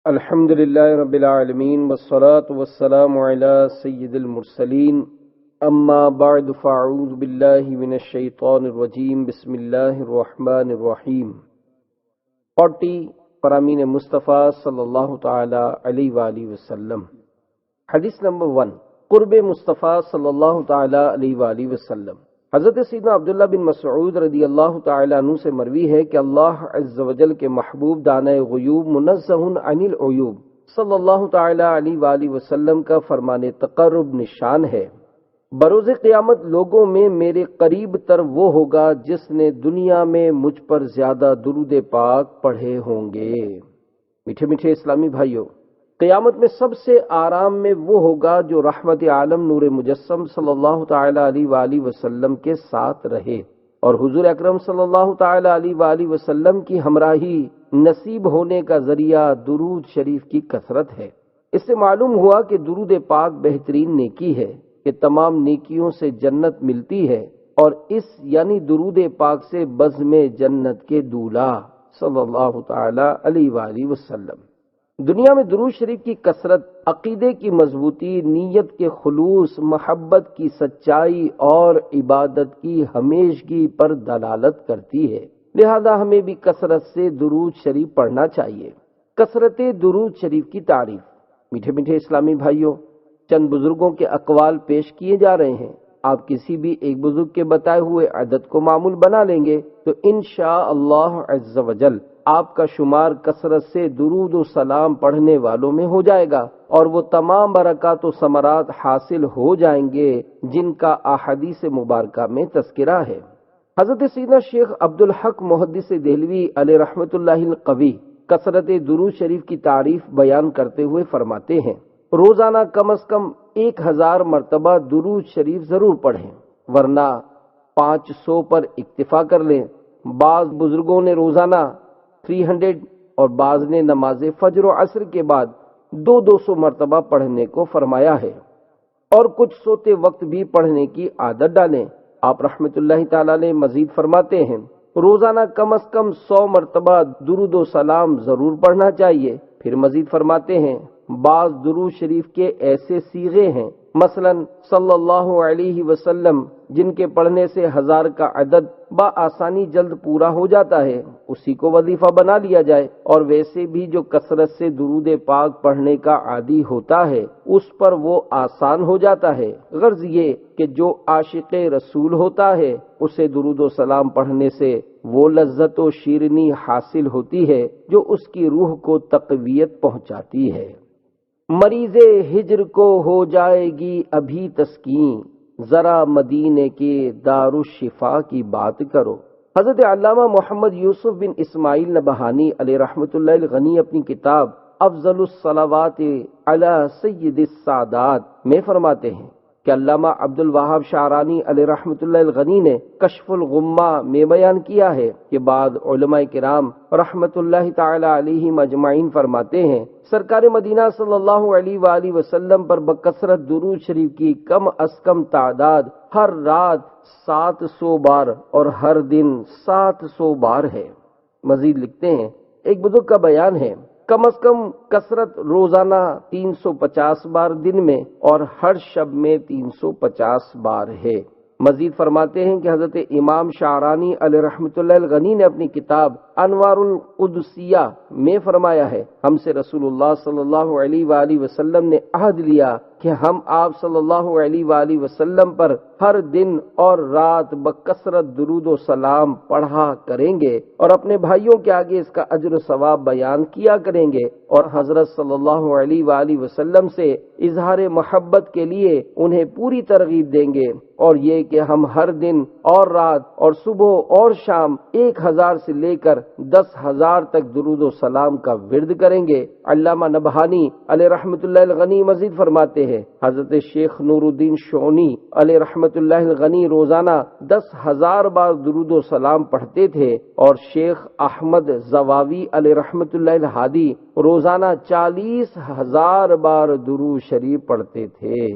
الحمد للہ رب العالمین والصلاة والسلام علی سید المرسلین اما بعد فاعوذ باللہ من الشیطان الرجیم بسم اللہ الرحمن الرحیم 40 فرامین مصطفیٰ صلی اللہ تعالی علیہ وآلہ وسلم۔ حدیث نمبر 1، قرب مصطفیٰ صلی اللہ تعالی علیہ وآلہ وسلم۔ حضرت سیدنا عبداللہ بن مسعود رضی اللہ تعالی عنہ سے مروی ہے کہ اللہ عز و جل کے محبوب دانہ غیوب منزہ عن العیوب صلی اللہ تعالی علیہ وآلہ وسلم کا فرمان تقرب نشان ہے، بروز قیامت لوگوں میں میرے قریب تر وہ ہوگا جس نے دنیا میں مجھ پر زیادہ درود پاک پڑھے ہوں گے۔ میٹھے میٹھے اسلامی بھائیوں، قیامت میں سب سے آرام میں وہ ہوگا جو رحمت عالم نور مجسم صلی اللہ تعالی علیہ وآلہ وسلم کے ساتھ رہے، اور حضور اکرم صلی اللہ تعالی علیہ وآلہ وسلم کی ہمراہی نصیب ہونے کا ذریعہ درود شریف کی کثرت ہے۔ اس سے معلوم ہوا کہ درود پاک بہترین نیکی ہے کہ تمام نیکیوں سے جنت ملتی ہے، اور اس یعنی درود پاک سے بزم جنت کے دولہ صلی اللہ تعالی علیہ وآلہ وسلم۔ دنیا میں درود شریف کی کثرت عقیدے کی مضبوطی، نیت کے خلوص، محبت کی سچائی اور عبادت کی ہمیشگی پر دلالت کرتی ہے، لہذا ہمیں بھی کثرت سے درود شریف پڑھنا چاہیے۔ کثرت درود شریف کی تعریف۔ میٹھے میٹھے اسلامی بھائیوں، چند بزرگوں کے اقوال پیش کیے جا رہے ہیں، آپ کسی بھی ایک بزرگ کے بتائے ہوئے عدد کو معمول بنا لیں گے تو انشاءاللہ عز و جل آپ کا شمار کثرت سے درود و سلام پڑھنے والوں میں ہو جائے گا، اور وہ تمام برکات و ثمرات حاصل ہو جائیں گے جن کا احادیث مبارکہ میں تذکرہ ہے۔ حضرت سیدنا شیخ عبدالحق محدث دہلوی علیہ رحمت اللہ القوی کثرت درود شریف کی تعریف بیان کرتے ہوئے فرماتے ہیں، روزانہ کم از کم 1000 مرتبہ درود شریف ضرور پڑھیں، ورنہ 500 پر اکتفا کر لیں۔ بعض بزرگوں نے روزانہ 300 اور بعض نے نماز فجر و عصر کے بعد 200 مرتبہ پڑھنے کو فرمایا ہے، اور کچھ سوتے وقت بھی پڑھنے کی عادت ڈالیں۔ آپ رحمت اللہ تعالی نے مزید فرماتے ہیں، روزانہ کم از کم 100 مرتبہ درود و سلام ضرور پڑھنا چاہیے۔ پھر مزید فرماتے ہیں، بعض درود شریف کے ایسے صیغے ہیں، مثلا صلی اللہ علیہ وسلم، جن کے پڑھنے سے 1000 کا عدد بآسانی جلد پورا ہو جاتا ہے، اسی کو وظیفہ بنا لیا جائے۔ اور ویسے بھی جو کثرت سے درود پاک پڑھنے کا عادی ہوتا ہے اس پر وہ آسان ہو جاتا ہے۔ غرض یہ کہ جو عاشق رسول ہوتا ہے اسے درود و سلام پڑھنے سے وہ لذت و شیرینی حاصل ہوتی ہے جو اس کی روح کو تقویت پہنچاتی ہے۔ مریض ہجر کو ہو جائے گی ابھی تسکین، ذرا مدینے کے دارالشفا کی بات کرو۔ حضرت علامہ محمد یوسف بن اسماعیل نبہانی علیہ رحمت اللہ الغنی اپنی کتاب افضل الصلوات علی سید السادات میں فرماتے ہیں کہ علامہ عبد الوہاب شعرانی علیہ رحمت اللہ الغنی نے کشف الغمہ میں بیان کیا ہے کہ بعض علماء کرام رحمت اللہ تعالی علیہم اجمعین فرماتے ہیں، سرکار مدینہ صلی اللہ علیہ وآلہ وسلم پر بکثرت درود شریف کی کم از کم تعداد ہر رات 700 بار اور ہر دن 700 بار ہے۔ مزید لکھتے ہیں، ایک بزرگ کا بیان ہے، کم از کم کثرت روزانہ 350 بار دن میں اور ہر شب میں 350 بار ہے۔ مزید فرماتے ہیں کہ حضرت امام شعرانی علیہ رحمت اللہ الغنی نے اپنی کتاب انوار القدسیہ میں فرمایا ہے، ہم سے رسول اللہ صلی اللہ علیہ وآلہ وسلم نے عہد لیا کہ ہم آپ صلی اللہ علیہ وآلہ وسلم پر ہر دن اور رات بکثرت درود و سلام پڑھا کریں گے، اور اپنے بھائیوں کے آگے اس کا اجر و ثواب بیان کیا کریں گے، اور حضرت صلی اللہ علیہ وآلہ وسلم سے اظہار محبت کے لیے انہیں پوری ترغیب دیں گے، اور یہ کہ ہم ہر دن اور رات اور صبح اور شام 1000 سے لے کر 10,000 تک درود و سلام کا ورد کریں گے۔ علامہ نبہانی علیہ رحمت اللہ الغنی مزید فرماتے ہیں، حضرت شیخ نور الدین شونی علیہ رحمت اللہ الغنی روزانہ 10,000 بار درود و سلام پڑھتے تھے، اور شیخ احمد زواوی علیہ رحمت اللہ الہادی روزانہ 40,000 بار درود شریف پڑھتے تھے۔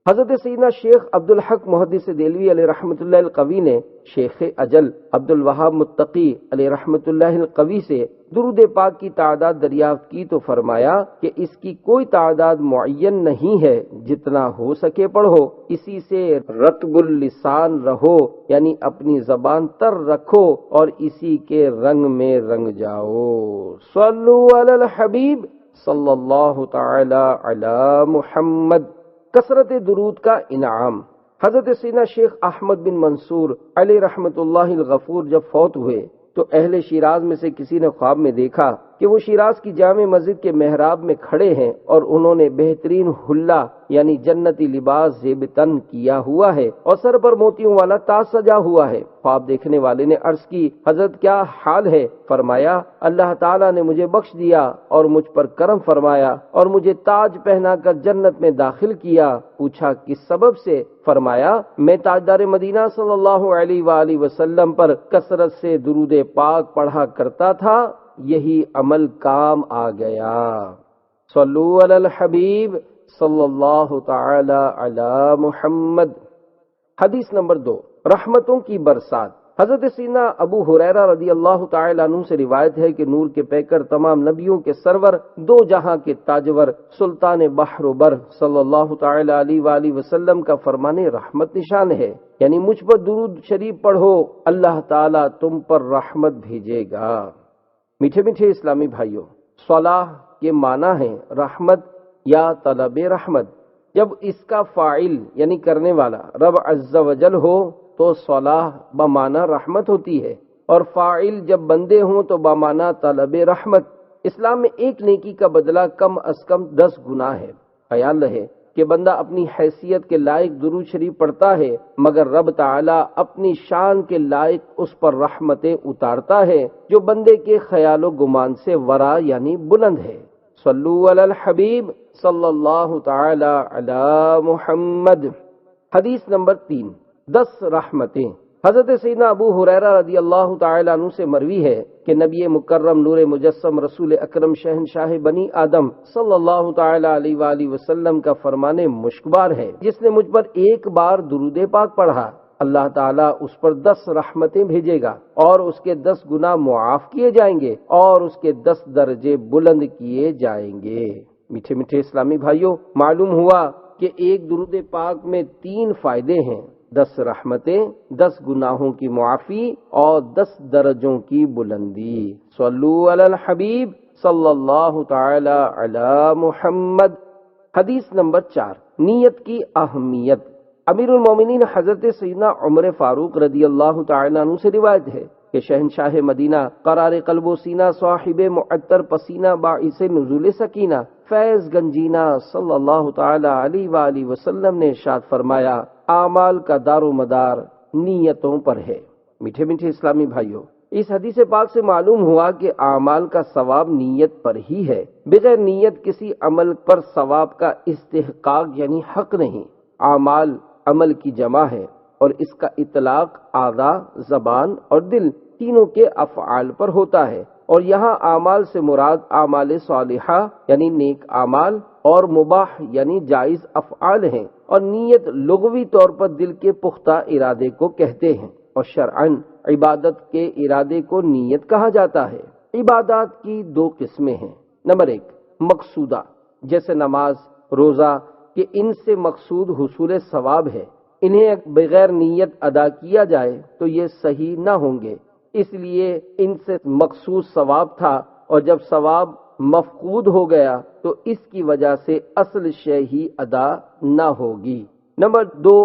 حضرت سیدنا شیخ عبدالحق محدث دہلوی علیہ رحمۃ اللہ القوی نے شیخ اجل عبد الوہاب متقی علیہ رحمۃ اللہ القوی سے درود پاک کی تعداد دریافت کی تو فرمایا کہ اس کی کوئی تعداد معین نہیں ہے، جتنا ہو سکے پڑھو، اسی سے رطب اللسان رہو، یعنی اپنی زبان تر رکھو اور اسی کے رنگ میں رنگ جاؤ۔ صلو علی الحبیب صلی اللہ تعالی علی محمد۔ کثرت درود کا انعام۔ حضرت سیدنا شیخ احمد بن منصور علیہ رحمت اللہ الغفور جب فوت ہوئے تو اہل شیراز میں سے کسی نے خواب میں دیکھا کہ وہ شیراز کی جامع مسجد کے محراب میں کھڑے ہیں اور انہوں نے بہترین حلہ یعنی جنتی لباس زیب تن کیا ہوا ہے اور سر پر موتیوں والا تاج سجا ہوا ہے۔ خواب دیکھنے والے نے عرض کی، حضرت کیا حال ہے؟ فرمایا، اللہ تعالیٰ نے مجھے بخش دیا اور مجھ پر کرم فرمایا اور مجھے تاج پہنا کر جنت میں داخل کیا۔ پوچھا کس سبب سے؟ فرمایا، میں تاجدار مدینہ صلی اللہ علیہ وآلہ وسلم پر کثرت سے درود پاک پڑھا کرتا تھا، یہی عمل کام آ گیا۔ صلو علی الحبیب صلی اللہ تعالی علی محمد۔ حدیث نمبر 2، رحمتوں کی برسات۔ حضرت سیدنا ابو ہریرہ رضی اللہ تعالی عنہ سے روایت ہے کہ نور کے پیکر، تمام نبیوں کے سرور، دو جہاں کے تاجور، سلطان بحر و بر صلی اللہ تعالی علیہ وآلہ وسلم کا فرمان رحمت نشان ہے، یعنی مجھ پر درود شریف پڑھو، اللہ تعالی تم پر رحمت بھیجے گا۔ میٹھے میٹھے اسلامی بھائیوں، صلاح کے معنی ہے رحمت یا طلب رحمت۔ جب اس کا فاعل یعنی کرنے والا رب عز و جل ہو تو صلاح بمعنی رحمت ہوتی ہے، اور فاعل جب بندے ہوں تو بمعنی طلب رحمت۔ اسلام میں ایک نیکی کا بدلہ کم از کم 10 گنا ہے۔ خیال رہے کہ بندہ اپنی حیثیت کے لائق درود شریف پڑھتا ہے، مگر رب تعالی اپنی شان کے لائق اس پر رحمتیں اتارتا ہے جو بندے کے خیال و گمان سے ورا یعنی بلند ہے۔ صلو علی الحبیب صلی اللہ تعالی علی محمد۔ حدیث نمبر 3، 10 رحمتیں۔ حضرت سیدنا ابو ہریرہ رضی اللہ تعالی عنہ سے مروی ہے کہ نبی مکرم نور مجسم رسول اکرم شہنشاہ بنی آدم صلی اللہ تعالی علیہ وآلہ وسلم کا فرمان مشکبار ہے، جس نے مجھ پر ایک بار درود پاک پڑھا، اللہ تعالیٰ اس پر 10 رحمتیں بھیجے گا اور اس کے 10 گناہ معاف کیے جائیں گے اور اس کے 10 درجے بلند کیے جائیں گے۔ میٹھے میٹھے اسلامی بھائیوں، معلوم ہوا کہ ایک درود پاک میں 3 فائدے ہیں: 10 رحمتیں، 10 گناہوں کی معافی اور 10 درجوں کی بلندی۔ صلو علی الحبیب صلی اللہ تعالی علی محمد۔ حدیث نمبر 4، نیت کی اہمیت۔ امیر المومنین حضرت سیدنا عمر فاروق رضی اللہ تعالی عنہ سے روایت ہے کہ شہنشاہ مدینہ، قرار قلب و سینہ، صاحب معطر پسینہ، باعث نزول سکینہ، فیض گنجینہ صلی اللہ تعالی علیہ وآلہ وسلم نے ارشاد فرمایا، اعمال کا دار و مدار نیتوں پر ہے۔ میٹھے میٹھے اسلامی بھائیوں، اس حدیث پاک سے معلوم ہوا کہ اعمال کا ثواب نیت پر ہی ہے۔ بغیر نیت کسی عمل پر ثواب کا استحقاق یعنی حق نہیں۔ اعمال عمل کی جمع ہے اور اس کا اطلاق اعضاء، زبان اور دل تینوں کے افعال پر ہوتا ہے، اور یہاں اعمال سے مراد اعمال صالحہ یعنی نیک اعمال اور مباح یعنی جائز افعال ہیں، اور نیت لغوی طور پر دل کے پختہ ارادے کو کہتے ہیں، اور شرعاً عبادت کے ارادے کو نیت کہا جاتا ہے۔ عبادات کی 2 قسمیں ہیں۔ نمبر 1، مقصودہ، جیسے نماز، روزہ، کہ ان سے مقصود حصول ثواب ہے، انہیں بغیر نیت ادا کیا جائے تو یہ صحیح نہ ہوں گے، اس لیے ان سے مقصود ثواب تھا، اور جب ثواب مفقود ہو گیا تو اس کی وجہ سے اصل شے ہی ادا نہ ہوگی۔ نمبر 2،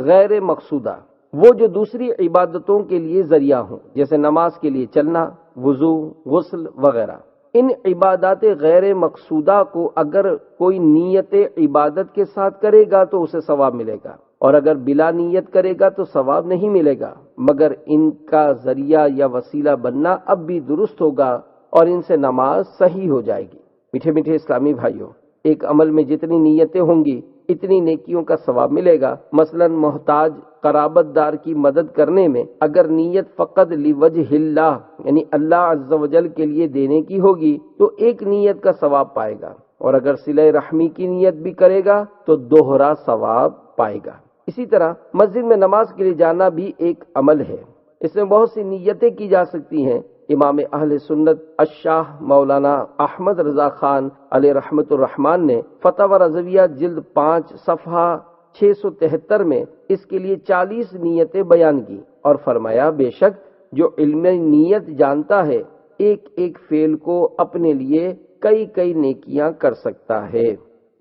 غیر مقصودہ، وہ جو دوسری عبادتوں کے لیے ذریعہ ہوں، جیسے نماز کے لیے چلنا، وضو، غسل وغیرہ۔ ان عبادات غیر مقصودہ کو اگر کوئی نیت عبادت کے ساتھ کرے گا تو اسے ثواب ملے گا، اور اگر بلا نیت کرے گا تو ثواب نہیں ملے گا، مگر ان کا ذریعہ یا وسیلہ بننا اب بھی درست ہوگا اور ان سے نماز صحیح ہو جائے گی۔ میٹھے میٹھے اسلامی بھائیوں، ایک عمل میں جتنی نیتیں ہوں گی اتنی نیکیوں کا ثواب ملے گا۔ مثلا محتاج قرابت دار کی مدد کرنے میں اگر نیت فقط لوجہ اللہ یعنی اللہ عز و جل کے لیے دینے کی ہوگی تو ایک نیت کا ثواب پائے گا، اور اگر صلہ رحمی کی نیت بھی کرے گا تو دوہرا ثواب پائے گا۔ اسی طرح مسجد میں نماز کے لیے جانا بھی ایک عمل ہے، اس میں بہت سی نیتیں کی جا سکتی ہیں۔ امام اہل سنت الشاہ مولانا احمد رضا خان علیہ رحمت الرحمن نے فتاوی رضویہ جلد 5 صفحہ 673 میں اس کے لیے 40 نیتیں بیان کی اور فرمایا بے شک جو علم نیت جانتا ہے ایک ایک فعل کو اپنے لیے کئی نیکیاں کر سکتا ہے،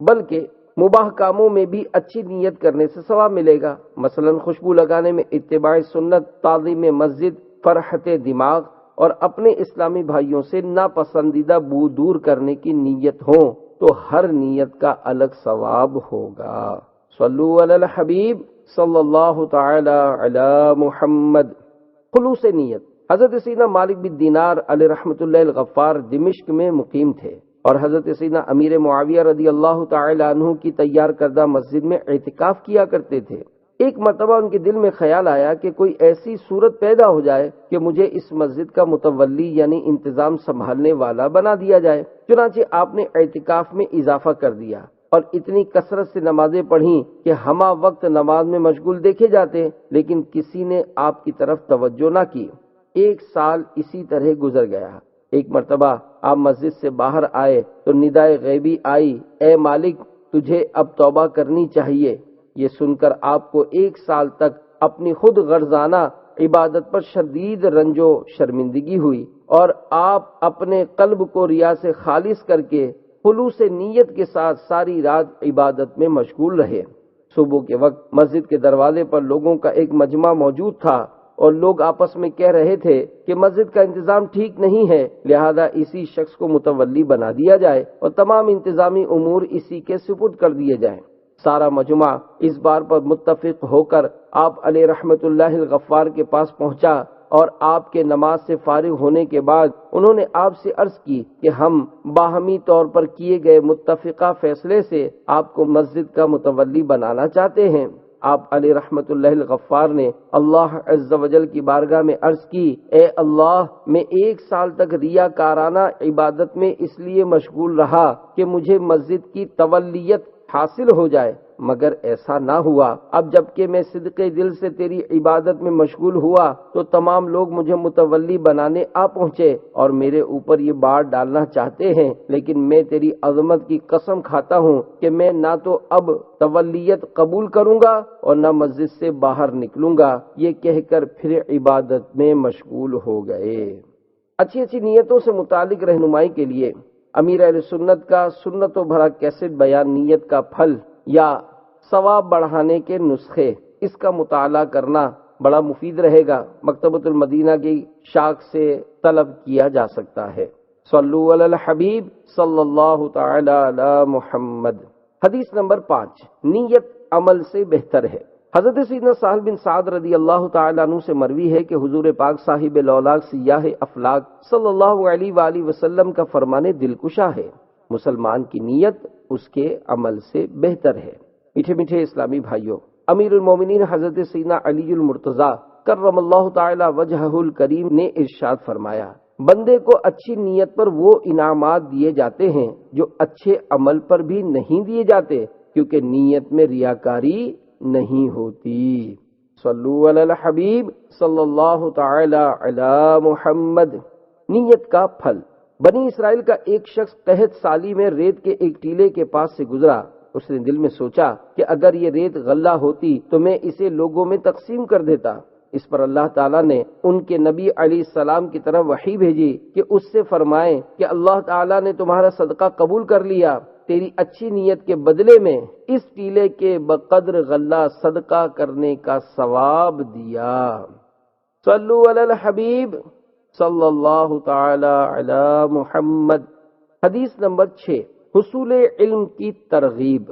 بلکہ مباح کاموں میں بھی اچھی نیت کرنے سے ثواب ملے گا۔ مثلا خوشبو لگانے میں اتباع سنت، تعظیم مسجد، فرحت دماغ اور اپنے اسلامی بھائیوں سے ناپسندیدہ بو دور کرنے کی نیت ہو تو ہر نیت کا الگ ثواب ہوگا۔ صلو علی الحبیب صلی اللہ تعالی علی محمد۔ خلوص نیت۔ حضرت سیدنا مالک بن دینار علیہ رحمت اللہ الغفار دمشق میں مقیم تھے اور حضرت سیدنا امیر معاویہ رضی اللہ تعالی عنہ کی تیار کردہ مسجد میں اعتکاف کیا کرتے تھے۔ ایک مرتبہ ان کے دل میں خیال آیا کہ کوئی ایسی صورت پیدا ہو جائے کہ مجھے اس مسجد کا متولی یعنی انتظام سنبھالنے والا بنا دیا جائے۔ چنانچہ آپ نے اعتکاف میں اضافہ کر دیا اور اتنی کثرت سے نمازیں پڑھیں کہ ہمہ وقت نماز میں مشغول دیکھے جاتے، لیکن کسی نے آپ کی طرف توجہ نہ کی۔ 1 سال اسی طرح گزر گیا۔ ایک مرتبہ آپ مسجد سے باہر آئے تو ندائے غیبی آئی، اے مالک تجھے اب توبہ کرنی چاہیے۔ یہ سن کر آپ کو 1 سال تک اپنی خود غرضانہ عبادت پر شدید رنج و شرمندگی ہوئی اور آپ اپنے قلب کو ریا سے خالص کر کے خلوص نیت کے ساتھ ساری رات عبادت میں مشغول رہے۔ صبح کے وقت مسجد کے دروازے پر لوگوں کا ایک مجمع موجود تھا اور لوگ آپس میں کہہ رہے تھے کہ مسجد کا انتظام ٹھیک نہیں ہے، لہذا اسی شخص کو متولی بنا دیا جائے اور تمام انتظامی امور اسی کے سپرد کر دیے جائیں۔ سارا مجمع اس بار پر متفق ہو کر آپ علیہ رحمت اللہ الغفار کے پاس پہنچا اور آپ کے نماز سے فارغ ہونے کے بعد انہوں نے آپ سے عرض کی کہ ہم باہمی طور پر کیے گئے متفقہ فیصلے سے آپ کو مسجد کا متولی بنانا چاہتے ہیں۔ آپ علیہ رحمت اللہ الغفار نے اللہ عز و جل کی بارگاہ میں عرض کی، اے اللہ میں 1 سال تک ریاکارانہ عبادت میں اس لیے مشغول رہا کہ مجھے مسجد کی تولیت حاصل ہو جائے، مگر ایسا نہ ہوا۔ اب جبکہ میں صدقے دل سے تیری عبادت میں مشغول ہوا تو تمام لوگ مجھے متولی بنانے آ پہنچے اور میرے اوپر یہ بار ڈالنا چاہتے ہیں، لیکن میں تیری عظمت کی قسم کھاتا ہوں کہ میں نہ تو اب تولیت قبول کروں گا اور نہ مسجد سے باہر نکلوں گا۔ یہ کہہ کر پھر عبادت میں مشغول ہو گئے۔ اچھی نیتوں سے متعلق رہنمائی کے لیے امیر اہل سنت کا سنتوں بھرا کیسٹ بیان نیت کا پھل یا ثواب بڑھانے کے نسخے، اس کا مطالعہ کرنا بڑا مفید رہے گا۔ مکتبۃ المدینہ کی شاخ سے طلب کیا جا سکتا ہے۔ صلو علی الحبیب صلی اللہ تعالی علی محمد۔ حدیث نمبر 5، نیت عمل سے بہتر ہے۔ حضرت سیدنا سہل بن سعد رضی اللہ تعالی عنہ سے مروی ہے کہ حضور پاک صاحب لولاک سیاہ افلاک صلی اللہ علیہ وآلہ وسلم کا فرمان دلکشا ہے، مسلمان کی نیت اس کے عمل سے بہتر ہے۔ میٹھے میٹھے اسلامی بھائیوں، امیر المومنین حضرت سیدنا علی المرتضی کرم اللہ تعالی وجہہ الکریم نے ارشاد فرمایا، بندے کو اچھی نیت پر وہ انعامات دیے جاتے ہیں جو اچھے عمل پر بھی نہیں دیے جاتے، کیونکہ نیت میں ریاکاری نہیں ہوتی۔ صلو علی الحبیب صلی اللہ تعالی علی محمد۔ نیت کا پھل۔ بنی اسرائیل کا ایک شخص قحط سالی میں ریت کے ایک ٹیلے کے پاس سے گزرا۔ اس نے دل میں سوچا کہ اگر یہ ریت غلہ ہوتی تو میں اسے لوگوں میں تقسیم کر دیتا۔ اس پر اللہ تعالیٰ نے ان کے نبی علیہ السلام کی طرف وحی بھیجی کہ اس سے فرمائیں کہ اللہ تعالیٰ نے تمہارا صدقہ قبول کر لیا، تیری اچھی نیت کے بدلے میں اس ٹیلے کے بقدر غلہ صدقہ کرنے کا ثواب دیا۔ صلو علی الحبیب صلی اللہ تعالی علی محمد۔ حدیث نمبر 6، حصول علم کی ترغیب۔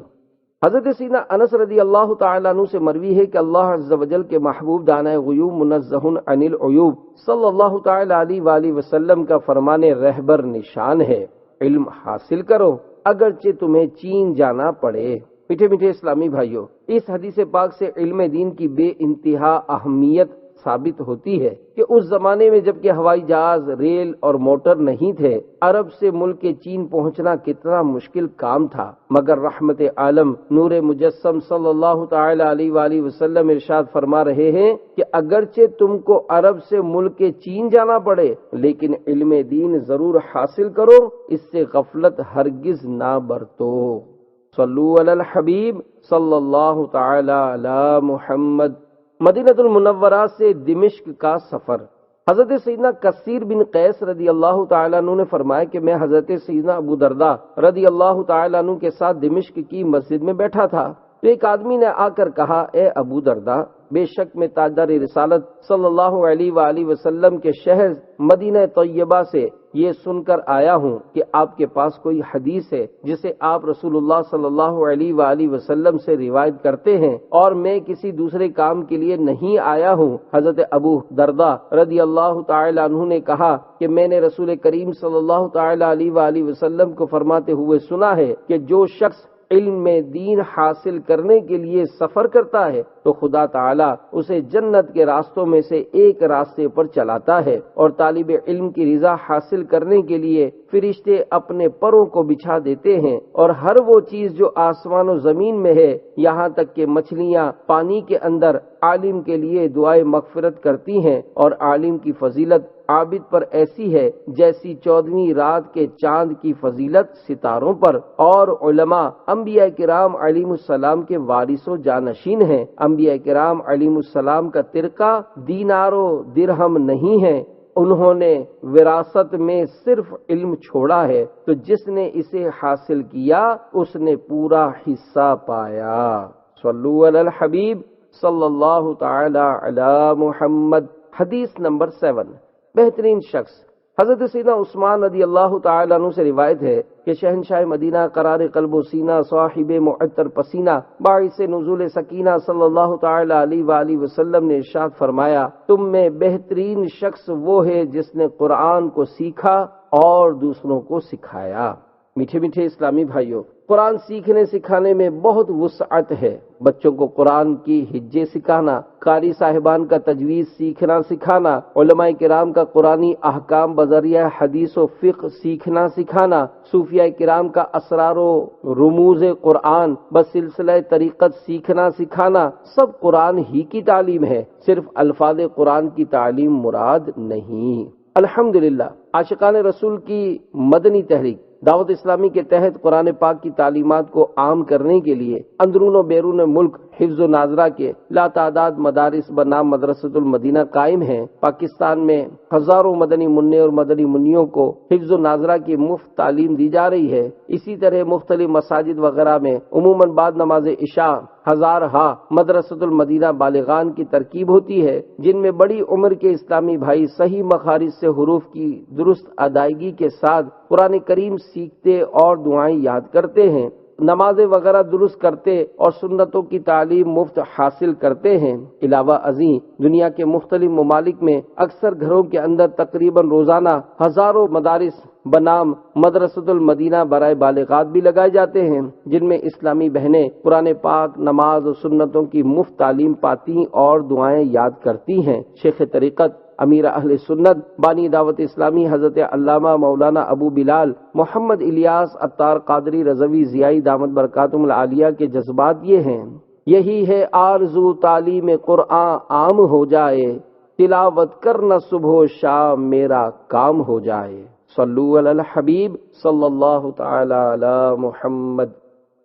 حضرت سیدنا انس رضی اللہ تعالیٰ عنہ سے مروی ہے کہ اللہ عز و جل کے محبوب دانہ غیوب منزہ عن العیوب صلی اللہ تعالیٰ علیہ وآلہ وسلم کا فرمان رہبر نشان ہے، علم حاصل کرو اگرچہ تمہیں چین جانا پڑے۔ میٹھے میٹھے اسلامی بھائیوں، اس حدیث پاک سے علم دین کی بے انتہا اہمیت ثابت ہوتی ہے کہ اس زمانے میں جبکہ ہوائی جہاز، ریل اور موٹر نہیں تھے، عرب سے ملک چین پہنچنا کتنا مشکل کام تھا، مگر رحمت عالم نور مجسم صلی اللہ تعالی علیہ وآلہ وسلم ارشاد فرما رہے ہیں کہ اگرچہ تم کو عرب سے ملک چین جانا پڑے لیکن علم دین ضرور حاصل کرو، اس سے غفلت ہرگز نہ برتو۔ صلو علی الحبیب صلی اللہ تعالی علی محمد۔ مدینہ المنورہ سے دمشق کا سفر۔ حضرت سیدنا کثیر بن قیس رضی اللہ تعالیٰ عنہ نے فرمایا کہ میں حضرت سیدنا ابو درداء رضی اللہ تعالیٰ عنہ کے ساتھ دمشق کی مسجد میں بیٹھا تھا تو ایک آدمی نے آ کر کہا، اے ابو درداء، بے شک میں تاجدار رسالت صلی اللہ علیہ وآلہ وسلم کے شہر مدینہ طیبہ سے یہ سن کر آیا ہوں کہ آپ کے پاس کوئی حدیث ہے جسے آپ رسول اللہ صلی اللہ علیہ وآلہ وسلم سے روایت کرتے ہیں، اور میں کسی دوسرے کام کے لیے نہیں آیا ہوں۔ حضرت ابو درداء رضی اللہ تعالی عنہ نے کہا کہ میں نے رسول کریم صلی اللہ تعالی علیہ وآلہ وسلم کو فرماتے ہوئے سنا ہے کہ جو شخص علم میں دین حاصل کرنے کے لیے سفر کرتا ہے تو خدا تعالیٰ اسے جنت کے راستوں میں سے ایک راستے پر چلاتا ہے، اور طالب علم کی رضا حاصل کرنے کے لیے فرشتے اپنے پروں کو بچھا دیتے ہیں، اور ہر وہ چیز جو آسمان و زمین میں ہے، یہاں تک کہ مچھلیاں پانی کے اندر عالم کے لیے دعائے مغفرت کرتی ہیں، اور عالم کی فضیلت عابد پر ایسی ہے جیسی 14ویں رات کے چاند کی فضیلت ستاروں پر، اور علماء انبیاء کرام علیہ السلام کے وارث و جانشین ہیں۔ انبیاء کرام علیہ السلام کا ترکہ دینار و درہم نہیں ہے، انہوں نے وراثت میں صرف علم چھوڑا ہے، تو جس نے اسے حاصل کیا اس نے پورا حصہ پایا۔ صلو علی الحبیب صلی اللہ تعالی علی محمد۔ حدیث نمبر 7۔ بہترین شخص۔ حضرت سیدنا عثمان رضی اللہ تعالیٰ عنہ سے روایت ہے کہ شہنشاہ مدینہ قرار قلب و سینہ صاحب معطر پسینہ باعث نزول سکینہ صلی اللہ تعالی علیہ وآلہ وسلم نے ارشاد فرمایا، تم میں بہترین شخص وہ ہے جس نے قرآن کو سیکھا اور دوسروں کو سکھایا۔ میٹھے میٹھے اسلامی بھائیوں، قرآن سیکھنے سکھانے میں بہت وسعت ہے۔ بچوں کو قرآن کی ہجے سکھانا، قاری صاحبان کا تجویز سیکھنا سکھانا، علماء کرام کا قرآنی احکام بذریعہ حدیث و فقہ سیکھنا سکھانا، صوفیاء کرام کا اسرار و رموز قرآن بسلسلہ طریقت سیکھنا سکھانا، سب قرآن ہی کی تعلیم ہے، صرف الفاظ قرآن کی تعلیم مراد نہیں۔ الحمدللہ عاشقان رسول کی مدنی تحریک دعوت اسلامی کے تحت قرآن پاک کی تعلیمات کو عام کرنے کے لیے اندرون و بیرون ملک حفظ و ناظرہ کے لاتعداد مدارس بنام مدرسۃ المدینہ قائم ہیں۔ پاکستان میں ہزاروں مدنی منع اور مدنی منیوں کو حفظ و ناظرہ کی مفت تعلیم دی جا رہی ہے۔ اسی طرح مختلف مساجد وغیرہ میں عموماً بعد نماز عشاء ہزارہا مدرسۃ المدینہ بالغان کی ترکیب ہوتی ہے، جن میں بڑی عمر کے اسلامی بھائی صحیح مخارج سے حروف کی درست ادائیگی کے ساتھ قرآن کریم سیکھتے اور دعائیں یاد کرتے ہیں، نمازیں وغیرہ درست کرتے اور سنتوں کی تعلیم مفت حاصل کرتے ہیں۔ علاوہ ازیں دنیا کے مختلف ممالک میں اکثر گھروں کے اندر تقریباً روزانہ ہزاروں مدارس بنام مدرسۃ المدینہ برائے بالغات بھی لگائے جاتے ہیں، جن میں اسلامی بہنیں قرآن پاک، نماز اور سنتوں کی مفت تعلیم پاتی اور دعائیں یاد کرتی ہیں۔ شیخ طریقت امیر اہل سنت بانی دعوت اسلامی حضرت علامہ مولانا ابو بلال محمد الیاس عطار قادری رضوی ضیائی دامت برکاتہم العالیہ کے جذبات یہ ہیں، یہی ہے آرزو تعلیم قرآن عام ہو جائے، تلاوت کرنا صبح و شام میرا کام ہو جائے۔ صلو علی الحبیب صلی اللہ تعالی علی محمد۔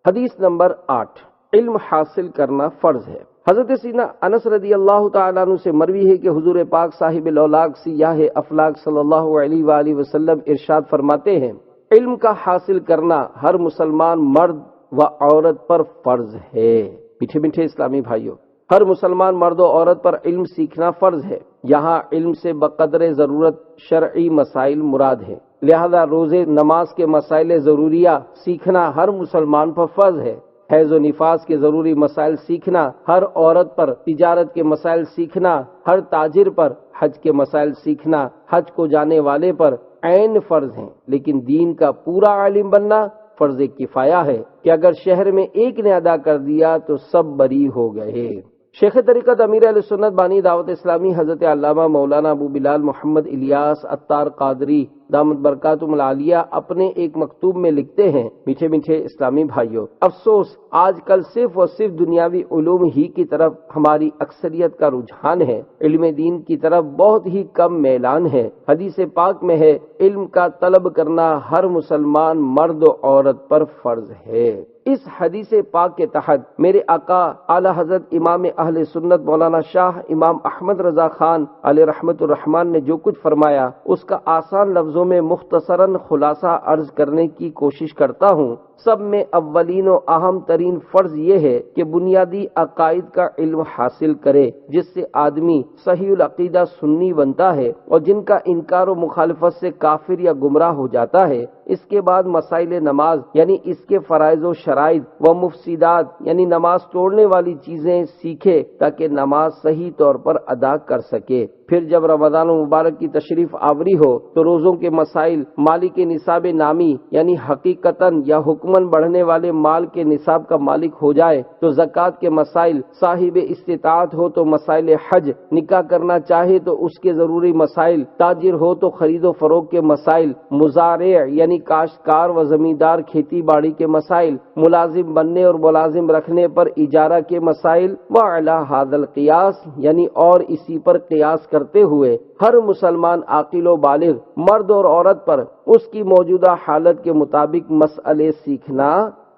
حدیث نمبر 8۔ علم حاصل کرنا فرض ہے۔ حضرت سیدنا انس رضی اللہ تعالیٰ عنہ سے مروی ہے کہ حضور پاک صاحب الاولاق سیاہ افلاق صلی اللہ علیہ وآلہ وسلم ارشاد فرماتے ہیں، علم کا حاصل کرنا ہر مسلمان مرد و عورت پر فرض ہے۔ میٹھے میٹھے اسلامی بھائیوں، ہر مسلمان مرد و عورت پر علم سیکھنا فرض ہے۔ یہاں علم سے بقدر ضرورت شرعی مسائل مراد ہے، لہذا روزے نماز کے مسائل ضروریہ سیکھنا ہر مسلمان پر فرض ہے۔ حیض و نفاس کے ضروری مسائل سیکھنا ہر عورت پر، تجارت کے مسائل سیکھنا ہر تاجر پر، حج کے مسائل سیکھنا حج کو جانے والے پر عین فرض ہیں، لیکن دین کا پورا عالم بننا فرض کفایہ ہے کہ اگر شہر میں ایک نے ادا کر دیا تو سب بری ہو گئے۔ شیخ طریقت امیر اہل سنت بانی دعوت اسلامی حضرت علامہ مولانا ابو بلال محمد الیاس عطار قادری دامت برکاتہم العالیہ اپنے ایک مکتوب میں لکھتے ہیں، میٹھے میٹھے اسلامی بھائیوں، افسوس آج کل صرف اور صرف دنیاوی علوم ہی کی طرف ہماری اکثریت کا رجحان ہے، علم دین کی طرف بہت ہی کم میلان ہے۔ حدیث پاک میں ہے، علم کا طلب کرنا ہر مسلمان مرد و عورت پر فرض ہے۔ اس حدیث پاک کے تحت میرے آقا اعلی حضرت امام اہل سنت مولانا شاہ امام احمد رضا خان علیہ رحمت الرحمان نے جو کچھ فرمایا، اس کا آسان لفظوں میں مختصراً خلاصہ عرض کرنے کی کوشش کرتا ہوں۔ سب میں اولین و اہم ترین فرض یہ ہے کہ بنیادی عقائد کا علم حاصل کرے، جس سے آدمی صحیح العقیدہ سنی بنتا ہے اور جن کا انکار و مخالفت سے کافر یا گمراہ ہو جاتا ہے۔ اس کے بعد مسائل نماز یعنی اس کے فرائض و شرائط و مفسدات یعنی نماز توڑنے والی چیزیں سیکھے تاکہ نماز صحیح طور پر ادا کر سکے۔ پھر جب رمضان مبارک کی تشریف آوری ہو تو روزوں کے مسائل، مالی کے نصاب نامی یعنی حقیقتاً یا حکماً بڑھنے والے مال کے نصاب کا مالک ہو جائے تو زکوٰۃ کے مسائل، صاحب استطاعت ہو تو مسائل حج، نکاح کرنا چاہے تو اس کے ضروری مسائل، تاجر ہو تو خرید و فروخت کے مسائل، مزارع یعنی کاشتکار و زمیندار کھیتی باڑی کے مسائل، ملازم بننے اور ملازم رکھنے پر اجارہ کے مسائل، وعلی ھذا القیاس یعنی اور اسی پر قیاس کرتے ہوئے ہر مسلمان عاقل و بالغ مرد اور عورت پر اس کی موجودہ حالت کے مطابق مسئلے سیکھنا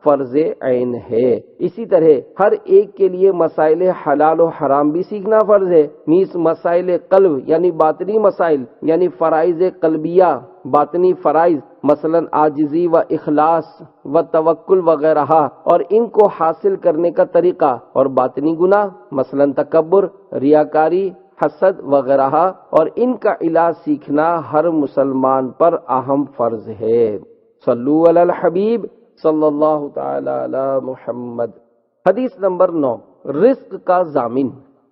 فرض عین ہے۔ اسی طرح ہر ایک کے لیے مسائل حلال و حرام بھی سیکھنا فرض ہے، نیز مسائل قلب یعنی باطنی مسائل یعنی فرائض قلبیہ، باطنی فرائض مثلا عاجزی و اخلاص و توکل وغیرہ اور ان کو حاصل کرنے کا طریقہ، اور باطنی گناہ مثلا تکبر، ریاکاری، حسد وغیرہ اور ان کا علاج سیکھنا ہر مسلمان پر اہم فرض ہے۔ صلو علی الحبیب صلی اللہ تعالی علی محمد۔ حدیث نمبر 9، رزق کا ضامن۔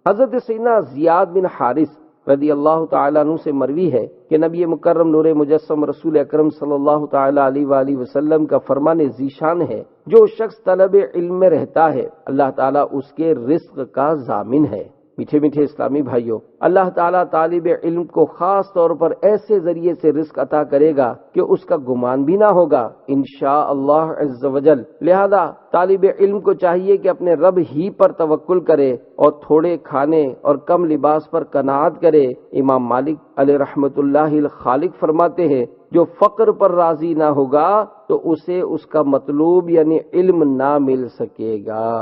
حضرت سیدنا زیاد بن حارث رضی اللہ تعالیٰ عنہ سے مروی ہے کہ نبی مکرم نور مجسم رسول اکرم صلی اللہ تعالیٰ علیہ وآلہ وسلم کا فرمان ذیشان ہے، جو شخص طلب علم میں رہتا ہے اللہ تعالیٰ اس کے رزق کا ضامن ہے۔ میٹھے میٹھے اسلامی بھائیوں، اللہ تعالیٰ طالب علم کو خاص طور پر ایسے ذریعے سے رزق عطا کرے گا کہ اس کا گمان بھی نہ ہوگا انشاءاللہ عز و جل۔ لہذا طالب علم کو چاہیے کہ اپنے رب ہی پر توکل کرے اور تھوڑے کھانے اور کم لباس پر قناعت کرے۔ امام مالک علیہ رحمت اللہ الخالق فرماتے ہیں، جو فقر پر راضی نہ ہوگا تو اسے اس کا مطلوب یعنی علم نہ مل سکے گا۔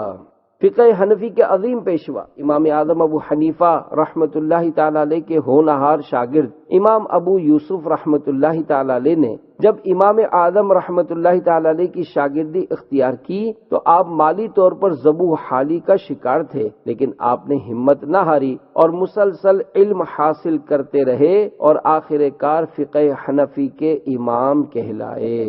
فقہ حنفی کے عظیم پیشوا امام اعظم ابو حنیفہ رحمت اللہ تعالی علیہ کے ہونہار شاگرد امام ابو یوسف رحمت اللہ تعالی علیہ نے جب امام اعظم رحمت اللہ تعالی علیہ کی شاگردی اختیار کی تو آپ مالی طور پر ذبح حالی کا شکار تھے، لیکن آپ نے ہمت نہ ہاری اور مسلسل علم حاصل کرتے رہے اور آخر کار فقہ حنفی کے امام کہلائے۔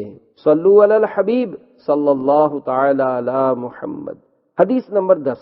صلو علی الحبیب صلی اللہ تعالی علی محمد۔ حدیث نمبر 10،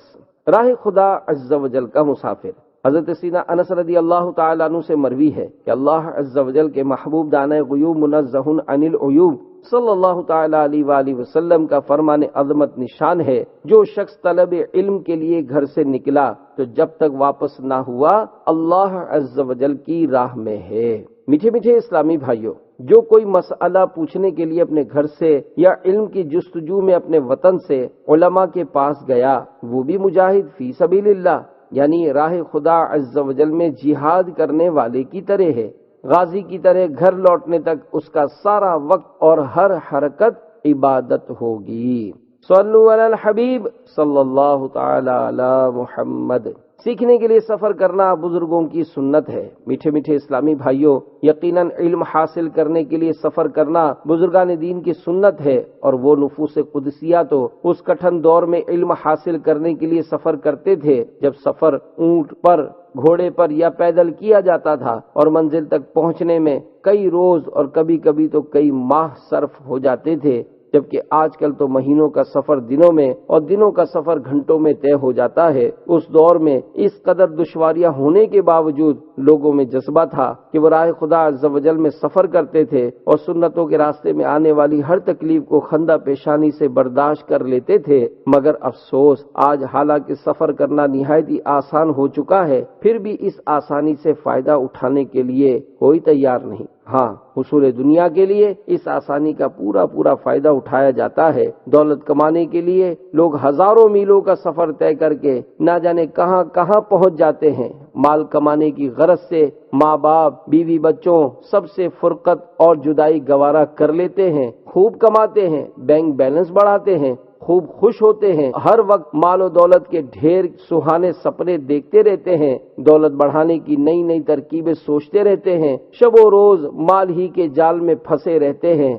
راہ خدا عز و جل کا مسافر۔ حضرت سیدنا انس رضی اللہ تعالیٰ عنہ سے مروی ہے کہ اللہ عز و جل کے محبوب دانہ غیوب منزہ عن العیوب صلی اللہ تعالیٰ علیہ وآلہ وسلم کا فرمان عظمت نشان ہے، جو شخص طلب علم کے لیے گھر سے نکلا تو جب تک واپس نہ ہوا اللہ عز و جل کی راہ میں ہے۔ میٹھے میٹھے اسلامی بھائیوں، جو کوئی مسئلہ پوچھنے کے لیے اپنے گھر سے یا علم کی جستجو میں اپنے وطن سے علماء کے پاس گیا، وہ بھی مجاہد فی سبیل اللہ یعنی راہ خدا عز و جل میں جہاد کرنے والے کی طرح ہے۔ غازی کی طرح گھر لوٹنے تک اس کا سارا وقت اور ہر حرکت عبادت ہوگی۔ صلو علی الحبیب صلی اللہ تعالی علی محمد۔ سیکھنے کے لیے سفر کرنا بزرگوں کی سنت ہے۔ میٹھے میٹھے اسلامی بھائیوں، یقیناً علم حاصل کرنے کے لیے سفر کرنا بزرگان دین کی سنت ہے، اور وہ نفوس قدسیہ تو اس کٹھن دور میں علم حاصل کرنے کے لیے سفر کرتے تھے جب سفر اونٹ پر، گھوڑے پر یا پیدل کیا جاتا تھا اور منزل تک پہنچنے میں کئی روز اور کبھی کبھی تو کئی ماہ صرف ہو جاتے تھے۔ جبکہ آج کل تو مہینوں کا سفر دنوں میں اور دنوں کا سفر گھنٹوں میں طے ہو جاتا ہے۔ اس دور میں اس قدر دشواریاں ہونے کے باوجود لوگوں میں جذبہ تھا کہ وہ راہ خدا عز و جل میں سفر کرتے تھے اور سنتوں کے راستے میں آنے والی ہر تکلیف کو خندہ پیشانی سے برداشت کر لیتے تھے۔ مگر افسوس، آج حالانکہ سفر کرنا نہایت ہی آسان ہو چکا ہے، پھر بھی اس آسانی سے فائدہ اٹھانے کے لیے کوئی تیار نہیں۔ ہاں، حصول دنیا کے لیے اس آسانی کا پورا فائدہ اٹھایا جاتا ہے۔ دولت کمانے کے لیے لوگ ہزاروں میلوں کا سفر طے کر کے نہ جانے کہاں کہاں پہنچ جاتے ہیں۔ مال کمانے کی غرض سے ماں باپ، بیوی بچوں سب سے فرقت اور جدائی گوارا کر لیتے ہیں، خوب کماتے ہیں، بینک بیلنس بڑھاتے ہیں، خوب خوش ہوتے ہیں، ہر وقت مال و دولت کے ڈھیر سہانے سپنے دیکھتے رہتے ہیں، دولت بڑھانے کی نئی ترکیبیں سوچتے رہتے ہیں، شب و روز مال ہی کے جال میں پھنسے رہتے ہیں۔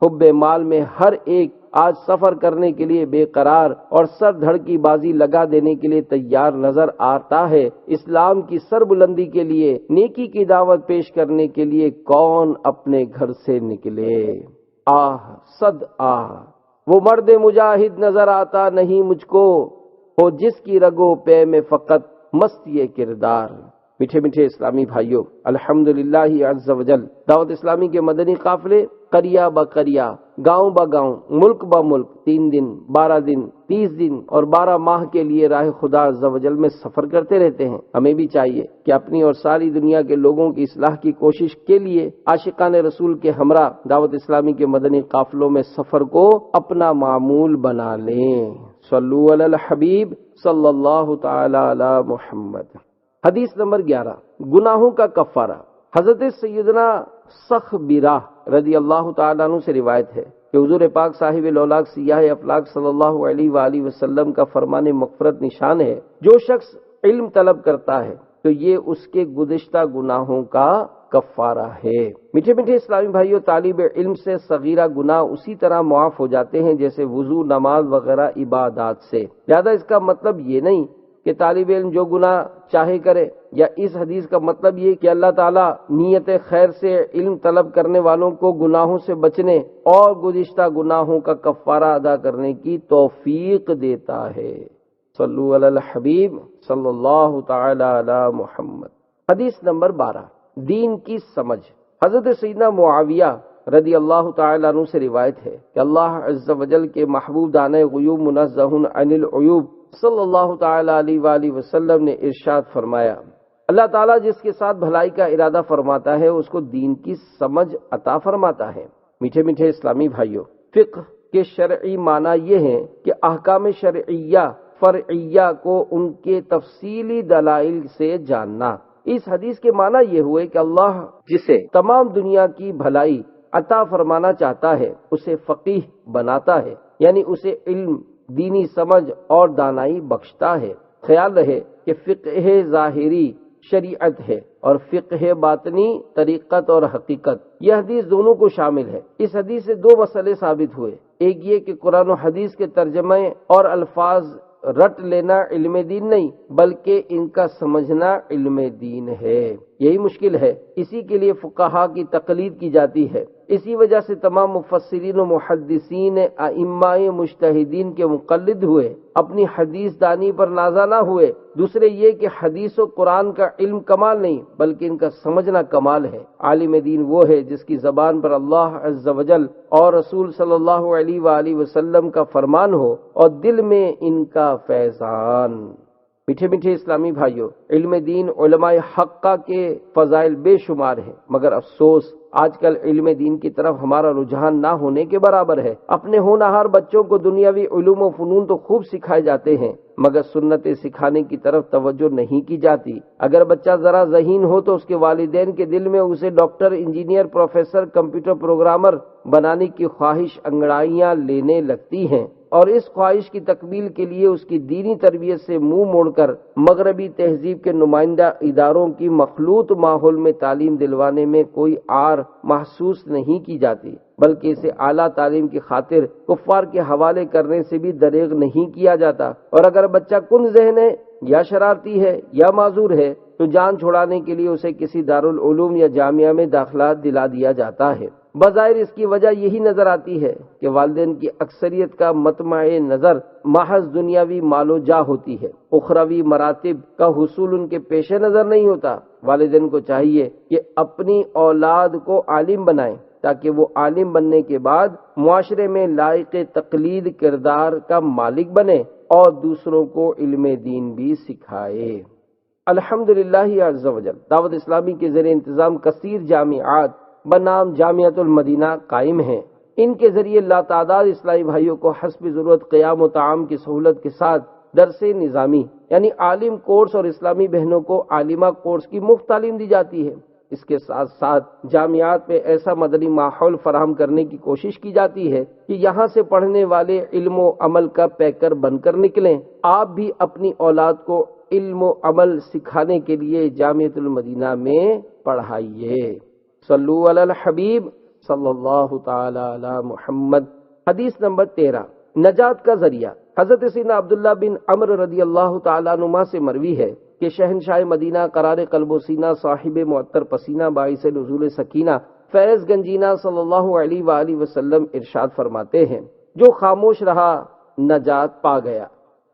حب مال میں ہر ایک آج سفر کرنے کے لیے بے قرار اور سر دھڑ کی بازی لگا دینے کے لیے تیار نظر آتا ہے۔ اسلام کی سربلندی کے لیے، نیکی کی دعوت پیش کرنے کے لیے کون اپنے گھر سے نکلے؟ صد وہ مرد مجاہد نظر آتا نہیں مجھ کو، ہو جس کی رگو پے میں فقط مست یہ کردار۔ میٹھے اسلامی بھائیوں، الحمدللہ عز و جل دعوت اسلامی کے مدنی قافلے قریہ با قریہ، گاؤں با گاؤں، ملک با ملک 3 دن، 12 دن، 30 دن اور 12 ماہ کے لیے راہ خدا عز و جل میں سفر کرتے رہتے ہیں۔ ہمیں بھی چاہیے کہ اپنی اور ساری دنیا کے لوگوں کی اصلاح کی کوشش کے لیے عاشقان رسول کے ہمراہ دعوت اسلامی کے مدنی قافلوں میں سفر کو اپنا معمول بنا لیں۔ صلو علی الحبیب صلی اللہ تعالی علی محمد۔ حدیث نمبر 11، گناہوں کا کفارہ۔ حضرت سیدنا سخبرہ رضی اللہ تعالیٰ عنہ سے روایت ہے کہ حضور پاک صاحب لولاک سیاہ افلاک صلی اللہ علیہ وآلہ وسلم کا فرمان مغفرت نشان ہے، جو شخص علم طلب کرتا ہے تو یہ اس کے گزشتہ گناہوں کا کفارہ ہے۔ میٹھے اسلامی بھائیوں، طالب علم سے صغیرہ گناہ اسی طرح معاف ہو جاتے ہیں جیسے وضو، نماز وغیرہ عبادات سے۔ لہذا اس کا مطلب یہ نہیں کہ طالب علم جو گناہ چاہے کرے، یا اس حدیث کا مطلب یہ کہ اللہ تعالیٰ نیت خیر سے علم طلب کرنے والوں کو گناہوں سے بچنے اور گزشتہ گناہوں کا کفارہ ادا کرنے کی توفیق دیتا ہے۔ صلو علی الحبیب صلی اللہ تعالی علی محمد۔ حدیث نمبر 12، دین کی سمجھ۔ حضرت سیدنا معاویہ رضی اللہ تعالی عنہ سے روایت ہے کہ اللہ عز و جل کے محبوب دانۂ غیوب منزہ عن العیوب صلی اللہ تعالی علیہ وآلہ وسلم نے ارشاد فرمایا، اللہ تعالیٰ جس کے ساتھ بھلائی کا ارادہ فرماتا ہے اس کو دین کی سمجھ عطا فرماتا ہے۔ میٹھے اسلامی بھائیوں، فقہ کے شرعی معنی یہ ہے کہ احکام شرعیہ فرعیہ کو ان کے تفصیلی دلائل سے جاننا۔ اس حدیث کے معنی یہ ہوئے کہ اللہ جسے تمام دنیا کی بھلائی عطا فرمانا چاہتا ہے اسے فقیہ بناتا ہے، یعنی اسے علم، دینی سمجھ اور دانائی بخشتا ہے۔ خیال رہے کہ فقہ ظاہری شریعت ہے اور فقہ باطنی طریقت اور حقیقت، یہ حدیث دونوں کو شامل ہے۔ اس حدیث سے 2 مسئلے ثابت ہوئے، ایک یہ کہ قرآن و حدیث کے ترجمے اور الفاظ رٹ لینا علم دین نہیں بلکہ ان کا سمجھنا علم دین ہے۔ یہی مشکل ہے، اسی کے لیے فقہاء کی تقلید کی جاتی ہے۔ اسی وجہ سے تمام مفسرین و محدثین ائمہ مجتہدین کے مقلد ہوئے، اپنی حدیث دانی پر نازا نہ ہوئے۔ دوسرے یہ کہ حدیث و قرآن کا علم کمال نہیں بلکہ ان کا سمجھنا کمال ہے۔ عالم دین وہ ہے جس کی زبان پر اللہ عز و جل اور رسول صلی اللہ علیہ وآلہ وسلم کا فرمان ہو اور دل میں ان کا فیضان۔ میٹھے اسلامی بھائیوں، علم دین علماء حقہ کے فضائل بے شمار ہیں، مگر افسوس آج کل علم دین کی طرف ہمارا رجحان نہ ہونے کے برابر ہے۔ اپنے ہونہار بچوں کو دنیاوی علوم و فنون تو خوب سکھائے جاتے ہیں مگر سنتیں سکھانے کی طرف توجہ نہیں کی جاتی۔ اگر بچہ ذرا ذہین ہو تو اس کے والدین کے دل میں اسے doctor, engineer, professor, computer programmer بنانے کی خواہش انگڑائیاں لینے لگتی ہیں، اور اس خواہش کی تکمیل کے لیے اس کی دینی تربیت سے منہ موڑ کر مغربی تہذیب کے نمائندہ اداروں کی مخلوط ماحول میں تعلیم دلوانے میں کوئی عار محسوس نہیں کی جاتی، بلکہ اسے اعلیٰ تعلیم کی خاطر کفار کے حوالے کرنے سے بھی دریغ نہیں کیا جاتا، اور اگر بچہ کن ذہن ہے یا شرارتی ہے یا معذور ہے تو جان چھڑانے کے لیے اسے کسی دارالعلوم یا جامعہ میں داخلہ دلا دیا جاتا ہے۔ بظاہر اس کی وجہ یہی نظر آتی ہے کہ والدین کی اکثریت کا مطمع نظر محض دنیاوی مال و جاہ ہوتی ہے، اخروی مراتب کا حصول ان کے پیش نظر نہیں ہوتا۔ والدین کو چاہیے کہ اپنی اولاد کو عالم بنائیں تاکہ وہ عالم بننے کے بعد معاشرے میں لائق تقلید کردار کا مالک بنے اور دوسروں کو علم دین بھی سکھائے۔ الحمدللہ عز وجل دعوت اسلامی کے زیر انتظام کثیر جامعات بنام جامعۃ المدینہ قائم ہیں۔ ان کے ذریعے لاتعداد اسلامی بھائیوں کو حسب ضرورت قیام و طعام کی سہولت کے ساتھ درس نظامی یعنی عالم کورس اور اسلامی بہنوں کو عالمہ کورس کی مفت تعلیم دی جاتی ہے۔ اس کے ساتھ ساتھ جامعات میں ایسا مدنی ماحول فراہم کرنے کی کوشش کی جاتی ہے کہ یہاں سے پڑھنے والے علم و عمل کا پیکر بن کر نکلیں۔ آپ بھی اپنی اولاد کو علم و عمل سکھانے کے لیے جامعۃ المدینہ میں پڑھائیے۔ صلو علی الحبیب صلی اللہ تعالی علی محمد۔ حدیث نمبر 13، نجات کا ذریعہ۔ حضرت سیدنا عبداللہ بن عمرو رضی اللہ تعالی عنہما سے مروی ہے کہ شہنشاہ مدینہ قرار قلب و سینہ صاحب معطر پسینہ باعث نزول سکینہ فیض گنجینہ صلی اللہ علیہ وآلہ وسلم ارشاد فرماتے ہیں، جو خاموش رہا نجات پا گیا۔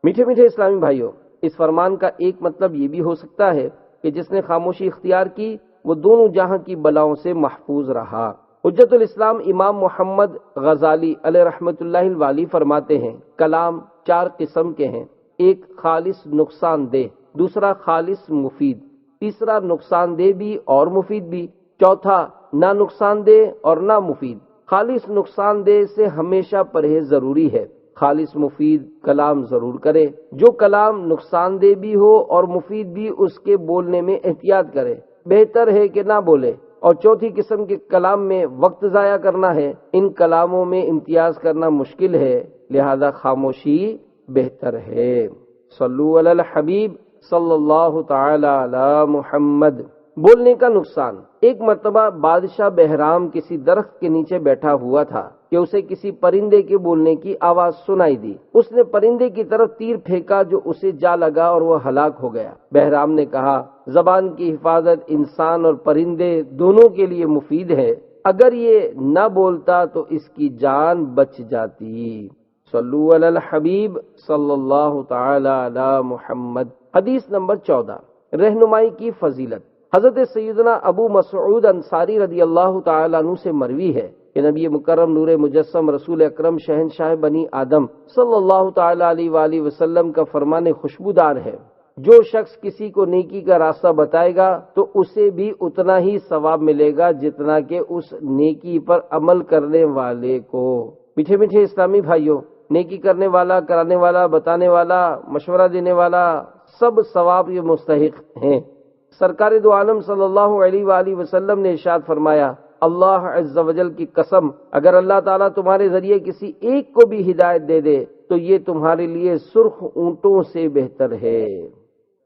میٹھے میٹھے اسلامی بھائیوں، اس فرمان کا ایک مطلب یہ بھی ہو سکتا ہے کہ جس نے خاموشی اختیار کی وہ دونوں جہاں کی بلاؤں سے محفوظ رہا۔ حجت الاسلام امام محمد غزالی علیہ رحمت اللہ الوالی فرماتے ہیں، کلام 4 قسم کے ہیں، ایک خالص نقصان دہ، دوسرا خالص مفید، تیسرا نقصان دہ بھی اور مفید بھی، چوتھا نہ نقصان دہ اور نہ مفید۔ خالص نقصان دہ سے ہمیشہ پرہیز ضروری ہے، خالص مفید کلام ضرور کرے۔ جو کلام نقصان دہ بھی ہو اور مفید بھی اس کے بولنے میں احتیاط کرے، بہتر ہے کہ نہ بولے۔ اور چوتھی قسم کے کلام میں وقت ضائع کرنا ہے، ان کلاموں میں امتیاز کرنا مشکل ہے، لہذا خاموشی بہتر ہے۔ صلو علی الحبیب صلی اللہ تعالی علی محمد۔ بولنے کا نقصان۔ ایک مرتبہ بادشاہ بہرام کسی درخت کے نیچے بیٹھا ہوا تھا کہ اسے کسی پرندے کے بولنے کی آواز سنائی دی۔ اس نے پرندے کی طرف تیر پھینکا جو اسے جا لگا اور وہ ہلاک ہو گیا۔ بہرام نے کہا، زبان کی حفاظت انسان اور پرندے دونوں کے لیے مفید ہے، اگر یہ نہ بولتا تو اس کی جان بچ جاتی۔ صلو علی الحبیب صلی اللہ تعالی علی محمد۔ حدیث نمبر 14، رہنمائی کی فضیلت۔ حضرت سیدنا ابو مسعود انصاری رضی اللہ تعالی عنہ سے مروی ہے کہ نبی مکرم نور مجسم رسول اکرم شہنشاہ بنی آدم صلی اللہ تعالی علیہ وآلہ وسلم کا فرمان خوشبودار ہے، جو شخص کسی کو نیکی کا راستہ بتائے گا تو اسے بھی اتنا ہی ثواب ملے گا جتنا کہ اس نیکی پر عمل کرنے والے کو۔ میٹھے میٹھے اسلامی بھائیوں، نیکی کرنے والا، کرانے والا، بتانے والا، مشورہ دینے والا سب ثواب کے مستحق ہیں۔ سرکار دو عالم صلی اللہ علیہ وآلہ وسلم نے ارشاد فرمایا، اللہ عز و جل کی قسم، اگر اللہ تعالیٰ تمہارے ذریعے کسی ایک کو بھی ہدایت دے دے تو یہ تمہارے لیے سرخ اونٹوں سے بہتر ہے۔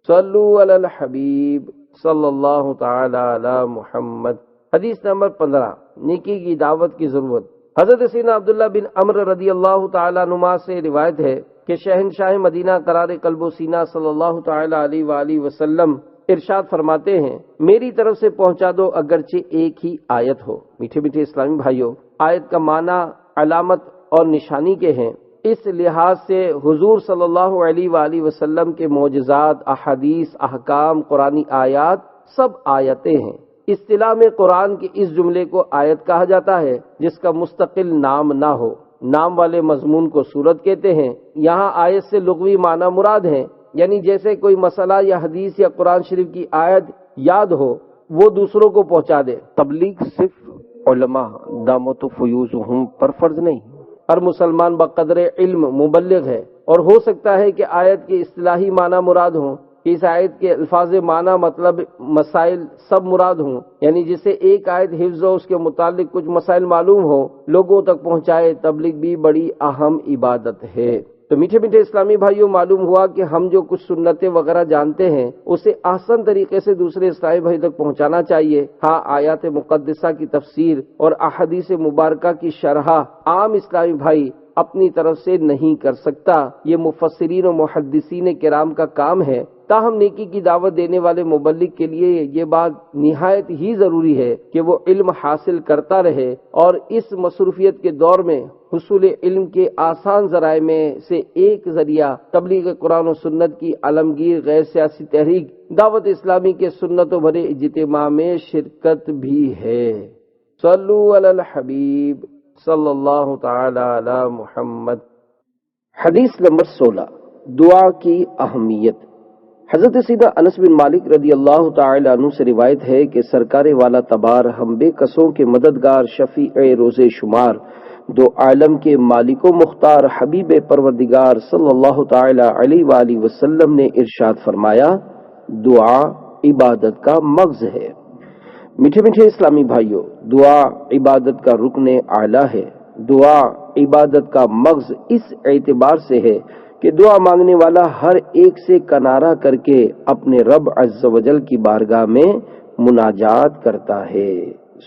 صلو علی الحبیب صلی اللہ تعالی علی محمد۔ حدیث نمبر 15، نیکی کی دعوت کی ضرورت۔ حضرت سیدنا عبداللہ بن عمرو رضی اللہ تعالی عنہما سے روایت ہے کہ شہنشاہ مدینہ قرار قلب و سینہ صلی اللہ تعالی علیہ وآلہ وسلم ارشاد فرماتے ہیں، میری طرف سے پہنچا دو اگرچہ ایک ہی آیت ہو۔ میٹھے میٹھے اسلامی بھائیوں، آیت کا معنی علامت اور نشانی کے ہیں۔ اس لحاظ سے حضور صلی اللہ علیہ وآلہ وسلم کے معجزات، احادیث، احکام، قرآنی آیات سب آیتیں ہیں۔ اصطلاح میں قرآن کے اس جملے کو آیت کہا جاتا ہے جس کا مستقل نام نہ ہو۔ نام والے مضمون کو سورت کہتے ہیں۔ یہاں آیت سے لغوی معنی مراد ہیں، یعنی جیسے کوئی مسئلہ یا حدیث یا قرآن شریف کی آیت یاد ہو وہ دوسروں کو پہنچا دے۔ تبلیغ صرف علماء دامت و فیوزہم پر فرض نہیں، ہر مسلمان بقدر علم مبلغ ہے، اور ہو سکتا ہے کہ آیت کے اصطلاحی معنی مراد ہوں، کہ اس آیت کے الفاظ معنی مطلب مسائل سب مراد ہوں، یعنی جسے ایک آیت حفظ ہو اس کے متعلق کچھ مسائل معلوم ہو لوگوں تک پہنچائے۔ تبلیغ بھی بڑی اہم عبادت ہے۔ تو میٹھے میٹھے اسلامی بھائیوں، معلوم ہوا کہ ہم جو کچھ سنتیں وغیرہ جانتے ہیں اسے آسان طریقے سے دوسرے اسلامی بھائی تک پہنچانا چاہیے۔ ہاں، آیات مقدسہ کی تفسیر اور احادیث مبارکہ کی شرح عام اسلامی بھائی اپنی طرف سے نہیں کر سکتا، یہ مفسرین و محدثین کرام کا کام ہے۔ تاہم نیکی کی دعوت دینے والے مبلغ کے لیے یہ بات نہایت ہی ضروری ہے کہ وہ علم حاصل کرتا رہے، اور اس مصروفیت کے دور میں حصول علم کے آسان ذرائع میں سے ایک ذریعہ تبلیغ قرآن و سنت کی عالمگیر غیر سیاسی تحریک دعوت اسلامی کے سنتوں بھرے اجتماع میں شرکت بھی ہے۔ صلو علی الحبیب صلی اللہ تعالی علی محمد۔ حدیث نمبر 16، دعا کی اہمیت۔ حضرت سیدنا انس بن مالک رضی اللہ تعالی عنہ سے روایت ہے کہ سرکار والا تبار ہم بے کسوں کے مددگار، شفیع روز شمار، دو عالم کے مالک و مختار، حبیب پروردگار صلی اللہ تعالی علیہ وآلہ وسلم نے ارشاد فرمایا، دعا عبادت کا مغز ہے۔ میٹھے میٹھے اسلامی بھائیوں، دعا عبادت کا رکن اعلیٰ ہے۔ دعا عبادت کا مغز اس اعتبار سے ہے کہ دعا مانگنے والا ہر ایک سے کنارہ کر کے اپنے رب عز و جل کی بارگاہ میں مناجات کرتا ہے۔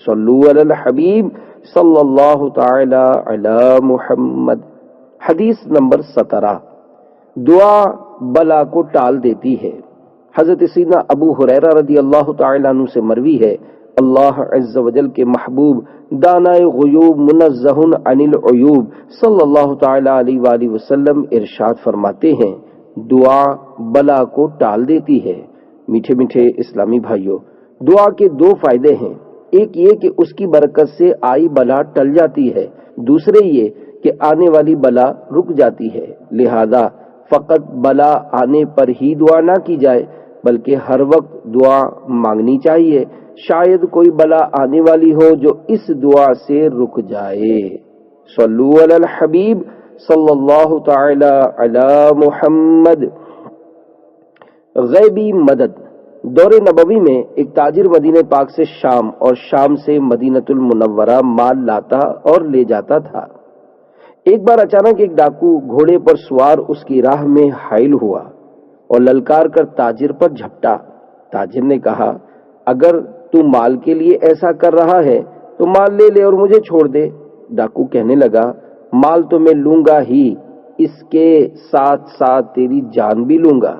صلو علی الحبیب صلی اللہ تعالی علی محمد۔ حدیث نمبر 17، دعا بلا کو ٹال دیتی ہے۔ حضرت سیدنا ابو ہریرہ رضی اللہ تعالی عنہ سے مروی ہے، اللہ عز و جل کے محبوب دانائے غیوب منزہ عن العیوب صلی اللہ تعالی علیہ وآلہ وسلم ارشاد فرماتے ہیں، دعا بلا کو ٹال دیتی ہے۔ میٹھے میٹھے اسلامی بھائیوں، دعا کے دو فائدے ہیں، ایک یہ کہ اس کی برکت سے آئی بلا ٹل جاتی ہے، دوسرے یہ کہ آنے والی بلا رک جاتی ہے۔ لہذا فقط بلا آنے پر ہی دعا نہ کی جائے بلکہ ہر وقت دعا مانگنی چاہیے، شاید کوئی بلا آنے والی ہو جو اس دعا سے رک جائے۔ صلو علی الحبیب صلی اللہ تعالی علی محمد۔ غیبی مدد۔ دور نبوی میں ایک تاجر مدینہ پاک سے شام اور شام سے مدینۃ المنورہ مال لاتا اور لے جاتا تھا۔ ایک بار اچانک ایک ڈاکو گھوڑے پر سوار اس کی راہ میں حائل ہوا اور للکار کر تاجر پر جھپٹا۔ تاجر نے کہا، اگر تو مال کے لیے ایسا کر رہا ہے تو مال لے لے اور مجھے چھوڑ دے۔ ڈاکو کہنے لگا، مال تو میں لوں گا ہی، اس کے ساتھ ساتھ تیری جان بھی لوں گا۔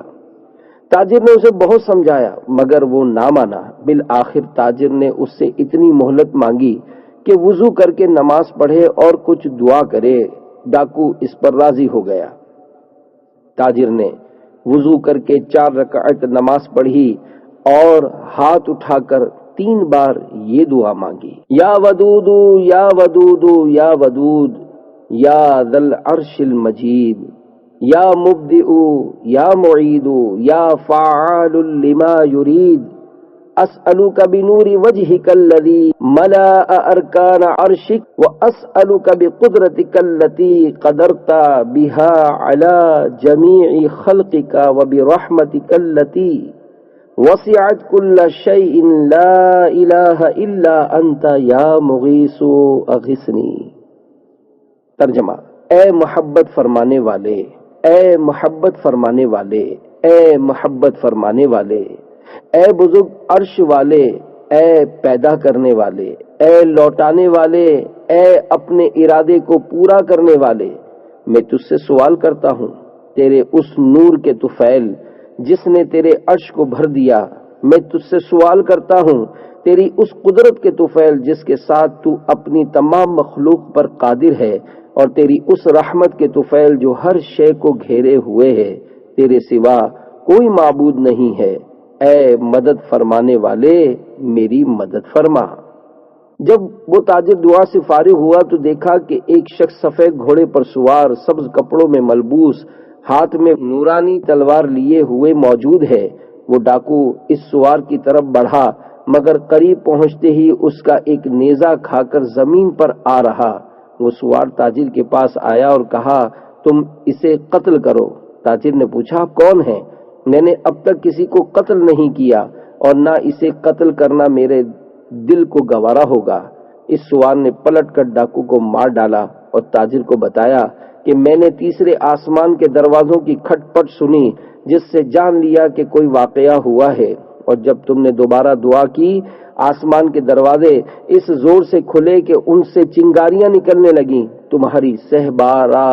تاجر نے اسے بہت سمجھایا مگر وہ نہ مانا۔ بالآخر تاجر نے اس سے اتنی مہلت مانگی کہ وضو کر کے نماز پڑھے اور کچھ دعا کرے۔ ڈاکو اس پر راضی ہو گیا۔ تاجر نے وضو کر کے 4 رکعت نماز پڑھی اور ہاتھ اٹھا کر 3 بار یہ دعا مانگی، یا ودود یا ودود یا ودود یا ذی العرش المجید، یا مبدئ یا معید یا فعال لما یرید، اسألک بنور وجہک الذی ملأ ارکان عرشک واسألک بقدرتک التی قدرت بها علی جمیع خلقک وبرحمتک التی وسعت کل شیء لا الہ الا انت یا مغیث اغثنی۔ ترجمہ، اے محبت فرمانے والے، اے محبت فرمانے والے، اے محبت فرمانے والے، اے بزرگ عرش والے، اے پیدا کرنے والے، اے لوٹانے والے، اے اپنے ارادے کو پورا کرنے والے، میں تجھ سے سوال کرتا ہوں تیرے اس نور کے طفیل جس نے تیرے عرش کو بھر دیا، میں تجھ سے سوال کرتا ہوں تیری اس قدرت کے طفیل جس کے ساتھ تو اپنی تمام مخلوق پر قادر ہے، اور تیری اس رحمت کے طفیل جو ہر شے کو گھیرے ہوئے ہے، تیرے سوا کوئی معبود نہیں ہے، اے مدد فرمانے والے میری مدد فرما۔ جب وہ تاجر دعا سے فارغ ہوا تو دیکھا کہ ایک شخص سفید گھوڑے پر سوار، سبز کپڑوں میں ملبوس، ہاتھ میں نورانی تلوار لیے ہوئے موجود ہے۔ وہ ڈاکو اس سوار کی طرف بڑھا مگر قریب پہنچتے ہی اس کا ایک نیزہ کھا کر زمین پر آ رہا۔ وہ سوار تاجر کے پاس آیا اور کہا، تم اسے قتل کرو۔ تاجر نے پوچھا، کون ہے؟ میں نے اب تک کسی کو قتل نہیں کیا اور نہ اسے قتل کرنا میرے دل کو گوارا ہوگا۔ اس سوار نے پلٹ کر ڈاکو کو مار ڈالا اور تاجر کو بتایا کہ میں نے تیسرے آسمان کے دروازوں کی کھٹ پٹ سنی، جس سے جان لیا کہ کوئی واقعہ ہوا ہے، اور جب تم نے دوبارہ دعا کی آسمان کے دروازے اس زور سے کھلے کہ ان سے چنگاریاں نکلنے لگیں۔ تمہاری سہبارہ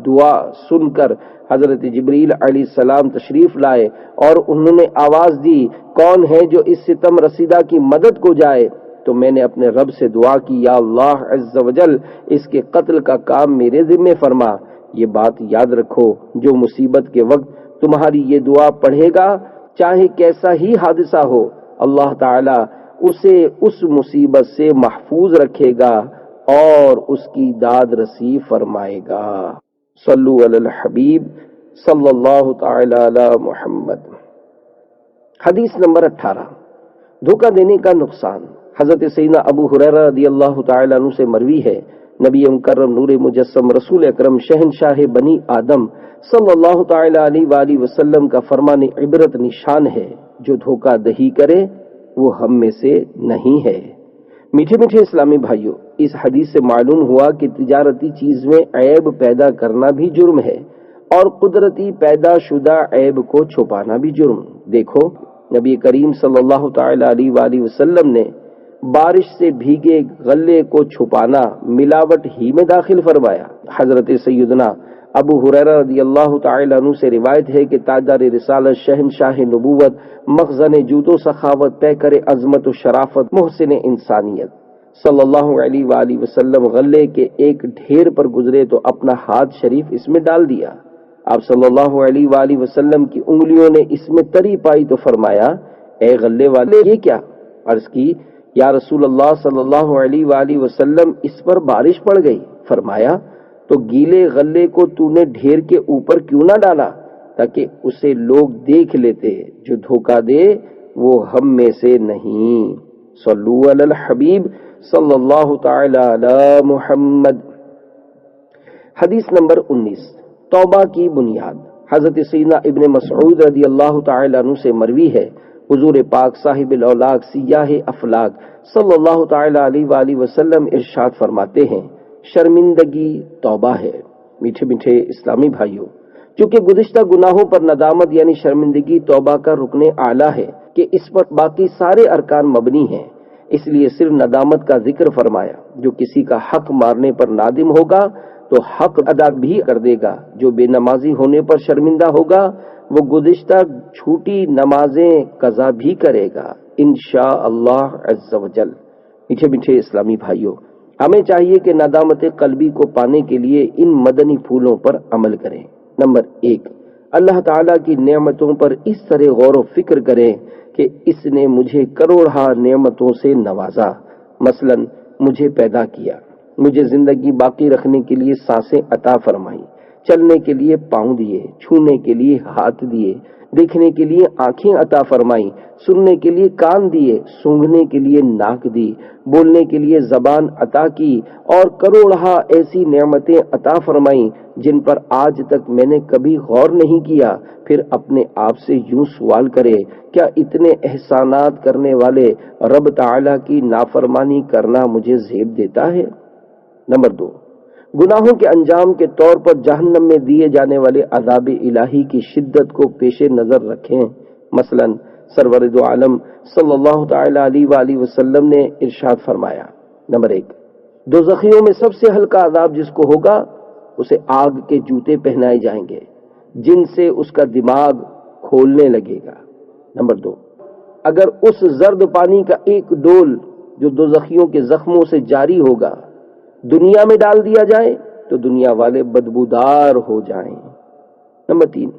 دعا سن کر حضرت جبریل علیہ السلام تشریف لائے اور انہوں نے آواز دی، کون ہے جو اس ستم رسیدہ کی مدد کو جائے؟ تو میں نے اپنے رب سے دعا کی، یا اللہ عز و جل اس کے قتل کا کام میرے ذمہ فرما۔ یہ بات یاد رکھو، جو مصیبت کے وقت تمہاری یہ دعا پڑھے گا، چاہے کیسا ہی حادثہ ہو، اللہ تعالی اسے اس مصیبت سے محفوظ رکھے گا اور اس کی داد رسی فرمائے گا۔ صلو علی الحبیب صلی اللہ تعالی علی محمد۔ حدیث نمبر 18، دھوکہ دینے کا نقصان۔ حضرت سیدنا ابو ہریرہ رضی اللہ تعالی عنہ سے مروی ہے، نبی مکرم نور مجسم رسول اکرم شہنشاہ بنی آدم صلی اللہ تعالی علیہ وآلہ وسلم کا فرمان عبرت نشان ہے، جو دھوکہ دہی کرے وہ ہم میں سے نہیں ہے۔ میٹھے میٹھے اسلامی بھائیوں، اس حدیث سے معلوم ہوا کہ تجارتی چیز میں عیب پیدا کرنا بھی جرم ہے اور قدرتی پیدا شدہ عیب کو چھپانا بھی جرم۔ دیکھو، نبی کریم صلی اللہ تعالی علیہ وآلہ وسلم نے بارش سے بھیگے غلے کو چھپانا ملاوٹ ہی میں داخل فرمایا۔ حضرت سیدنا ابو ہریرہ رضی اللہ تعالی عنہ سے روایت ہے کہ تاجدار رسالت، شہنشاہ نبوت، مخزن جود و سخاوت، پیکر عظمت و شرافت، محسن انسانیت صلی اللہ علیہ وآلہ وسلم غلے کے ایک ڈھیر پر گزرے تو اپنا ہاتھ شریف اس میں ڈال دیا۔ آپ صلی اللہ علیہ وآلہ وسلم کی انگلیوں نے اس میں تری پائی تو فرمایا، اے غلے والے، یہ کیا؟ عرض کی، یا رسول اللہ صلی اللہ علیہ وآلہ وسلم، اس پر بارش پڑ گئی۔ فرمایا، تو گیلے غلے کو تو نے ڈھیر کے اوپر کیوں نہ ڈالا تاکہ اسے لوگ دیکھ لیتے؟ جو دھوکہ دے وہ ہم میں سے نہیں۔ صلو علی الحبیب صلی اللہ تعالی علی محمد۔ حدیث نمبر 19، توبہ کی بنیاد۔ حضرت سیدنا ابن مسعود رضی اللہ تعالی عنہ سے مروی ہے، حضور پاک صاحب الاولاق سیاہ افلاک صلی اللہ تعالی علیہ وآلہ وسلم ارشاد فرماتے ہیں، شرمندگی توبہ ہے۔ میٹھے میٹھے اسلامی بھائیوں، چونکہ گزشتہ گناہوں پر ندامت یعنی شرمندگی توبہ کا رکن اعلیٰ ہے کہ اس پر باقی سارے ارکان مبنی ہیں، اس لیے صرف ندامت کا ذکر فرمایا۔ جو کسی کا حق مارنے پر نادم ہوگا تو حق ادا بھی کر دے گا، جو بے نمازی ہونے پر شرمندہ ہوگا وہ گزشتہ چھوٹی نمازیں قضا بھی کرے گا انشاءاللہ عز و جل۔ میٹھے میٹھے اسلامی بھائیوں، ہمیں چاہیے کہ ندامت قلبی کو پانے کے لیے ان مدنی پھولوں پر عمل کریں۔ نمبر 1، اللہ تعالیٰ کی نعمتوں پر اس طرح غور و فکر کریں کہ اس نے مجھے کروڑہا نعمتوں سے نوازا۔ مثلا مجھے پیدا کیا، مجھے زندگی باقی رکھنے کے لیے سانسیں عطا فرمائی، چلنے کے لیے پاؤں دیے، چھونے کے لیے ہاتھ دیے، دیکھنے کے لیے آنکھیں عطا فرمائی، سننے کے لیے کان دیے، سونگھنے کے لیے ناک دی، بولنے کے لیے زبان عطا کی، اور کروڑہا ایسی نعمتیں عطا فرمائیں جن پر آج تک میں نے کبھی غور نہیں کیا۔ پھر اپنے آپ سے یوں سوال کرے، کیا اتنے احسانات کرنے والے رب تعالیٰ کی نافرمانی کرنا مجھے زیب دیتا ہے؟ نمبر 2، گناہوں کے انجام کے طور پر جہنم میں دیے جانے والے عذاب الہی کی شدت کو پیش نظر رکھیں۔ مثلا سرور دو عالم صلی اللہ تعالی علیہ وآلہ وسلم نے ارشاد فرمایا، نمبر 1، دوزخیوں میں سب سے ہلکا عذاب جس کو ہوگا اسے آگ کے جوتے پہنائے جائیں گے جن سے اس کا دماغ کھولنے لگے گا۔ نمبر 2، اگر اس زرد پانی کا ایک ڈول جو دوزخیوں کے زخموں سے جاری ہوگا دنیا میں ڈال دیا جائے تو دنیا والے بدبودار ہو جائیں۔ نمبر 3،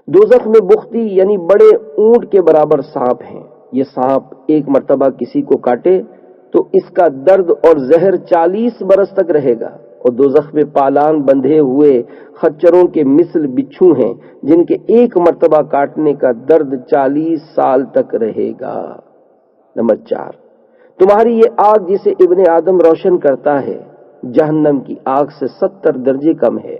دوزخ میں بختی یعنی بڑے اونٹ کے برابر سانپ ہیں۔ یہ سانپ ایک مرتبہ کسی کو کاٹے تو اس کا درد اور زہر 40 برس تک رہے گا، اور دوزخ میں پالان بندھے ہوئے خچروں کے مثل بچھو ہیں جن کے ایک مرتبہ کاٹنے کا درد 40 سال تک رہے گا۔ نمبر 4، تمہاری یہ آگ جسے ابن آدم روشن کرتا ہے جہنم کی آگ سے 70 درجے کم ہے۔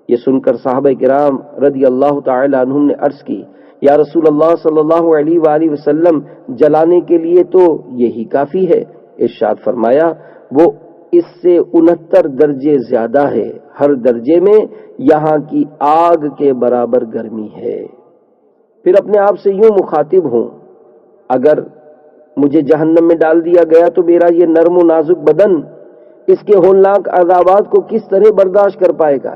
یہ سن کر صحابہ کرام رضی اللہ تعالی عنہم نے عرض کی، یا رسول اللہ صلی اللہ علیہ وآلہ وسلم، جلانے کے لیے تو یہی کافی ہے۔ ارشاد فرمایا، وہ اس سے 69 درجے زیادہ ہے، ہر درجے میں یہاں کی آگ کے برابر گرمی ہے۔ پھر اپنے آپ سے یوں مخاطب ہوں، اگر مجھے جہنم میں ڈال دیا گیا تو میرا یہ نرم و نازک بدن اس کے ہولناک عذابات کو کس طرح برداشت کر پائے گا،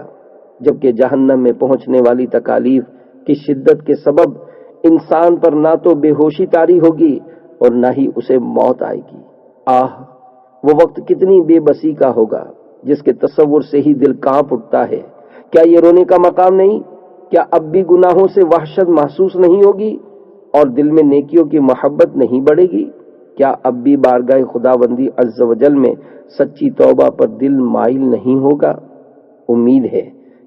جبکہ جہنم میں پہنچنے والی تکالیف کی شدت کے سبب انسان پر نہ تو بے ہوشی طاری ہوگی اور نہ ہی اسے موت آئے گی۔ آہ، وہ وقت کتنی بے بسی کا ہوگا جس کے تصور سے ہی دل کانپ اٹھتا ہے۔ کیا یہ رونے کا مقام نہیں؟ کیا اب بھی گناہوں سے وحشت محسوس نہیں ہوگی اور دل میں نیکیوں کی محبت نہیں بڑھے گی؟ کیا اب بھی بارگاہ خداوندی عز و جل میں سچی توبہ پر دل مائل نہیں ہوگا؟ امید ہے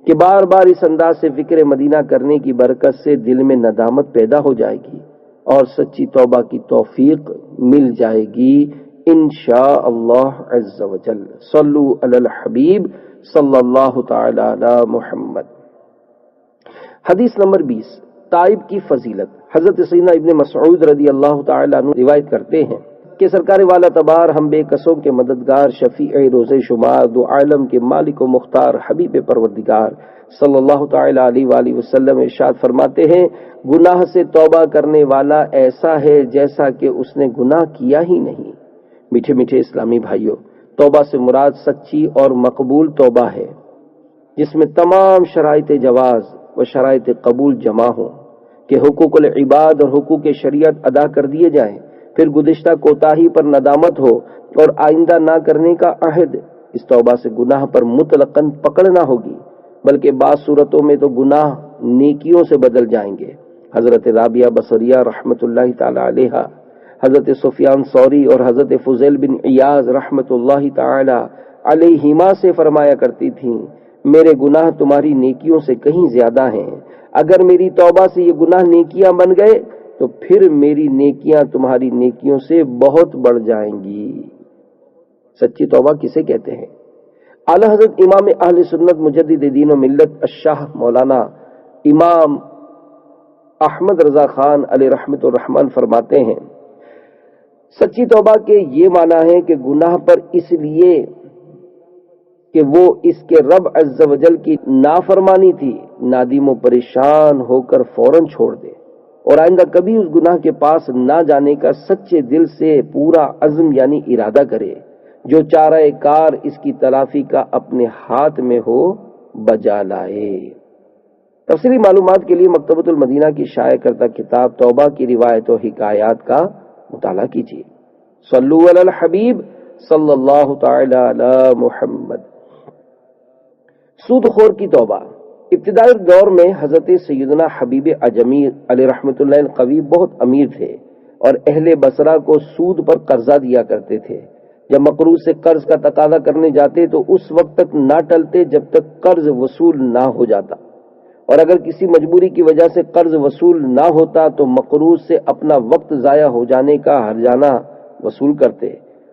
کہ بار بار اس انداز سے فکر مدینہ کرنے کی برکت سے دل میں ندامت پیدا ہو جائے گی اور سچی توبہ کی توفیق مل جائے گی انشاء اللہ عز و جل۔ صلو علی الحبیب صلی اللہ تعالی علی محمد۔ حدیث نمبر 20، تائب کی فضیلت۔ حضرت سیدنا ابن مسعود رضی اللہ تعالی عنہ روایت کرتے ہیں کہ سرکار والا تبار، ہم بے کسوں کے مددگار، شفیع روز شمار، دو عالم کے مالک و مختار، حبیب پروردگار صلی اللہ تعالی علیہ وآلہ وسلم ارشاد فرماتے ہیں، گناہ سے توبہ کرنے والا ایسا ہے جیسا کہ اس نے گناہ کیا ہی نہیں۔ میٹھے میٹھے اسلامی بھائیوں، توبہ سے مراد سچی اور مقبول توبہ ہے جس میں تمام شرائط جواز و شرائط قبول جمع ہوں کہ حقوق العباد اور حقوق شریعت ادا کر دیے جائیں، پھر گزشتہ کوتاہی پر ندامت ہو اور آئندہ نہ کرنے کا عہد۔ اس توبہ سے گناہ پر مطلقاً پکڑ نہ ہوگی، بلکہ بعض صورتوں میں تو گناہ نیکیوں سے بدل جائیں گے۔ حضرت رابعہ بصریہ رحمت اللہ تعالی علیہا، حضرت سفیان ثوری اور حضرت فضیل بن عیاض رحمت اللہ تعالی علیہما سے فرمایا کرتی تھیں، میرے گناہ تمہاری نیکیوں سے کہیں زیادہ ہیں، اگر میری توبہ سے یہ گناہ نیکیاں بن گئے تو پھر میری نیکیاں تمہاری نیکیوں سے بہت بڑھ جائیں گی۔ سچی توبہ کسے کہتے ہیں؟ اعلی حضرت امام اہل سنت مجدد دین و ملت الشاہ مولانا امام احمد رضا خان علیہ رحمت الرحمن فرماتے ہیں، سچی توبہ کے یہ معنی ہے کہ گناہ پر اس لیے کہ وہ اس کے رب عز و جل کی نافرمانی تھی، نادم و پریشان ہو کر فوراً چھوڑ دے اور آئندہ کبھی اس گناہ کے پاس نہ جانے کا سچے دل سے پورا عزم یعنی ارادہ کرے، جو چارہ کار اس کی تلافی کا اپنے ہاتھ میں ہو بجا لائے۔ تفصیلی معلومات کے لیے مکتبۃ المدینہ کی شائع کردہ کتاب توبہ کی روایت و حکایات کا مطالعہ کیجیے۔ صلو علی الحبیب صلی اللہ تعالی علی محمد۔ سود خور کی توبہ۔ ابتدائی دور میں حضرت سیدنا حبیب عجمی علیہ رحمت اللہ القوی بہت امیر تھے اور اہل بصرہ کو سود پر قرضہ دیا کرتے تھے۔ جب مقروض سے قرض کا تقاضا کرنے جاتے تو اس وقت تک نہ ٹلتے جب تک قرض وصول نہ ہو جاتا، اور اگر کسی مجبوری کی وجہ سے قرض وصول نہ ہوتا تو مقروض سے اپنا وقت ضائع ہو جانے کا ہرجانہ وصول کرتے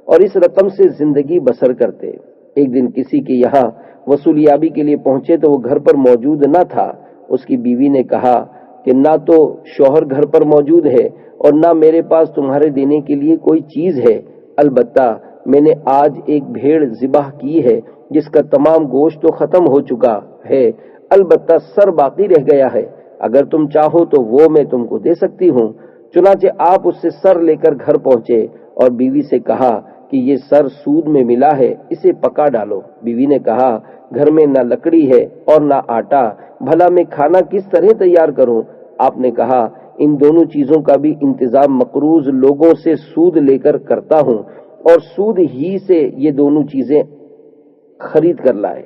اور اس رقم سے زندگی بسر کرتے۔ ایک دن کسی کے یہاں وصولیابی کے لیے پہنچے تو وہ گھر پر موجود نہ تھا۔ اس کی بیوی نے کہا کہ نہ تو شوہر گھر پر موجود ہے اور نہ میرے پاس تمہارے دینے کے لیے کوئی چیز ہے، البتہ میں نے آج ایک بھیڑ ذبح کی ہے جس کا تمام گوشت تو ختم ہو چکا ہے، البتہ سر باقی رہ گیا ہے، اگر تم چاہو تو وہ میں تم کو دے سکتی ہوں۔ چنانچہ آپ اس سے سر لے کر گھر پہنچے اور بیوی سے کہا کہ یہ سر سود میں ملا ہے، اسے پکا ڈالو۔ بیوی نے کہا گھر میں نہ لکڑی ہے اور نہ آٹا، بھلا میں کھانا کس طرح تیار کروں؟ آپ نے کہا ان دونوں چیزوں کا بھی انتظام مقروض لوگوں سے سود لے کر کرتا ہوں اور سود ہی سے یہ دونوں چیزیں خرید کر لائے۔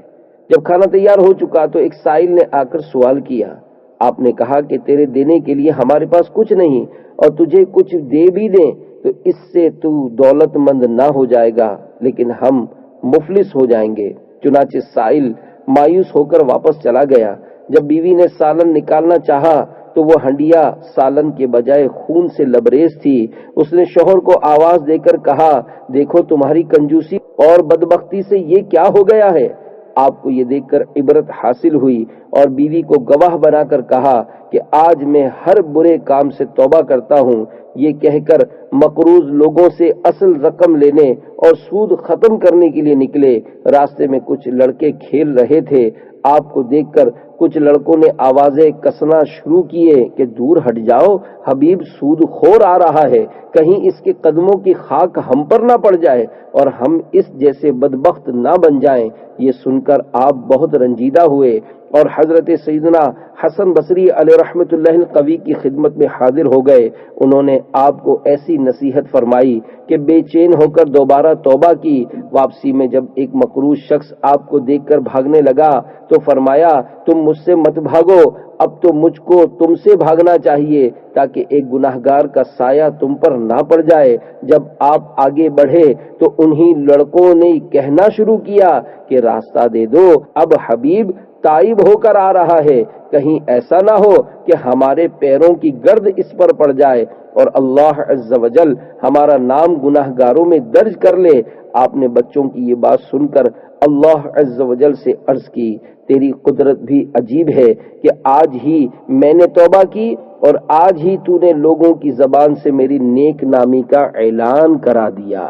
جب کھانا تیار ہو چکا تو ایک سائل نے آ کر سوال کیا۔ آپ نے کہا کہ تیرے دینے کے لیے ہمارے پاس کچھ نہیں اور تجھے کچھ دے بھی دیں تو اس سے تو دولت مند نہ ہو جائے گا لیکن ہم مفلس ہو جائیں گے۔ چنانچہ سائل مایوس ہو کر واپس چلا گیا۔ جب بیوی نے سالن نکالنا چاہا تو وہ ہنڈیا سالن کے بجائے خون سے لبریز تھی۔ اس نے شوہر کو آواز دے کر کہا دیکھو تمہاری کنجوسی اور بدبختی سے یہ کیا ہو گیا ہے، آپ کو یہ دیکھ کر عبرت حاصل ہوئی اور بیوی کو گواہ بنا کر کہا کہ آج میں ہر برے کام سے توبہ کرتا ہوں، یہ کہہ کر مقروض لوگوں سے اصل رقم لینے اور سود ختم کرنے کے لیے نکلے۔ راستے میں کچھ لڑکے کھیل رہے تھے، آپ کو دیکھ کر کچھ لڑکوں نے آوازیں کسنا شروع کیے کہ دور ہٹ جاؤ، حبیب سود خور آ رہا ہے، کہیں اس کے قدموں کی خاک ہم پر نہ پڑ جائے اور ہم اس جیسے بدبخت نہ بن جائیں۔ یہ سن کر آپ بہت رنجیدہ ہوئے اور حضرت سیدنا حسن بصری علیہ رحمت اللہ القوی کی خدمت میں حاضر ہو گئے۔ انہوں نے آپ کو ایسی نصیحت فرمائی کہ بے چین ہو کر دوبارہ توبہ کی۔ واپسی میں جب ایک مقروض شخص آپ کو دیکھ کر بھاگنے لگا تو فرمایا، تم مجھ سے مت بھاگو، اب تو مجھ کو تم سے بھاگنا چاہیے تاکہ ایک گناہگار کا سایہ تم پر نہ پڑ جائے۔ جب آپ آگے بڑھے تو انہی لڑکوں نے کہنا شروع کیا کہ راستہ دے دو، اب حبیب تائب ہو کر آ رہا ہے، کہیں ایسا نہ ہو کہ ہمارے پیروں کی گرد اس پر پڑ جائے اور اللہ عز و جل ہمارا نام گناہگاروں میں درج کر لے۔ آپ نے بچوں کی یہ بات سن کر اللہ عز و جل سے عرض کی، تیری قدرت بھی عجیب ہے کہ آج ہی میں نے توبہ کی اور آج ہی تو نے لوگوں کی زبان سے میری نیک نامی کا اعلان کرا دیا۔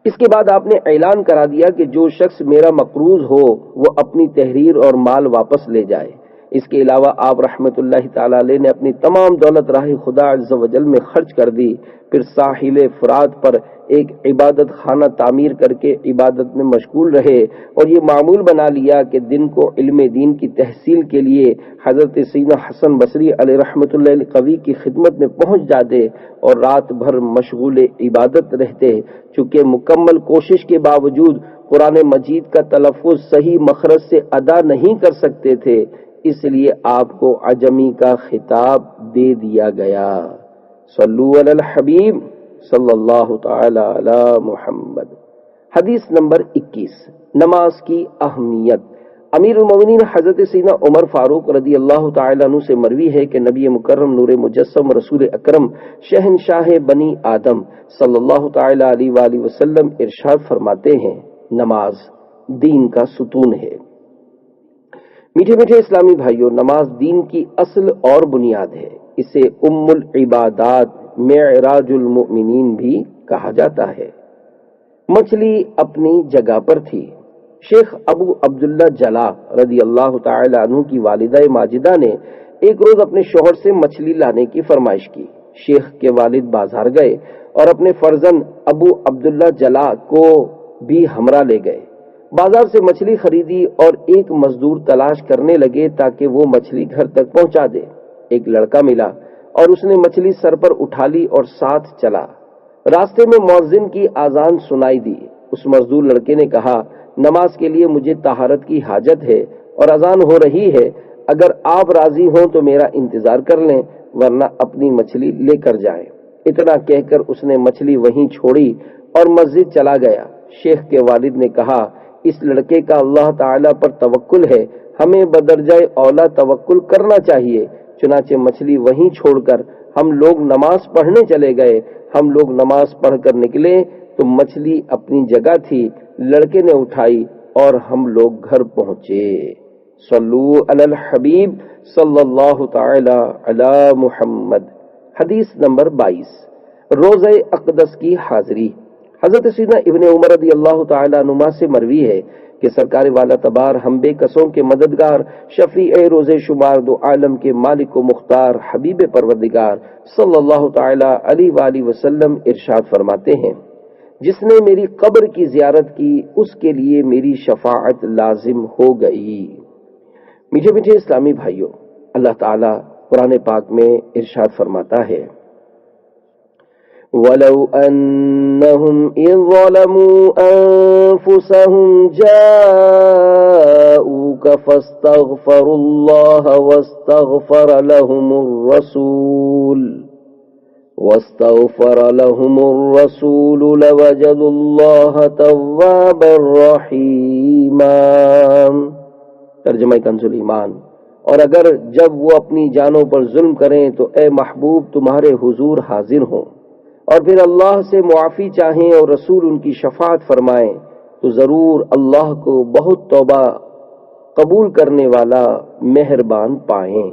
اس کے بعد آپ نے اعلان کرا دیا کہ جو شخص میرا مقروض ہو وہ اپنی تحریر اور مال واپس لے جائے۔ اس کے علاوہ آپ رحمت اللہ تعالی علیہ نے اپنی تمام دولت راہ خدا عز و جل میں خرچ کر دی، پھر ساحل فرات پر ایک عبادت خانہ تعمیر کر کے عبادت میں مشغول رہے اور یہ معمول بنا لیا کہ دن کو علم دین کی تحصیل کے لیے حضرت سیدنا حسن بصری علیہ رحمت اللہ القوی کی خدمت میں پہنچ جاتے اور رات بھر مشغول عبادت رہتے۔ چونکہ مکمل کوشش کے باوجود قرآن مجید کا تلفظ صحیح مخرج سے ادا نہیں کر سکتے تھے، اس لیے آپ کو عجمی کا خطاب دے دیا گیا۔ صلو علی الحبیب صلی اللہ تعالی علی محمد۔ حدیث نمبر 21، نماز کی اہمیت۔ امیر المومنین حضرت سیدنا عمر فاروق رضی اللہ تعالی عنہ سے مروی ہے کہ نبی مکرم نور مجسم رسول اکرم شہنشاہ بنی آدم صلی اللہ تعالی علیہ وآلہ وسلم ارشاد فرماتے ہیں، نماز دین کا ستون ہے۔ میٹھے میٹھے اسلامی بھائیوں، نماز دین کی اصل اور بنیاد ہے۔ اسے ام العبادات، معراج المؤمنین بھی کہا جاتا ہے۔ مچھلی اپنی جگہ پر تھی۔ شیخ ابو عبداللہ جلا رضی اللہ تعالی عنہ کی والدہ ماجدہ نے ایک روز اپنے شوہر سے مچھلی لانے کی فرمائش کی۔ شیخ کے والد بازار گئے اور اپنے فرزند ابو عبداللہ جلا کو بھی ہمراہ لے گئے۔ بازار سے مچھلی خریدی اور ایک مزدور تلاش کرنے لگے تاکہ وہ مچھلی گھر تک پہنچا دے۔ ایک لڑکا ملا اور اس نے مچھلی سر پر اٹھا لی اور ساتھ چلا۔ راستے میں مؤذن کی اذان سنائی دی۔ اس مزدور لڑکے نے کہا، نماز کے لیے مجھے طہارت کی حاجت ہے اور اذان ہو رہی ہے، اگر آپ راضی ہوں تو میرا انتظار کر لیں ورنہ اپنی مچھلی لے کر جائیں۔ اتنا کہہ کر اس نے مچھلی وہیں چھوڑی اور مسجد چلا گیا۔ شیخ کے والد نے کہا، اس لڑکے کا اللہ تعالی پر توکل ہے، ہمیں بدرجہ اولا توکل کرنا چاہیے۔ چنانچہ مچھلی وہیں چھوڑ کر ہم لوگ نماز پڑھنے چلے گئے۔ ہم لوگ نماز پڑھ کر نکلے تو مچھلی اپنی جگہ تھی، لڑکے نے اٹھائی اور ہم لوگ گھر پہنچے۔ صلو علی الحبیب صلی اللہ تعالی علی محمد۔ حدیث نمبر 22، روزہ اقدس کی حاضری۔ حضرت سیدنا ابن عمر رضی اللہ تعالی عنہما سے مروی ہے کہ سرکار والا تبار ہم بے کسوں کے مددگار، شفیع روز شمار، دو عالم کے مالک و مختار، حبیب پروردگار صلی اللہ تعالی علیہ وآلہ وسلم ارشاد فرماتے ہیں، جس نے میری قبر کی زیارت کی اس کے لیے میری شفاعت لازم ہو گئی۔ میٹھے میٹھے اسلامی بھائیوں، اللہ تعالی قرآن پاک میں ارشاد فرماتا ہے، وَلَوْ أَنَّهُمْ إِذْ ظَلَمُوا أَنفُسَهُمْ جَاءُوكَ فَاسْتَغْفَرُوا اللَّهَ وَاسْتَغْفَرَ لَهُمُ الرَّسُولُ لَوَجَدُوا اللَّهَ تَوَّابًا رَحِيمًا۔ ترجمہ کنز ایمان۔ اور اگر جب وہ اپنی جانوں پر ظلم کریں تو اے محبوب تمہارے حضور حاضر ہوں اور پھر اللہ سے معافی چاہیں اور رسول ان کی شفاعت فرمائیں تو ضرور اللہ کو بہت توبہ قبول کرنے والا مہربان پائیں۔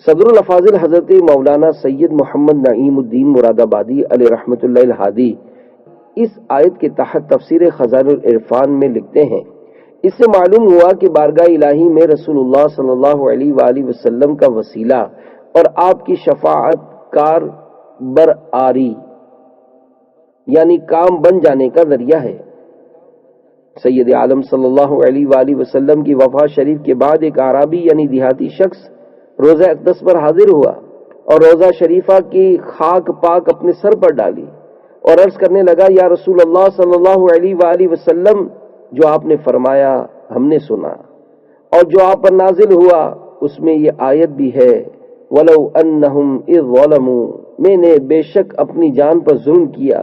صدر الافاضل حضرت مولانا سید محمد نعیم الدین مراد آبادی علیہ رحمۃ اللہ الہادی اس آیت کے تحت تفسیر خزائن العرفان میں لکھتے ہیں، اس سے معلوم ہوا کہ بارگاہ الہی میں رسول اللہ صلی اللہ علیہ وآلہ وسلم کا وسیلہ اور آپ کی شفاعت کار برآری یعنی کام بن جانے کا ذریعہ ہے۔ سید عالم صلی اللہ علیہ وآلہ وسلم کی وفات شریف کے بعد ایک اعرابی یعنی دیہاتی شخص روزہ اقدس پر حاضر ہوا اور روزہ شریفہ کی خاک پاک اپنے سر پر ڈالی اور عرض کرنے لگا، یا رسول اللہ صلی اللہ علیہ وآلہ وسلم، جو آپ نے فرمایا ہم نے سنا، اور جو آپ پر نازل ہوا اس میں یہ آیت بھی ہے، وَلَوْ أَنَّهُمْ إِذْ ظَلَمُوا، میں نے بے شک اپنی جان پر ظلم کیا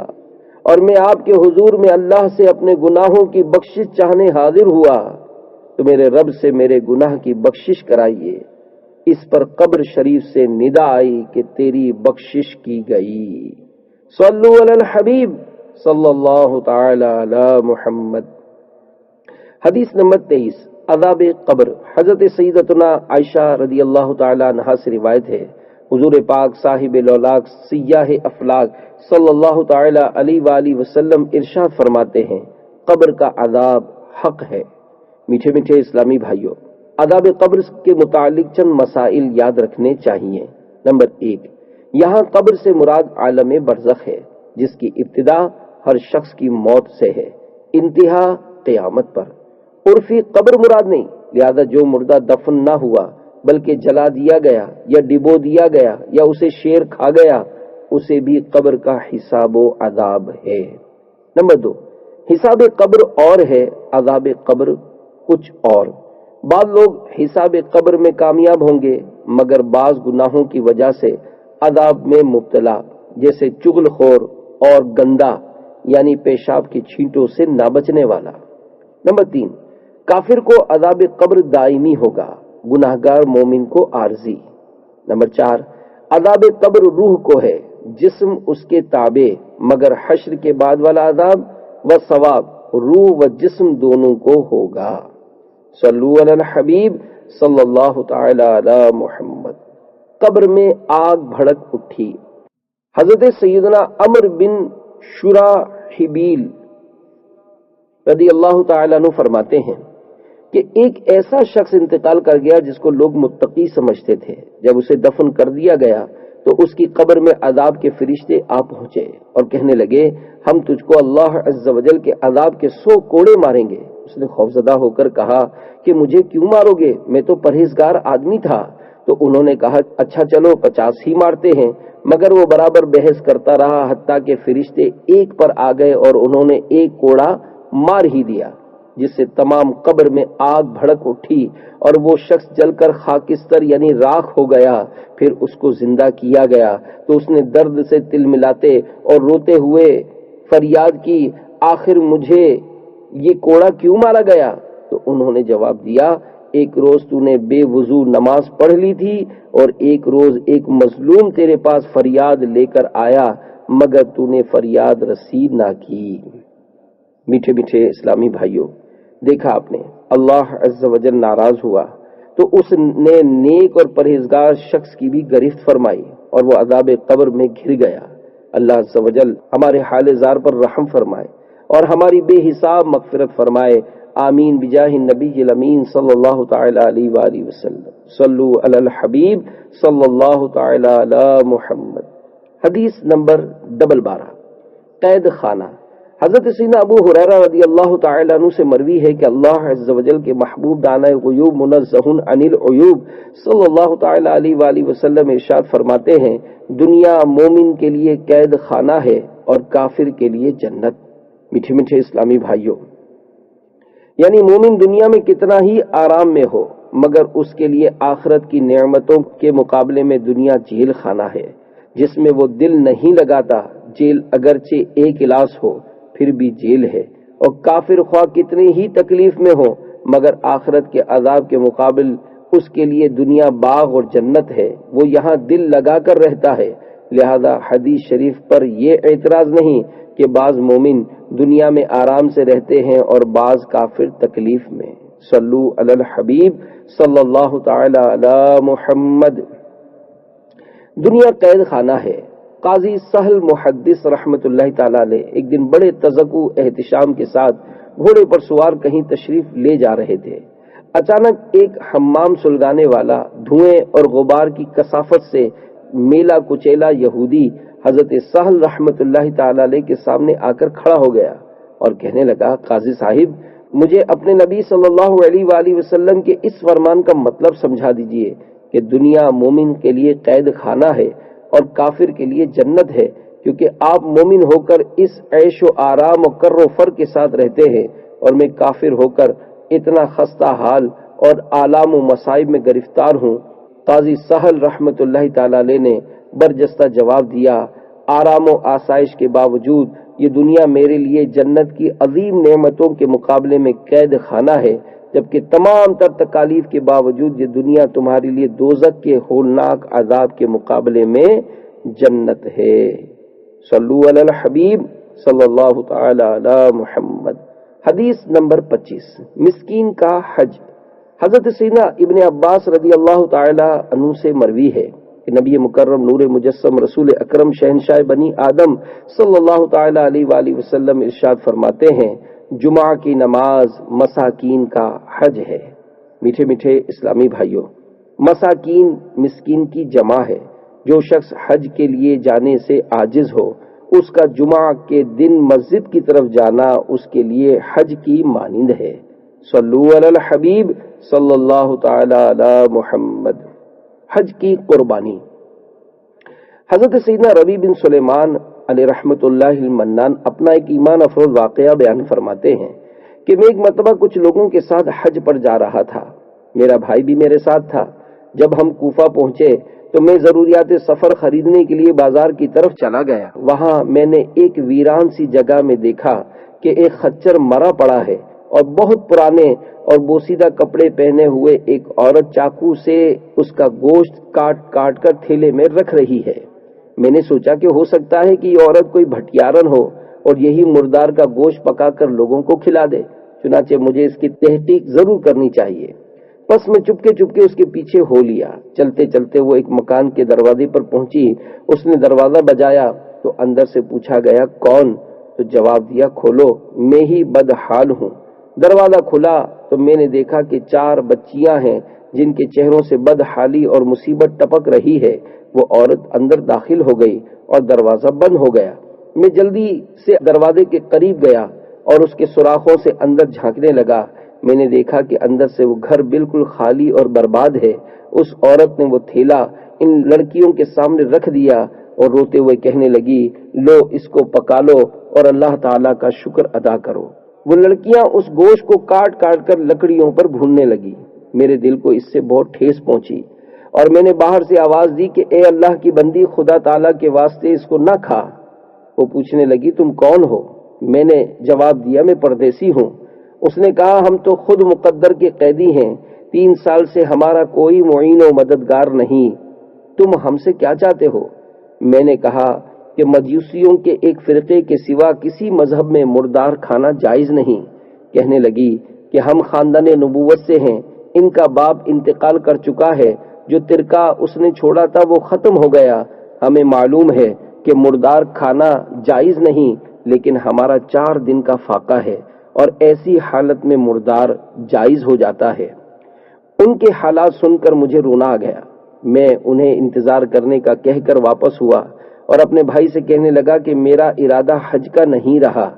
اور میں آپ کے حضور میں اللہ سے اپنے گناہوں کی بخشش چاہنے حاضر ہوا تو میرے رب سے میرے گناہ کی بخشش کرائیے۔ اس پر قبر شریف سے ندا آئی کہ تیری بخشش کی گئی۔ صلو علی الحبیب صلی اللہ تعالی علی محمد۔ حدیث نمبر 23، عذاب قبر۔ حضرت سیدتنا عائشہ رضی اللہ تعالی عنہا سے روایت ہے، حضور پاک صاحب لولاک سیاہ افلاک صلی اللہ تعالی علیہ وآلہ وسلم ارشاد فرماتے ہیں، قبر کا عذاب حق ہے۔ میٹھے میٹھے اسلامی بھائیوں، عذاب قبر کے متعلق چند مسائل یاد رکھنے چاہیے۔ نمبر 1، یہاں قبر سے مراد عالم برزخ ہے، جس کی ابتدا ہر شخص کی موت سے ہے، انتہا قیامت پر۔ عرفی قبر مراد نہیں، لہذا جو مردہ دفن نہ ہوا بلکہ جلا دیا گیا یا ڈبو دیا گیا یا اسے شیر کھا گیا، اسے بھی قبر کا حساب و عذاب ہے۔ نمبر 2، حساب قبر اور ہے، عذاب قبر کچھ اور۔ بعض لوگ حساب قبر میں کامیاب ہوں گے مگر بعض گناہوں کی وجہ سے عذاب میں مبتلا، جیسے چغل خور اور گندا یعنی پیشاب کی چھینٹوں سے نہ بچنے والا۔ نمبر 3، کافر کو عذاب قبر دائمی ہوگا، گناہگار مومن کو عارضی۔ نمبر 4، عذاب قبر روح کو ہے، جسم اس کے تابع، مگر حشر کے بعد والا عذاب و ثواب روح و جسم دونوں کو ہوگا۔ صلو علی الحبیب صلی اللہ تعالی علی محمد۔ قبر میں آگ بھڑک اٹھی۔ حضرت سیدنا عمر بن شراحبیل رضی اللہ تعالیٰ عنہ فرماتے ہیں کہ ایک ایسا شخص انتقال کر گیا جس کو لوگ متقی سمجھتے تھے۔ جب اسے دفن کر دیا گیا تو اس کی قبر میں عذاب کے فرشتے آ پہنچے اور کہنے لگے، ہم تجھ کو اللہ عز و جل کے عذاب کے 100 کوڑے ماریں گے۔ اس نے خوفزدہ ہو کر کہا کہ مجھے کیوں مارو گے، میں تو پرہیزگار آدمی تھا۔ تو انہوں نے کہا، اچھا چلو 50 ہی مارتے ہیں۔ مگر وہ برابر بحث کرتا رہا حتیٰ کہ فرشتے ایک پر آ گئے اور انہوں نے ایک کوڑا مار ہی دیا، جس سے تمام قبر میں آگ بھڑک اٹھی اور وہ شخص جل کر خاکستر یعنی راکھ ہو گیا۔ پھر اس کو زندہ کیا گیا تو اس نے درد سے تل ملاتے اور روتے ہوئے فریاد کی، آخر مجھے یہ کوڑا کیوں مارا گیا؟ تو انہوں نے جواب دیا، ایک روز تو نے بے وضو نماز پڑھ لی تھی اور ایک روز ایک مظلوم تیرے پاس فریاد لے کر آیا مگر تو نے فریاد رسید نہ کی۔ میٹھے میٹھے اسلامی بھائیوں، دیکھا آپ نے، اللہ عز و جل ناراض ہوا تو اس نے نیک اور پرہیزگار شخص کی بھی گرفت فرمائی اور وہ عذاب قبر میں گر گیا۔ اللہ عز و جل ہمارے حال زار پر رحم فرمائے اور ہماری بے حساب مغفرت فرمائے، آمین بجاہ النبی الامین صلی اللہ تعالی علیہ وآلہ وسلم۔ صلو علی الحبیب صلی اللہ تعالی علی محمد۔ حدیث نمبر 12، قید خانہ۔ حضرت سیدنا ابو ہریرہ رضی اللہ تعالی عنہ سے مروی ہے کہ اللہ عز و جل کے محبوب دانۂ غیوب منزہ عن العیوب صلی اللہ تعالی علیہ وآلہ وسلم ارشاد فرماتے ہیں، دنیا مومن کے لیے قید خانہ ہے اور کافر کے لیے جنت۔ میٹھے میٹھے اسلامی بھائیوں، یعنی مومن دنیا میں کتنا ہی آرام میں ہو مگر اس کے لیے آخرت کی نعمتوں کے مقابلے میں دنیا جیل خانہ ہے جس میں وہ دل نہیں لگاتا۔ جیل اگرچہ ایک الاس ہو پھر بھی جیل ہے، اور کافر خواہ کتنی ہی تکلیف میں ہو مگر آخرت کے عذاب کے مقابل اس کے لیے دنیا باغ اور جنت ہے، وہ یہاں دل لگا کر رہتا ہے۔ لہذا حدیث شریف پر یہ اعتراض نہیں کہ بعض مومن دنیا میں آرام سے رہتے ہیں اور بعض کافر تکلیف میں۔ صلو علی الحبیب صلی اللہ تعالی علی محمد۔ دنیا قید خانہ ہے۔ قاضی سہل محدث رحمت اللہ تعالی علیہ ایک دن بڑے تذکو احتشام کے ساتھ گھوڑے پر سوار کہیں تشریف لے جا رہے تھے۔ اچانک ایک حمام سلگانے والا دھوئیں اور غبار کی کثافت سے میلا کچیلا یہودی حضرت سہل رحمت اللہ تعالی علیہ کے سامنے آ کر کھڑا ہو گیا اور کہنے لگا، قاضی صاحب، مجھے اپنے نبی صلی اللہ علیہ وآلہ وسلم کے اس فرمان کا مطلب سمجھا دیجئے کہ دنیا مومن کے لیے قید خانہ ہے اور کافر کے لیے جنت ہے، کیونکہ آپ مومن ہو کر اس عیش و آرام و کر و فر کے ساتھ رہتے ہیں اور میں کافر ہو کر اتنا خستہ حال اور آلام و مصائب میں گرفتار ہوں۔ قاضی سہل رحمت اللہ تعالی علیہ نے برجستہ جواب دیا، آرام و آسائش کے باوجود یہ دنیا میرے لیے جنت کی عظیم نعمتوں کے مقابلے میں قید خانہ ہے، جبکہ تمام تر تکالیف کے باوجود یہ دنیا تمہارے لیے دوزخ کے ہولناک عذاب کے مقابلے میں جنت ہے۔ صلو علی الحبیب صلی اللہ تعالی علی محمد۔ حدیث نمبر 25، مسکین کا حج۔ حضرت سیدنا ابن عباس رضی اللہ تعالی عنہ سے مروی ہے کہ نبی مکرم نور مجسم رسول اکرم شہنشاہ بنی آدم صلی اللہ تعالی علیہ وآلہ وسلم ارشاد فرماتے ہیں، جمعہ کی نماز مساکین کا حج ہے۔ میٹھے میٹھے اسلامی بھائیوں، مساکین مسکین کی جمع ہے۔ جو شخص حج کے لیے جانے سے عاجز ہو، اس کا جمعہ کے دن مسجد کی طرف جانا اس کے لیے حج کی مانند ہے۔ صلو علی الحبیب صلی اللہ تعالی علی محمد۔ حج کی قربانی۔ حضرت سیدنا ربیع بن سلیمان علیہ رحمت اللہ المنان اپنا ایک ایمان افروز واقعہ بیان فرماتے ہیں کہ میں ایک مرتبہ کچھ لوگوں کے ساتھ حج پر جا رہا تھا۔ میرا بھائی بھی میرے ساتھ تھا۔ جب ہم کوفہ پہنچے تو میں ضروریات سفر خریدنے کے لیے بازار کی طرف چلا گیا۔ وہاں میں نے ایک ویران سی جگہ میں دیکھا کہ ایک خچر مرا پڑا ہے اور بہت پرانے اور بوسیدہ کپڑے پہنے ہوئے ایک عورت چاقو سے اس کا گوشت کاٹ کاٹ کر تھیلے میں رکھ رہی ہے۔ میں نے سوچا کہ ہو سکتا ہے کہ یہ عورت کوئی بھٹیارن ہو اور یہی مردار کا گوشت پکا کر لوگوں کو کھلا دے، چنانچہ مجھے اس کی تحقیق ضرور کرنی چاہیے۔ پس میں چپکے اس کے پیچھے ہو لیا۔ چلتے چلتے وہ ایک مکان کے دروازے پر پہنچی۔ اس نے دروازہ بجایا تو اندر سے پوچھا گیا، کون؟ تو جواب دیا، کھولو، میں ہی بدحال ہوں۔ دروازہ کھلا تو میں نے دیکھا کہ 4 بچیاں ہیں جن کے چہروں سے بدحالی اور مصیبت ٹپک رہی ہے۔ وہ عورت اندر داخل ہو گئی اور دروازہ بند ہو گیا۔ میں جلدی سے دروازے کے قریب گیا اور اس کے سوراخوں سے اندر جھانکنے لگا۔ میں نے دیکھا کہ اندر سے وہ گھر بالکل خالی اور برباد ہے۔ اس عورت نے وہ تھیلا ان لڑکیوں کے سامنے رکھ دیا اور روتے ہوئے کہنے لگی، لو اس کو پکا لو اور اللہ تعالیٰ کا شکر ادا کرو۔ وہ لڑکیاں اس گوشت کو کاٹ کاٹ کر لکڑیوں پر بھوننے لگی۔ میرے دل کو اس سے بہت ٹھیس پہنچی اور میں نے باہر سے آواز دی کہ اے اللہ کی بندی، خدا تعالیٰ کے واسطے اس کو نہ کھا۔ وہ پوچھنے لگی، تم کون ہو؟ میں نے جواب دیا، میں پردیسی ہوں۔ اس نے کہا، ہم تو خود مقدر کے قیدی ہیں، 3 سال سے ہمارا کوئی معین و مددگار نہیں، تم ہم سے کیا چاہتے ہو؟ میں نے کہا کہ مجوسیوں کے ایک فرقے کے سوا کسی مذہب میں مردار کھانا جائز نہیں۔ کہنے لگی کہ ہم خاندان نبوت سے ہیں، ان کا باپ انتقال کر چکا ہے، جو ترکہ اس نے چھوڑا تھا وہ ختم ہو گیا۔ ہمیں معلوم ہے کہ مردار کھانا جائز نہیں، لیکن ہمارا 4 دن کا فاقہ ہے اور ایسی حالت میں مردار جائز ہو جاتا ہے۔ ان کے حالات سن کر مجھے رونا آ گیا۔ میں انہیں انتظار کرنے کا کہہ کر واپس ہوا اور اپنے بھائی سے کہنے لگا کہ میرا ارادہ حج کا نہیں رہا۔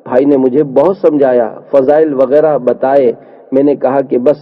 بھائی نے مجھے بہت سمجھایا، فضائل وغیرہ بتائے۔ میں نے کہا کہ بس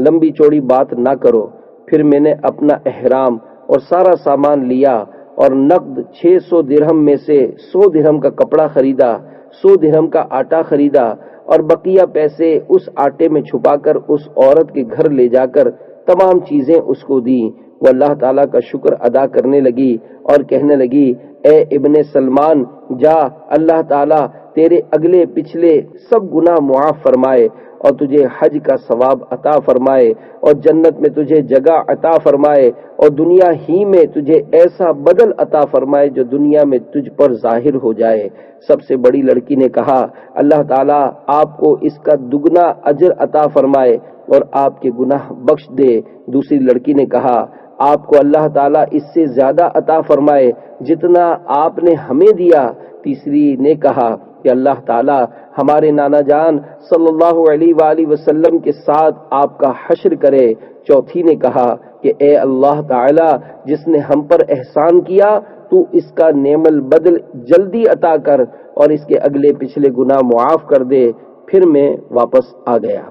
لمبی چوڑی بات نہ کرو۔ پھر میں نے اپنا احرام اور سارا سامان لیا اور نقد 600 درہم میں سے 100 درہم کا کپڑا خریدا، 100 درہم کا آٹا خریدا اور بقیہ پیسے اس آٹے میں چھپا کر اس عورت کے گھر لے جا کر تمام چیزیں اس کو دی۔ وہ اللہ تعالیٰ کا شکر ادا کرنے لگی اور کہنے لگی، اے ابن سلمان، جا، اللہ تعالیٰ تیرے اگلے پچھلے سب گناہ معاف فرمائے اور تجھے حج کا ثواب عطا فرمائے اور جنت میں تجھے جگہ عطا فرمائے اور دنیا ہی میں تجھے ایسا بدل عطا فرمائے جو دنیا میں تجھ پر ظاہر ہو جائے۔ سب سے بڑی لڑکی نے کہا اللہ تعالیٰ آپ کو اس کا دگنا اجر عطا فرمائے اور آپ کے گناہ بخش دے۔ دوسری لڑکی نے کہا آپ کو اللہ تعالیٰ اس سے زیادہ عطا فرمائے جتنا آپ نے ہمیں دیا۔ تیسری نے کہا کہ اللہ تعالیٰ ہمارے نانا جان صلی اللہ علیہ وآلہ وسلم کے ساتھ آپ کا حشر کرے۔ چوتھی نے کہا کہ اے اللہ تعالیٰ جس نے ہم پر احسان کیا تو اس کا نعم البدل جلدی عطا کر اور اس کے اگلے پچھلے گناہ معاف کر دے۔ پھر میں واپس آ گیا۔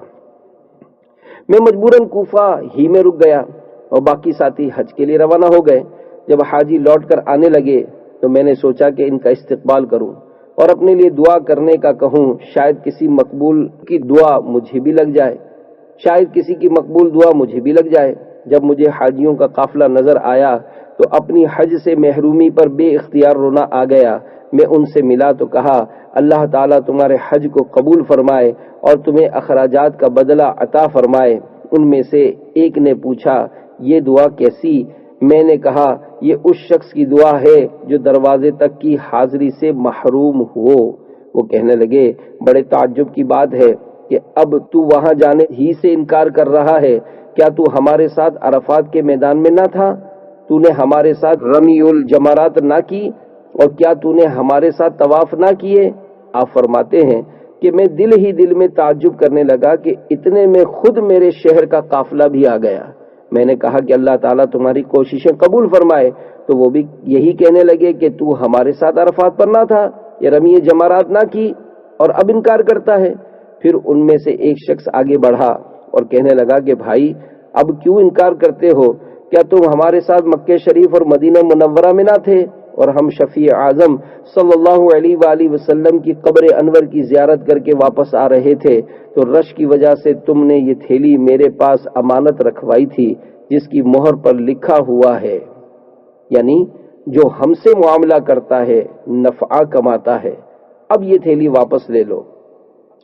میں مجبوراً کوفہ ہی میں رک گیا اور باقی ساتھی حج کے لیے روانہ ہو گئے۔ جب حاجی لوٹ کر آنے لگے تو میں نے سوچا کہ ان کا استقبال کروں اور اپنے لیے دعا کرنے کا کہوں، شاید کسی مقبول کی دعا مجھے بھی لگ جائے، شاید کسی کی مقبول دعا مجھے بھی لگ جائے۔ جب مجھے حاجیوں کا قافلہ نظر آیا تو اپنی حج سے محرومی پر بے اختیار رونا آ گیا۔ میں ان سے ملا تو کہا اللہ تعالیٰ تمہارے حج کو قبول فرمائے اور تمہیں اخراجات کا بدلہ عطا فرمائے۔ ان میں سے ایک نے پوچھا یہ دعا کیسی؟ میں نے کہا یہ اس شخص کی دعا ہے جو دروازے تک کی حاضری سے محروم ہو۔ وہ کہنے لگے بڑے تعجب کی بات ہے کہ اب تو وہاں جانے ہی سے انکار کر رہا ہے، کیا تو ہمارے ساتھ عرفات کے میدان میں نہ تھا؟ تو نے ہمارے ساتھ رمی الجمرات نہ کی اور کیا تو نے ہمارے ساتھ طواف نہ کیے؟ آپ فرماتے ہیں کہ میں دل ہی دل میں تعجب کرنے لگا کہ اتنے میں خود میرے شہر کا قافلہ بھی آ گیا۔ میں نے کہا کہ اللہ تعالیٰ تمہاری کوششیں قبول فرمائے، تو وہ بھی یہی کہنے لگے کہ تو ہمارے ساتھ عرفات پر نہ تھا یا رمی جمرات نہ کی اور اب انکار کرتا ہے۔ پھر ان میں سے ایک شخص آگے بڑھا اور کہنے لگا کہ بھائی اب کیوں انکار کرتے ہو؟ کیا تم ہمارے ساتھ مکہ شریف اور مدینہ منورہ میں نہ تھے اور ہم شفیع اعظم صلی اللہ علیہ وآلہ وسلم کی قبر انور کی زیارت کر کے واپس آ رہے تھے تو رش کی وجہ سے تم نے یہ تھیلی میرے پاس امانت رکھوائی تھی جس کی مہر پر لکھا ہوا ہے، یعنی جو ہم سے معاملہ کرتا ہے نفع کماتا ہے، اب یہ تھیلی واپس لے لو۔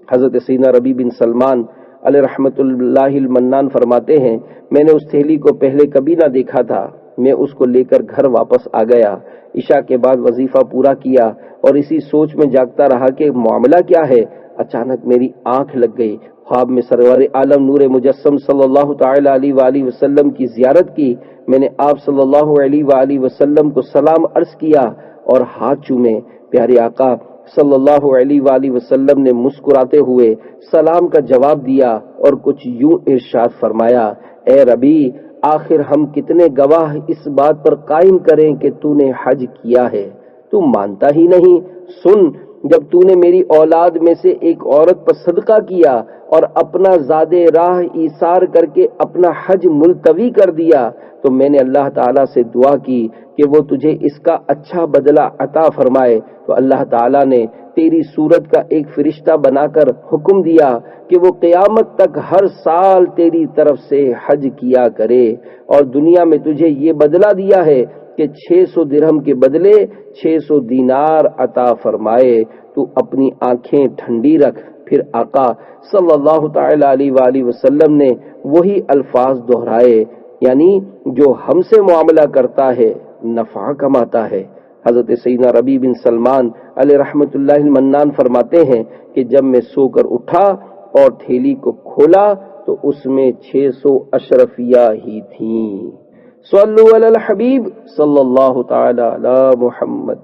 حضرت سیدنا ربیع بن سلمان علیہ رحمت اللہ المنان فرماتے ہیں میں نے اس تھیلی کو پہلے کبھی نہ دیکھا تھا، میں اس کو لے کر گھر واپس آ گیا، عشاء کے بعد وظیفہ پورا کیا اور اسی سوچ میں جاگتا رہا کہ معاملہ کیا ہے۔ اچانک میری آنکھ لگ گئی، خواب میں سرور عالم نور مجسم صلی اللہ تعالی علیہ وآلہ وسلم کی زیارت کی۔ میں نے آپ صلی اللہ علیہ وآلہ وسلم کو سلام عرض کیا اور ہاتھ چومے۔ پیارے آقا صلی اللہ علیہ وآلہ وسلم نے مسکراتے ہوئے سلام کا جواب دیا اور کچھ یوں ارشاد فرمایا اے ربیع آخر ہم کتنے گواہ اس بات پر قائم کریں کہ تو نے حج کیا ہے، تو مانتا ہی نہیں۔ سن، جب تو نے میری اولاد میں سے ایک عورت پر صدقہ کیا اور اپنا زاد راہ ایثار کر کے اپنا حج ملتوی کر دیا تو میں نے اللہ تعالیٰ سے دعا کی کہ وہ تجھے اس کا اچھا بدلہ عطا فرمائے، تو اللہ تعالیٰ نے تیری صورت کا ایک فرشتہ بنا کر حکم دیا کہ وہ قیامت تک ہر سال تیری طرف سے حج کیا کرے، اور دنیا میں تجھے یہ بدلہ دیا ہے کہ 600 درہم کے بدلے 600 دینار عطا فرمائے۔ تو اپنی آنکھیں ٹھنڈی رکھ۔ پھر آقا صلی اللہ تعالی علیہ وآلہ وسلم نے وہی الفاظ دہرائے، یعنی جو ہم سے معاملہ کرتا ہے نفع کماتا ہے۔ حضرت سیدنا ربیع بن سلمان علیہ رحمت اللہ المنان فرماتے ہیں کہ جب میں سو کر اٹھا اور تھیلی کو کھولا تو اس میں 600 اشرفیہ ہی تھیں۔ صلو علی الحبیب صلی اللہ تعالی علی محمد۔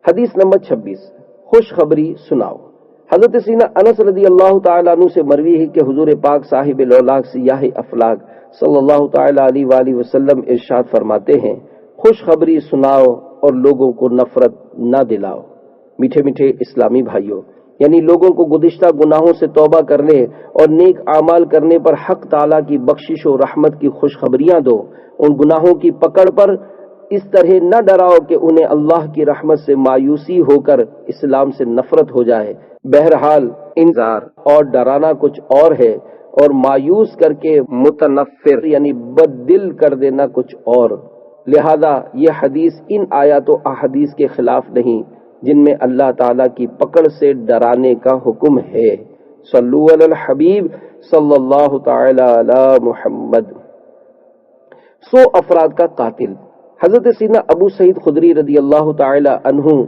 حدیث نمبر 26، خوشخبری سناؤ۔ حضرت سیدنا انس رضی اللہ تعالی عنہ سے مروی ہے کہ حضور پاک صاحب لولاک سیاہ افلاک صلی اللہ تعالی علیہ وآلہ وسلم ارشاد فرماتے ہیں خوشخبری سناؤ اور لوگوں کو نفرت نہ دلاؤ۔ میٹھے میٹھے اسلامی بھائیوں، یعنی لوگوں کو گزشتہ گناہوں سے توبہ کرنے اور نیک اعمال کرنے پر حق تعالیٰ کی بخشش و رحمت کی خوشخبریاں دو۔ ان گناہوں کی پکڑ پر اس طرح نہ ڈراؤ کہ انہیں اللہ کی رحمت سے مایوسی ہو کر اسلام سے نفرت ہو جائے۔ بہرحال انذار اور ڈرانا کچھ اور ہے اور مایوس کر کے متنفر یعنی بد دل کر دینا کچھ اور۔ لہذا یہ حدیث ان آیات و احادیث کے خلاف نہیں جن میں اللہ تعالیٰ کی پکڑ سے ڈرانے کا حکم ہے۔ صلو علی الحبیب صلی اللہ تعالی علی محمد۔ 100 افراد کا قاتل۔ حضرت سیدنا ابو سعید خدری رضی اللہ تعالی عنہ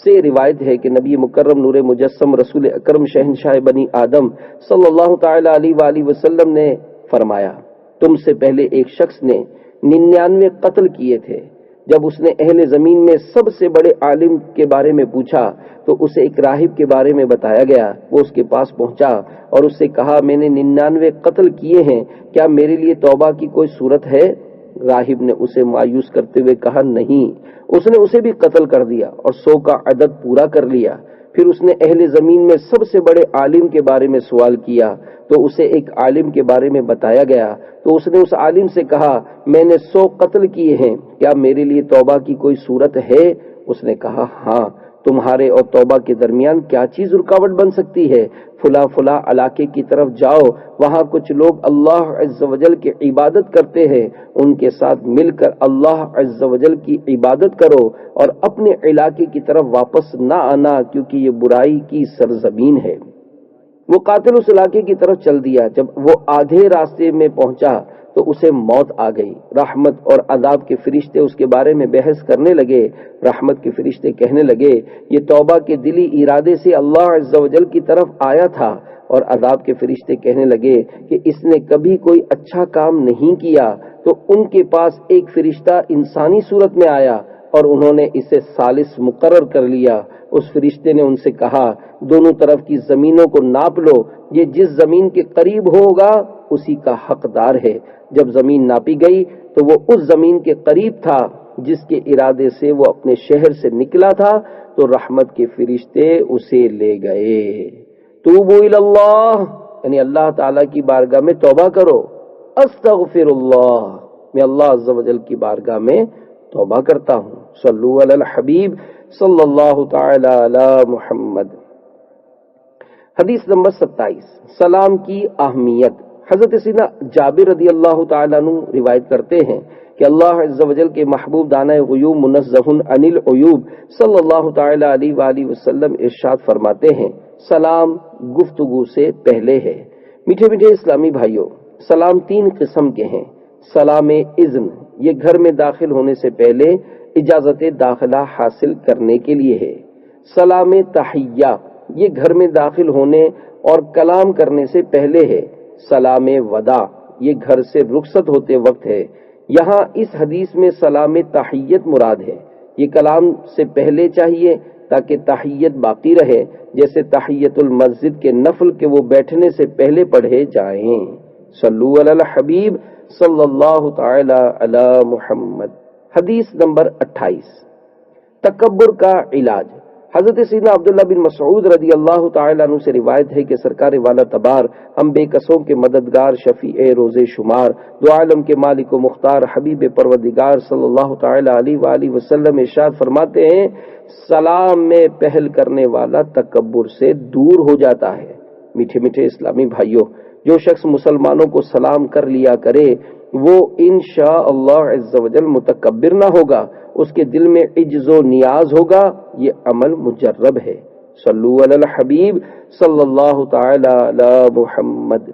سے روایت ہے کہ نبی مکرم نور مجسم رسول اکرم شہنشاہ بنی آدم صلی اللہ تعالی علیہ وآلہ وسلم نے فرمایا، تم سے پہلے ایک شخص نے 99 قتل کیے تھے۔ جب اس نے اہل زمین میں سب سے بڑے عالم کے بارے میں پوچھا تو اسے ایک راہب کے بارے میں بتایا گیا۔ وہ اس کے پاس پہنچا اور اس سے کہا، میں نے 99 قتل کیے ہیں، کیا میرے لیے توبہ کی کوئی صورت ہے؟ راہب نے اسے مایوس کرتے ہوئے کہا، نہیں۔ اس نے اسے بھی قتل کر دیا اور 100 کا عدد پورا کر لیا۔ پھر اس نے اہل زمین میں سب سے بڑے عالم کے بارے میں سوال کیا تو اسے ایک عالم کے بارے میں بتایا گیا تو اس نے اس عالم سے کہا، میں نے 100 قتل کیے ہیں، کیا میرے لیے توبہ کی کوئی صورت ہے؟ اس نے کہا، ہاں۔ تمہارے اور توبہ کے درمیان کیا چیز رکاوٹ بن سکتی ہے؟ فلاں فلاں علاقے کی طرف جاؤ، وہاں کچھ لوگ اللہ عز و جل کی عبادت کرتے ہیں، ان کے ساتھ مل کر اللہ عز و جل کی عبادت کرو اور اپنے علاقے کی طرف واپس نہ آنا، کیونکہ یہ برائی کی سرزمین ہے۔ وہ قاتل اس علاقے کی طرف چل دیا۔ جب وہ آدھے راستے میں پہنچا تو اسے موت آ گئی۔ رحمت اور عذاب کے فرشتے اس کے بارے میں بحث کرنے لگے۔ رحمت کے فرشتے کہنے لگے، یہ توبہ کے دلی ارادے سے اللہ عز و جل کی طرف آیا تھا، اور عذاب کے فرشتے کہنے لگے کہ اس نے کبھی کوئی اچھا کام نہیں کیا۔ تو ان کے پاس ایک فرشتہ انسانی صورت میں آیا اور انہوں نے اسے ثالث مقرر کر لیا۔ اس فرشتے نے ان سے کہا، دونوں طرف کی زمینوں کو ناپ لو، یہ جس زمین کے قریب ہوگا اسی کا حقدار ہے۔ جب زمین ناپی گئی تو وہ اس زمین کے قریب تھا جس کے ارادے سے وہ اپنے شہر سے نکلا تھا، تو رحمت کے فرشتے اسے لے گئے۔ توبوا الی اللہ، یعنی اللہ تعالیٰ کی بارگاہ میں توبہ کرو۔ استغفر اللہ، میں اللہ عز و جل کی بارگاہ میں توبہ کرتا ہوں۔ صلو علی الحبیب صلی اللہ تعالی علی محمد۔ حدیث نمبر 27، سلام کی اہمیت۔ حضرت سیدنا جابر رضی اللہ تعالیٰ عنہ روایت کرتے ہیں کہ اللہ عز و جل کے محبوب دانہ غیوب منزہ عن العیوب صلی اللہ تعالی علیہ وآلہ وسلم ارشاد فرماتے ہیں، سلام گفتگو سے پہلے ہے۔ میٹھے میٹھے اسلامی بھائیوں، سلام 3 قسم کے ہیں۔ سلام اذن، یہ گھر میں داخل ہونے سے پہلے اجازت داخلہ حاصل کرنے کے لیے ہے۔ سلام تحیہ، یہ گھر میں داخل ہونے اور کلام کرنے سے پہلے ہے۔ سلام وداع، یہ گھر سے رخصت ہوتے وقت ہے۔ یہاں اس حدیث میں سلام تحیت مراد ہے۔ یہ کلام سے پہلے چاہیے تاکہ تحیت باقی رہے، جیسے تحیت المسجد کے نفل کے وہ بیٹھنے سے پہلے پڑھے جائیں۔ صلو علی الحبیب صلی اللہ تعالی علی محمد۔ حدیث نمبر 28، تکبر کا علاج۔ حضرت سیدنا عبداللہ بن مسعود رضی اللہ تعالیٰ عنہ سے روایت ہے کہ سرکار والا تبار، ہم بے کسوں کے مددگار، شفیع روز شمار، دو عالم کے مالک و مختار، حبیب پروردگار صلی اللہ تعالیٰ علیہ وآلہ وسلم ارشاد فرماتے ہیں، سلام میں پہل کرنے والا تکبر سے دور ہو جاتا ہے۔ میٹھے میٹھے اسلامی بھائیوں، جو شخص مسلمانوں کو سلام کر لیا کرے وہ انشاءاللہ عز و جل متکبر نہ ہوگا، اس کے دل میں عجز و نیاز ہوگا، یہ عمل مجرب ہے۔ صلو علی الحبیب صلی اللہ تعالی علی محمد۔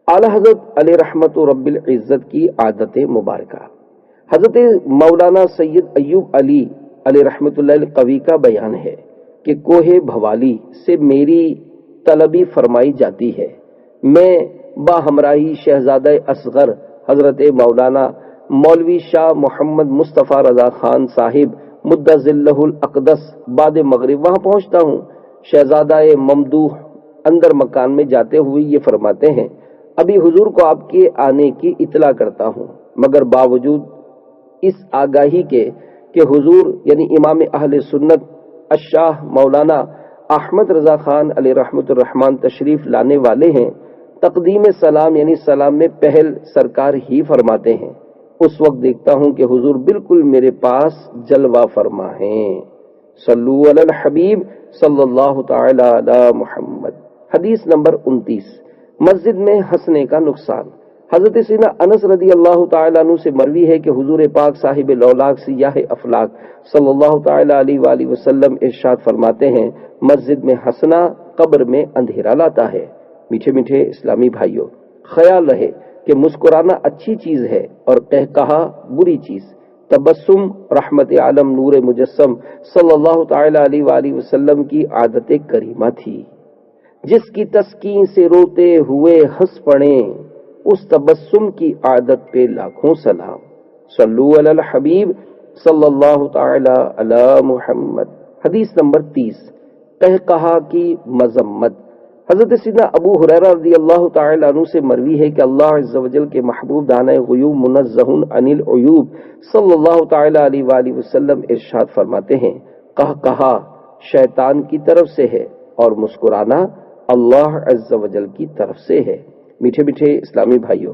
اعلی حضرت علیہ رحمت رب العزت کی عادت مبارکہ۔ حضرت مولانا سید ایوب علی علیہ رحمت اللہ القوی کا بیان ہے کہ کوہ بھوالی سے میری طلبی فرمائی جاتی ہے، میں باہمراہی شہزادہ اصغر حضرت مولانا مولوی شاہ محمد مصطفیٰ رضا خان صاحب مدہ ظلہ الاقدس بعد مغرب وہاں پہنچتا ہوں۔ شہزادہ ممدوح اندر مکان میں جاتے ہوئے یہ فرماتے ہیں، ابھی حضور کو آپ کے آنے کی اطلاع کرتا ہوں، مگر باوجود اس آگاہی کے کہ حضور یعنی امام اہل سنت الشاہ مولانا احمد رضا خان علیہ رحمت الرحمن تشریف لانے والے ہیں، تقدیم سلام یعنی سلام میں پہل سرکار ہی فرماتے ہیں۔ اس وقت دیکھتا ہوں کہ حضور بالکل میرے پاس جلوہ فرما ہیں۔ صلو علی الحبیب صلی اللہ تعالی علی محمد۔ حدیث نمبر 29، مسجد میں ہنسنے کا نقصان۔ حضرت سیدنا انس رضی اللہ تعالیٰ عنہ سے مروی ہے کہ حضور پاک صاحب لولاک سیاہ افلاک صلی اللہ تعالیٰ علیہ وآلہ وسلم ارشاد فرماتے ہیں، مسجد میں ہنسنا قبر میں اندھیرا لاتا ہے۔ میٹھے میٹھے اسلامی بھائیوں، خیال رہے کہ مسکرانا اچھی چیز ہے اور قہقہا بری چیز۔ تبسم رحمت عالم نور مجسم صلی اللہ تعالیٰ علیہ وآلہ وسلم کی عادت کریمہ تھی، جس کی تسکین سے روتے ہوئے ہنس پڑیں، اس تبسم کی عادت پہ لاکھوں سلام۔ صلو علی الحبیب صلی اللہ تعالی علی محمد۔ حدیث نمبر 30، قہقہا کی مذمت۔ حضرت سیدنا ابو ہریرہ رضی اللہ تعالی عنہ سے مروی ہے کہ اللہ عز و جل کے محبوب دانہ غیوب منزہ عن العیوب صلی اللہ تعالی علیہ وآلہ وسلم ارشاد فرماتے ہیں، قہقہا شیطان کی طرف سے ہے اور مسکرانا اللہ عز و جل کی طرف سے ہے۔ میٹھے میٹھے اسلامی بھائیوں،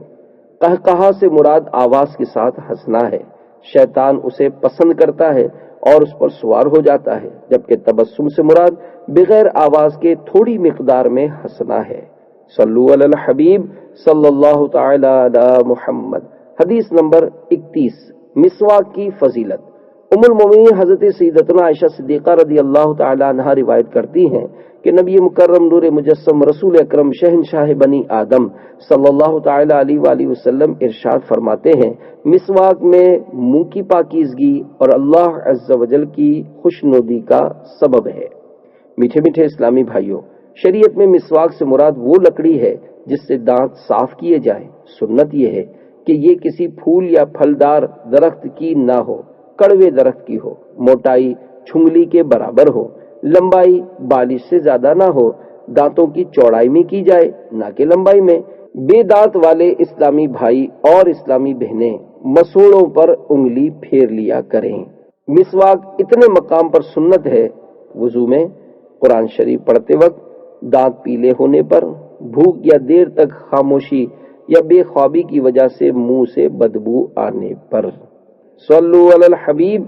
قہقہا سے مراد آواز کے ساتھ ہنسنا ہے۔ شیطان اسے پسند کرتا ہے اور اس پر سوار ہو جاتا ہے، جبکہ تبسم سے مراد بغیر آواز کے تھوڑی مقدار میں ہنسنا ہے۔ صلو علی الحبیب صلی اللہ تعالی علی محمد۔ حدیث نمبر 31، مسواک کی فضیلت۔ ام المومنین حضرت سیدتنا عائشہ صدیقہ رضی اللہ تعالی عنہا روایت کرتی ہیں کہ نبی مکرم نور مجسم رسول اکرم شہنشاہ بنی آدم صلی اللہ تعالی علیہ وآلہ وسلم ارشاد فرماتے ہیں، مسواک میں منہ کی پاکیزگی اور اللہ عز و جل کی خوشنودی کا سبب ہے۔ میٹھے میٹھے اسلامی بھائیوں، شریعت میں مسواک سے مراد وہ لکڑی ہے جس سے دانت صاف کیے جائیں۔ سنت یہ ہے کہ یہ کسی پھول یا پھلدار درخت کی نہ ہو، کڑوے درخت کی ہو، موٹائی چھنگلی کے برابر ہو، لمبائی بالش سے زیادہ نہ ہو، دانتوں کی چوڑائی میں کی جائے نہ کہ لمبائی میں۔ بے دانت والے اسلامی بھائی اور اسلامی بہنیں مسوڑوں پر انگلی پھیر لیا کریں۔ مسواک اتنے مقام پر سنت ہے، وضو میں، قرآن شریف پڑھتے وقت، دانت پیلے ہونے پر، بھوک یا دیر تک خاموشی یا بے خوابی کی وجہ سے منہ سے بدبو آنے پر۔ صلو علی الحبیب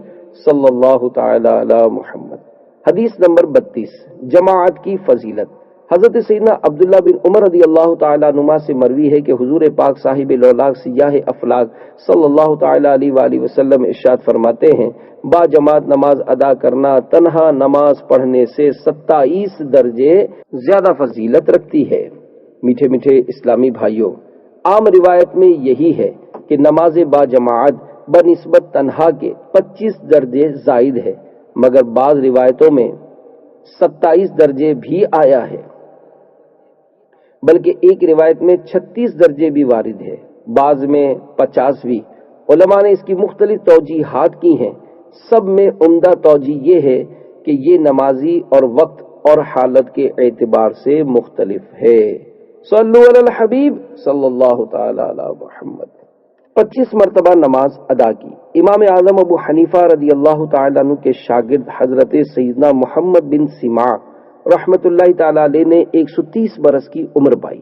صلی اللہ تعالی علی محمد۔ حدیث نمبر 32، جماعت کی فضیلت۔ حضرت سیدنا عبداللہ بن عمر رضی اللہ تعالیٰ عنہما سے مروی ہے کہ حضور پاک صاحب لولاک سیاہ افلاک صلی اللہ تعالیٰ علیہ وآلہ وسلم ارشاد فرماتے ہیں، با جماعت نماز ادا کرنا تنہا نماز پڑھنے سے 27 درجے زیادہ فضیلت رکھتی ہے۔ میٹھے میٹھے اسلامی بھائیوں، عام روایت میں یہی ہے کہ نماز با جماعت بنسبت تنہا کے 25 درجے زائد ہے، مگر بعض روایتوں میں 27 درجے بھی آیا ہے، بلکہ ایک روایت میں 36 درجے بھی وارد ہے، بعض میں 50 بھی۔ علماء نے اس کی مختلف توجیحات کی ہیں، سب میں عمدہ توجیہ یہ ہے کہ یہ نمازی اور وقت اور حالت کے اعتبار سے مختلف ہے۔ صلو علی الحبیب صلی اللہ تعالی علی محمد۔ 25 مرتبہ نماز ادا کی۔ امام اعظم ابو حنیفہ رضی اللہ تعالیٰ عنہ کے شاگرد حضرت سیدنا محمد بن سماع رحمت اللہ تعالیٰ علیہ نے 130 برس کی عمر پائی۔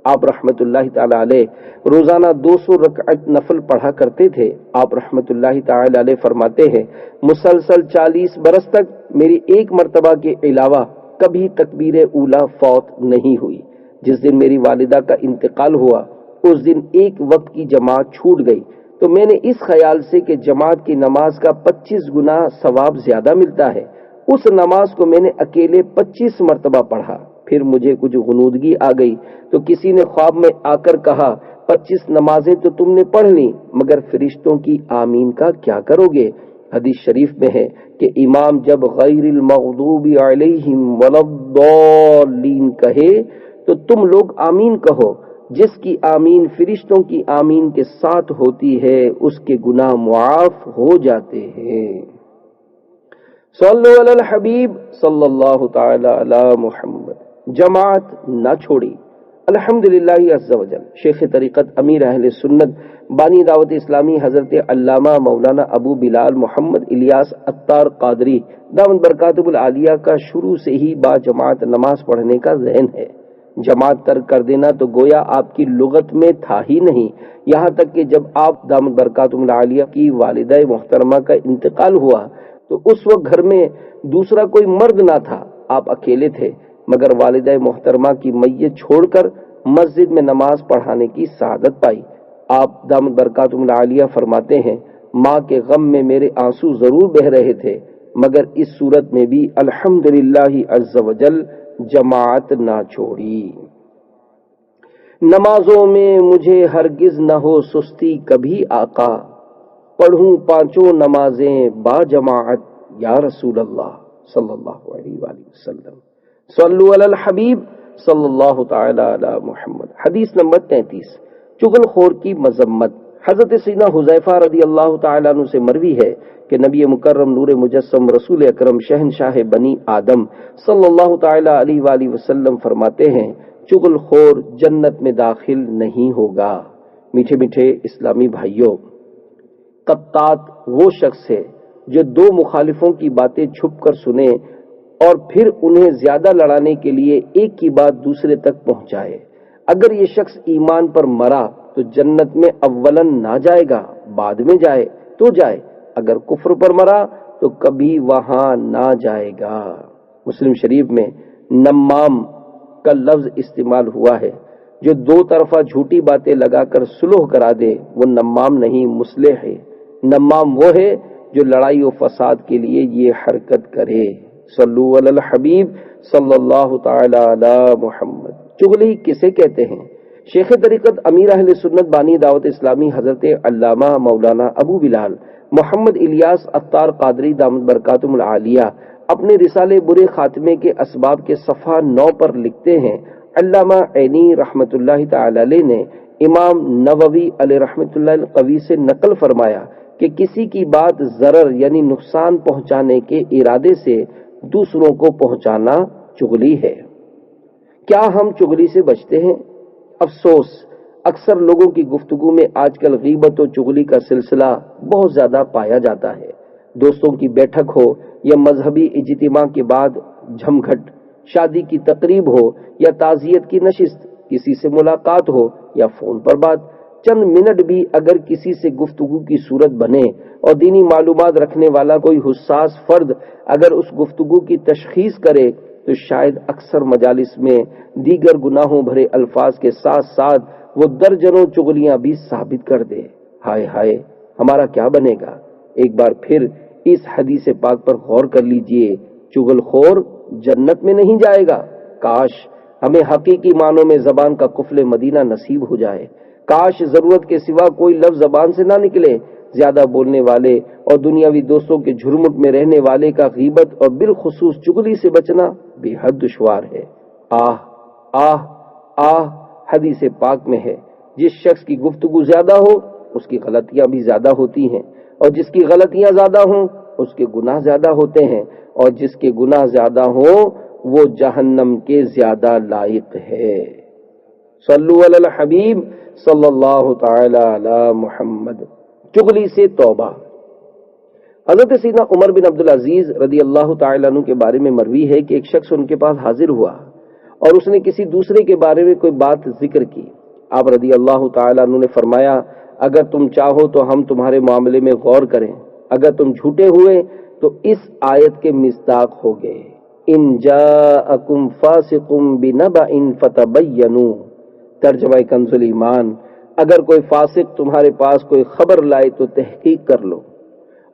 آپ رحمت اللہ تعالیٰ علیہ روزانہ 200 رکعت نفل پڑھا کرتے تھے۔ آپ رحمت اللہ تعالیٰ علیہ فرماتے ہیں، مسلسل 40 برس تک میری ایک مرتبہ کے علاوہ کبھی تکبیر اولیٰ فوت نہیں ہوئی۔ جس دن میری والدہ کا انتقال ہوا اس دن ایک وقت کی جماعت چھوٹ گئی، تو میں نے اس خیال سے کہ جماعت کی نماز کا 25 گنا ثواب زیادہ ملتا ہے، اس نماز کو میں نے اکیلے 25 مرتبہ پڑھا۔ پھر مجھے کچھ غنودگی آ گئی تو کسی نے خواب میں آ کر کہا، 25 نمازیں تو تم نے پڑھ لی، مگر فرشتوں کی آمین کا کیا کرو گے؟ حدیث شریف میں ہے کہ امام جب غیر المغضوب علیہم ولا الضالین کہے تو تم لوگ آمین کہو۔ جس کی آمین فرشتوں کی آمین کے ساتھ ہوتی ہے اس کے گناہ معاف ہو جاتے ہیں۔ صلو علی الحبیب صلی اللہ تعالی علی محمد۔ جماعت نہ چھوڑی۔ الحمدللہ عز و جل شیخ طریقت امیر اہل سنت بانی دعوت اسلامی حضرت علامہ مولانا ابو بلال محمد الیاس عطار قادری دامت برکاتہ العالیہ کا شروع سے ہی با جماعت نماز پڑھنے کا ذہن ہے۔ جماعت ترک کر دینا تو گویا آپ کی لغت میں تھا ہی نہیں، یہاں تک کہ جب آپ دامت برکاتہ العالیہ کی والدہ محترمہ کا انتقال ہوا تو اس وقت گھر میں دوسرا کوئی مرد نہ تھا، آپ اکیلے تھے، مگر والدہ محترمہ کی میت چھوڑ کر مسجد میں نماز پڑھانے کی سعادت پائی۔ آپ دامت برکاتہم العالیہ فرماتے ہیں ماں کے غم میں میرے آنسو ضرور بہہ رہے تھے، مگر اس صورت میں بھی الحمدللہ عز وجل جماعت نہ چھوڑی۔ نمازوں میں مجھے ہرگز نہ ہو سستی کبھی آقا، پڑھوں پانچوں نمازیں با جماعت یا رسول اللہ صلی اللہ علیہ وآلہ وسلم۔ صلو علی الحبیب صلی اللہ تعالی علی محمد۔ حدیث نمبر 33، چغل خور کی مذمت۔ حضرت سیدنا حذیفہ رضی اللہ تعالیٰ عنہ سے مروی ہے کہ نبی مکرم نور مجسم رسول اکرم شہنشاہ بنی آدم صلی اللہ تعالی علیہ وآلہ وسلم فرماتے ہیں چغل خور جنت میں داخل نہیں ہوگا۔ میٹھے میٹھے اسلامی بھائیوں، قطات وہ شخص ہے جو دو مخالفوں کی باتیں چھپ کر سنے اور پھر انہیں زیادہ لڑانے کے لیے ایک کی بات دوسرے تک پہنچائے۔ اگر یہ شخص ایمان پر مرا تو جنت میں اولاً نہ جائے گا، بعد میں جائے تو جائے، اگر کفر پر مرا تو کبھی وہاں نہ جائے گا۔ مسلم شریف میں نمام کا لفظ استعمال ہوا ہے، جو دو طرفہ جھوٹی باتیں لگا کر صلح کرا دے وہ نمام نہیں مصلح ہے۔ نمام وہ ہے جو لڑائی و فساد کے لیے یہ حرکت کرے۔ صلو علی الحبیب صلی اللہ تعالی علی محمد۔ چغلی کسے کہتے ہیں؟ شیخ طریقت امیر اہل سنت بانی دعوت اسلامی حضرت علامہ مولانا ابو بلال محمد الیاس عطار قادری دامت برکاتہم العالیہ اپنے رسالے برے خاتمے کے اسباب کے صفحہ 9 پر لکھتے ہیں علامہ عینی رحمت اللہ تعالی علیہ نے امام نووی علیہ رحمت اللہ القوی سے نقل فرمایا کہ کسی کی بات ضرر یعنی نقصان پہنچانے کے ارادے سے دوسروں کو پہنچانا چغلی ہے۔ کیا ہم چغلی سے بچتے ہیں؟ افسوس، اکثر لوگوں کی گفتگو میں آج کل غیبت و چغلی کا سلسلہ بہت زیادہ پایا جاتا ہے۔ دوستوں کی بیٹھک ہو یا مذہبی اجتماع کے بعد جھمگھٹ، شادی کی تقریب ہو یا تعزیت کی نشست، کسی سے ملاقات ہو یا فون پر بات، چند منٹ بھی اگر کسی سے گفتگو کی صورت بنے اور دینی معلومات رکھنے والا کوئی حساس فرد اگر اس گفتگو کی تشخیص کرے تو شاید اکثر مجالس میں دیگر گناہوں بھرے الفاظ کے ساتھ ساتھ وہ درجنوں چغلیاں بھی ثابت کر دے۔ ہائے ہائے، ہمارا کیا بنے گا؟ ایک بار پھر اس حدیث پاک پر غور کر لیجئے، چغل خور جنت میں نہیں جائے گا۔ کاش ہمیں حقیقی معنوں میں زبان کا قفل مدینہ نصیب ہو جائے، کاش ضرورت کے سوا کوئی لفظ زبان سے نہ نکلے۔ زیادہ بولنے والے اور دنیاوی دوستوں کے جھرمٹ میں رہنے والے کا غیبت اور بالخصوص چغلی سے بچنا بے حد دشوار ہے۔ آہ آہ آہ، حدیث پاک میں ہے جس شخص کی گفتگو زیادہ ہو اس کی غلطیاں بھی زیادہ ہوتی ہیں، اور جس کی غلطیاں زیادہ ہوں اس کے گناہ زیادہ ہوتے ہیں، اور جس کے گناہ زیادہ ہوں وہ جہنم کے زیادہ لائق ہے۔ صلو علی الحبیب صلی اللہ تعالی علی محمد۔ چغلی سے توبہ۔ حضرت سیدنا عمر بن عبدالعزیز رضی اللہ تعالی عنہ کے بارے میں مروی ہے کہ ایک شخص ان کے پاس حاضر ہوا اور اس نے کسی دوسرے کے بارے میں کوئی بات ذکر کی۔ آپ رضی اللہ تعالی عنہ نے فرمایا اگر تم چاہو تو ہم تمہارے معاملے میں غور کریں، اگر تم جھوٹے ہوئے تو اس آیت کے مصداق ہو گئے، ان جاءکم فاسق بنبأ فتبینوا۔ ترجمہ کنز ایمان، اگر کوئی فاسق تمہارے پاس کوئی خبر لائے تو تحقیق کر لو،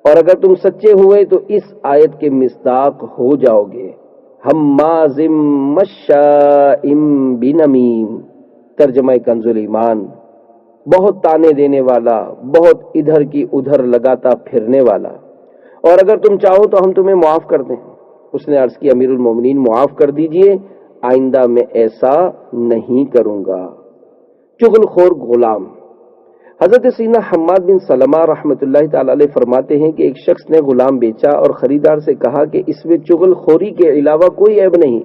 اور اگر تم سچے ہوئے تو اس آیت کے مصداق ہو جاؤ گے۔ حماز مشاء بنمیم۔ ترجمہ کنز ایمان، بہت تانے دینے والا، بہت ادھر کی ادھر لگاتا پھرنے والا۔ اور اگر تم چاہو تو ہم تمہیں معاف کر دیں۔ اس نے عرض کی امیر المومنین معاف کر دیجئے، آئندہ میں ایسا نہیں کروں گا۔ چغل خور غلام۔ حضرت سیدنا حماد بن سلمہ رحمۃ اللہ تعالی علیہ فرماتے ہیں کہ ایک شخص نے غلام بیچا اور خریدار سے کہا کہ اس میں چغل خوری کے علاوہ کوئی عیب نہیں۔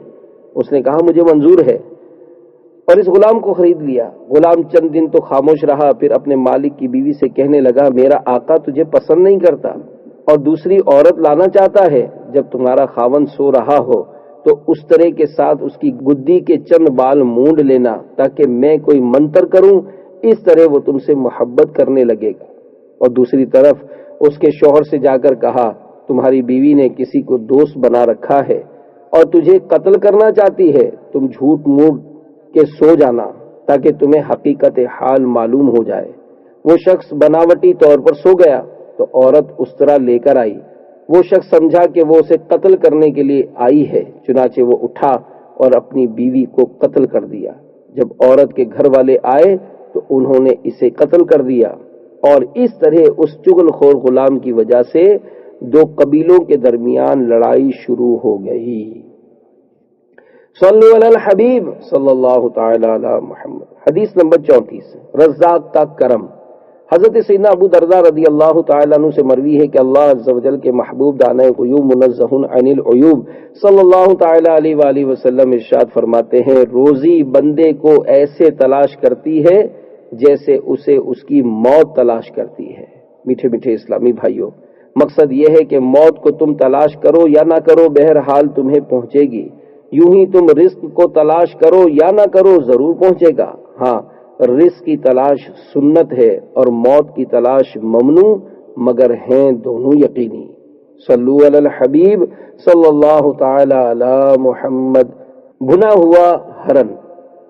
اس نے کہا مجھے منظور ہے، اور اس غلام کو خرید لیا۔ غلام چند دن تو خاموش رہا، پھر اپنے مالک کی بیوی سے کہنے لگا میرا آقا تجھے پسند نہیں کرتا اور دوسری عورت لانا چاہتا ہے۔ جب تمہارا خاوند سو رہا ہو تو اس طرح کے ساتھ اس کی گدی کے چند بال مونڈ لینا تاکہ میں کوئی منتر کروں، اس طرح وہ تم سے محبت کرنے لگے گا۔ اور دوسری طرف اس کے شوہر سے جا کر کہا تمہاری بیوی نے کسی کو دوست بنا رکھا ہے اور تجھے قتل کرنا چاہتی ہے، تم جھوٹ موٹ کے سو جانا، تاکہ تمہیں حقیقت حال معلوم ہو جائے۔ وہ شخص بناوٹی طور پر سو گیا تو عورت اس طرح لے کر آئی۔ وہ شخص سمجھا کہ وہ اسے قتل کرنے کے لیے آئی ہے، چنانچہ وہ اٹھا اور اپنی بیوی کو قتل کر دیا۔ جب عورت کے گھر والے آئے تو انہوں نے اسے قتل کر دیا، اور اس طرح اس چغل خور غلام کی وجہ سے دو قبیلوں کے درمیان لڑائی شروع ہو گئی۔ صلو علی الحبیب صلی اللہ تعالی علی محمد۔ حدیث نمبر 34، رزاق کا کرم۔ حضرت سیدنا ابو درداء رضی اللہ تعالیٰ عنہ سے مروی ہے کہ اللہ عز و جل کے محبوب دانۂ غیوب منزہ عن العیوب صلی اللہ تعالیٰ علیہ وآلہ وسلم ارشاد فرماتے ہیں، روزی بندے کو ایسے تلاش کرتی ہے جیسے اسے اس کی موت تلاش کرتی ہے۔ میٹھے میٹھے اسلامی بھائیوں، مقصد یہ ہے کہ موت کو تم تلاش کرو یا نہ کرو، بہرحال تمہیں پہنچے گی۔ یوں ہی تم رزق کو تلاش کرو یا نہ کرو، ضرور پہنچے گا۔ ہاں، رزق کی تلاش سنت ہے اور موت کی تلاش ممنوع، مگر ہیں دونوں یقینی۔ صلو علی الحبیب صلی اللہ تعالی علی محمد۔ بھنا ہوا ہرن۔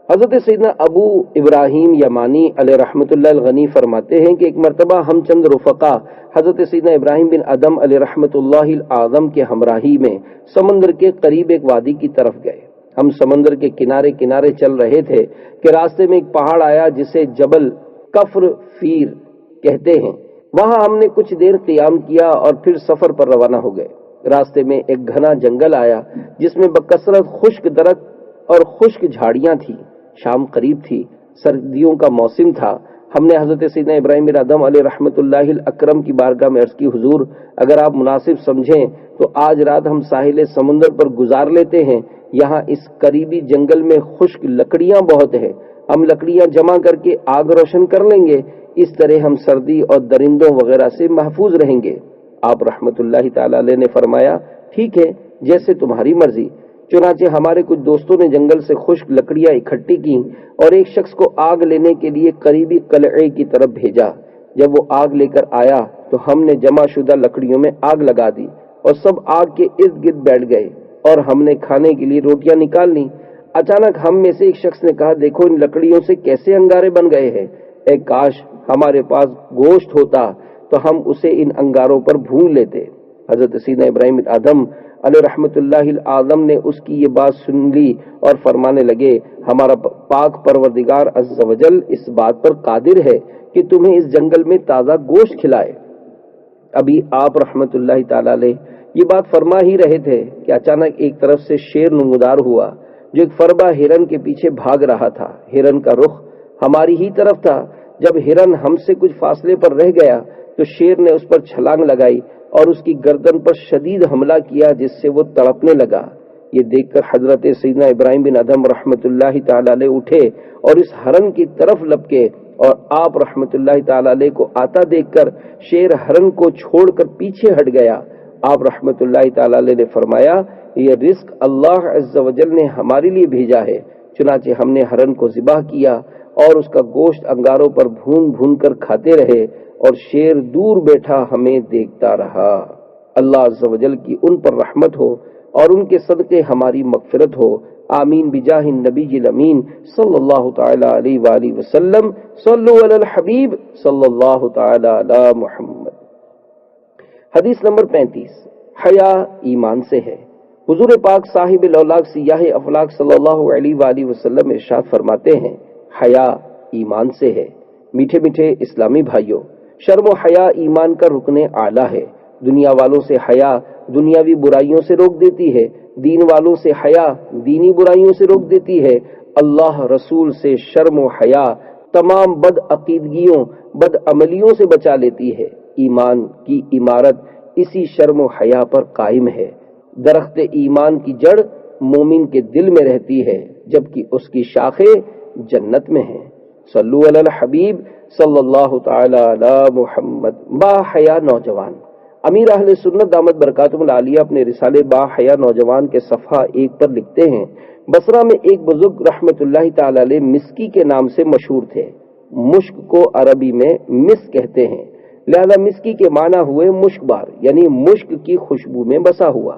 حضرت سیدنا ابو ابراہیم یمانی علیہ رحمۃ اللہ الغنی فرماتے ہیں کہ ایک مرتبہ ہم چند رفقا حضرت سیدنا ابراہیم بن ادم علیہ رحمۃ اللہ العظم کے ہمراہی میں سمندر کے قریب ایک وادی کی طرف گئے۔ ہم سمندر کے کنارے کنارے چل رہے تھے کہ راستے میں ایک پہاڑ آیا جسے جبل کفر فیر کہتے ہیں۔ وہاں ہم نے کچھ دیر قیام کیا اور پھر سفر پر روانہ ہو گئے۔ راستے میں ایک گھنا جنگل آیا جس میں بکثرت خشک درخت اور خشک جھاڑیاں تھیں۔ شام قریب تھی، سردیوں کا موسم تھا۔ ہم نے حضرت سیدنا ابراہیم بن ادم علیہ رحمۃ اللہ الاکرم کی بارگاہ میں عرض کی، حضور اگر آپ مناسب سمجھیں تو آج رات ہم ساحل سمندر پر گزار لیتے ہیں۔ یہاں اس قریبی جنگل میں خشک لکڑیاں بہت ہیں، ہم لکڑیاں جمع کر کے آگ روشن کر لیں گے، اس طرح ہم سردی اور درندوں وغیرہ سے محفوظ رہیں گے۔ آپ رحمت اللہ تعالی علیہ نے فرمایا، ٹھیک ہے، جیسے تمہاری مرضی۔ چنانچہ ہمارے کچھ دوستوں نے جنگل سے خشک لکڑیاں اکٹھی کی اور ایک شخص کو آگ لینے کے لیے قریبی قلعے کی طرف بھیجا۔ جب وہ آگ لے کر آیا تو ہم نے جمع شدہ لکڑیوں میں آگ لگا دی اور سب آگ کے ارد گرد بیٹھ گئے اور ہم نے کھانے کے لیے روٹیاں نکال لیں۔ اچانک ہم میں سے ایک شخص نے کہا، دیکھو ان لکڑیوں سے کیسے انگارے بن گئے ہیں، اے کاش ہمارے پاس گوشت ہوتا تو ہم اسے ان انگاروں پر بھون لیتے۔ حضرت سیدنا ابراہیم بن آدم علیہ رحمت اللہ العظم نے اس کی یہ بات سن لی اور فرمانے لگے، ہمارا پاک پروردگار عز و جل اس بات پر قادر ہے کہ تمہیں اس جنگل میں تازہ گوشت کھلائے۔ ابھی آپ رحمت اللہ تعالی علیہ یہ بات فرما ہی رہے تھے کہ اچانک ایک طرف سے شیر نمودار ہوا جو ایک فربا ہرن کے پیچھے بھاگ رہا تھا۔ ہرن کا رخ ہماری ہی طرف تھا۔ جب ہرن ہم سے کچھ فاصلے پر رہ گیا تو شیر نے اس پر چھلانگ لگائی اور اس کی گردن پر شدید حملہ کیا جس سے وہ تڑپنے لگا۔ یہ دیکھ کر حضرت سیدنا ابراہیم بن ادم رحمت اللہ تعالی علیہ اٹھے اور اس ہرن کی طرف لپکے، اور آپ رحمت اللہ تعالی علیہ کو آتا دیکھ کر شیر ہرن کو چھوڑ کر پیچھے ہٹ گیا۔ آپ رحمت اللہ تعالی علیہ نے فرمایا، یہ رزق اللہ عز و جل نے ہمارے لیے بھیجا ہے۔ چنانچہ ہم نے ہرن کو ذبح کیا اور اس کا گوشت انگاروں پر بھون بھون کر کھاتے رہے، اور شیر دور بیٹھا ہمیں دیکھتا رہا۔ اللہ عز و جل کی ان پر رحمت ہو اور ان کے صدقے ہماری مغفرت ہو، آمین بجاہ النبی الامین صلی اللہ تعالی علیہ وآلہ وسلم۔ صلو علی الحبیب صلی اللہ تعالی علی محمد۔ حدیث نمبر 35، حیا ایمان سے ہے۔ حضور پاک صاحب الاولاق سیاہ افلاق صلی اللہ علیہ وآلہ وسلم ارشاد فرماتے ہیں، حیا ایمان سے ہے۔ میٹھے میٹھے اسلامی بھائیوں، شرم و حیا ایمان کا رکن اعلیٰ ہے۔ دنیا والوں سے حیا دنیاوی برائیوں سے روک دیتی ہے، دین والوں سے حیا دینی برائیوں سے روک دیتی ہے۔ اللہ رسول سے شرم و حیا تمام بد عقیدگیوں بد عملیوں سے بچا لیتی ہے۔ ایمان کی عمارت اسی شرم و حیا پر قائم ہے۔ درخت ایمان کی جڑ مومن کے دل میں رہتی ہے، جبکہ اس کی شاخیں جنت میں ہیں۔ صلو علی الحبیب صلی اللہ تعالی علی محمد۔ با حیا نوجوان۔ امیر اہل سنت دامت برکاتہم العالیہ اپنے رسالے با حیا نوجوان کے صفحہ 1 پر لکھتے ہیں، بصرہ میں ایک بزرگ رحمت اللہ تعالی علیہ مسکی کے نام سے مشہور تھے۔ مشک کو عربی میں مسک کہتے ہیں، لہذا مسکی کے معنی ہوئے مشک بار، یعنی مشک کی خوشبو میں بسا ہوا۔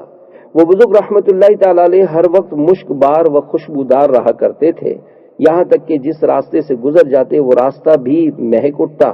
وہ بزرگ رحمت اللہ تعالی علیہ ہر وقت مشک بار و خوشبودار رہا کرتے تھے۔ یہاں تک کہ جس راستے سے گزر جاتے وہ راستہ بھی مہک اٹھتا۔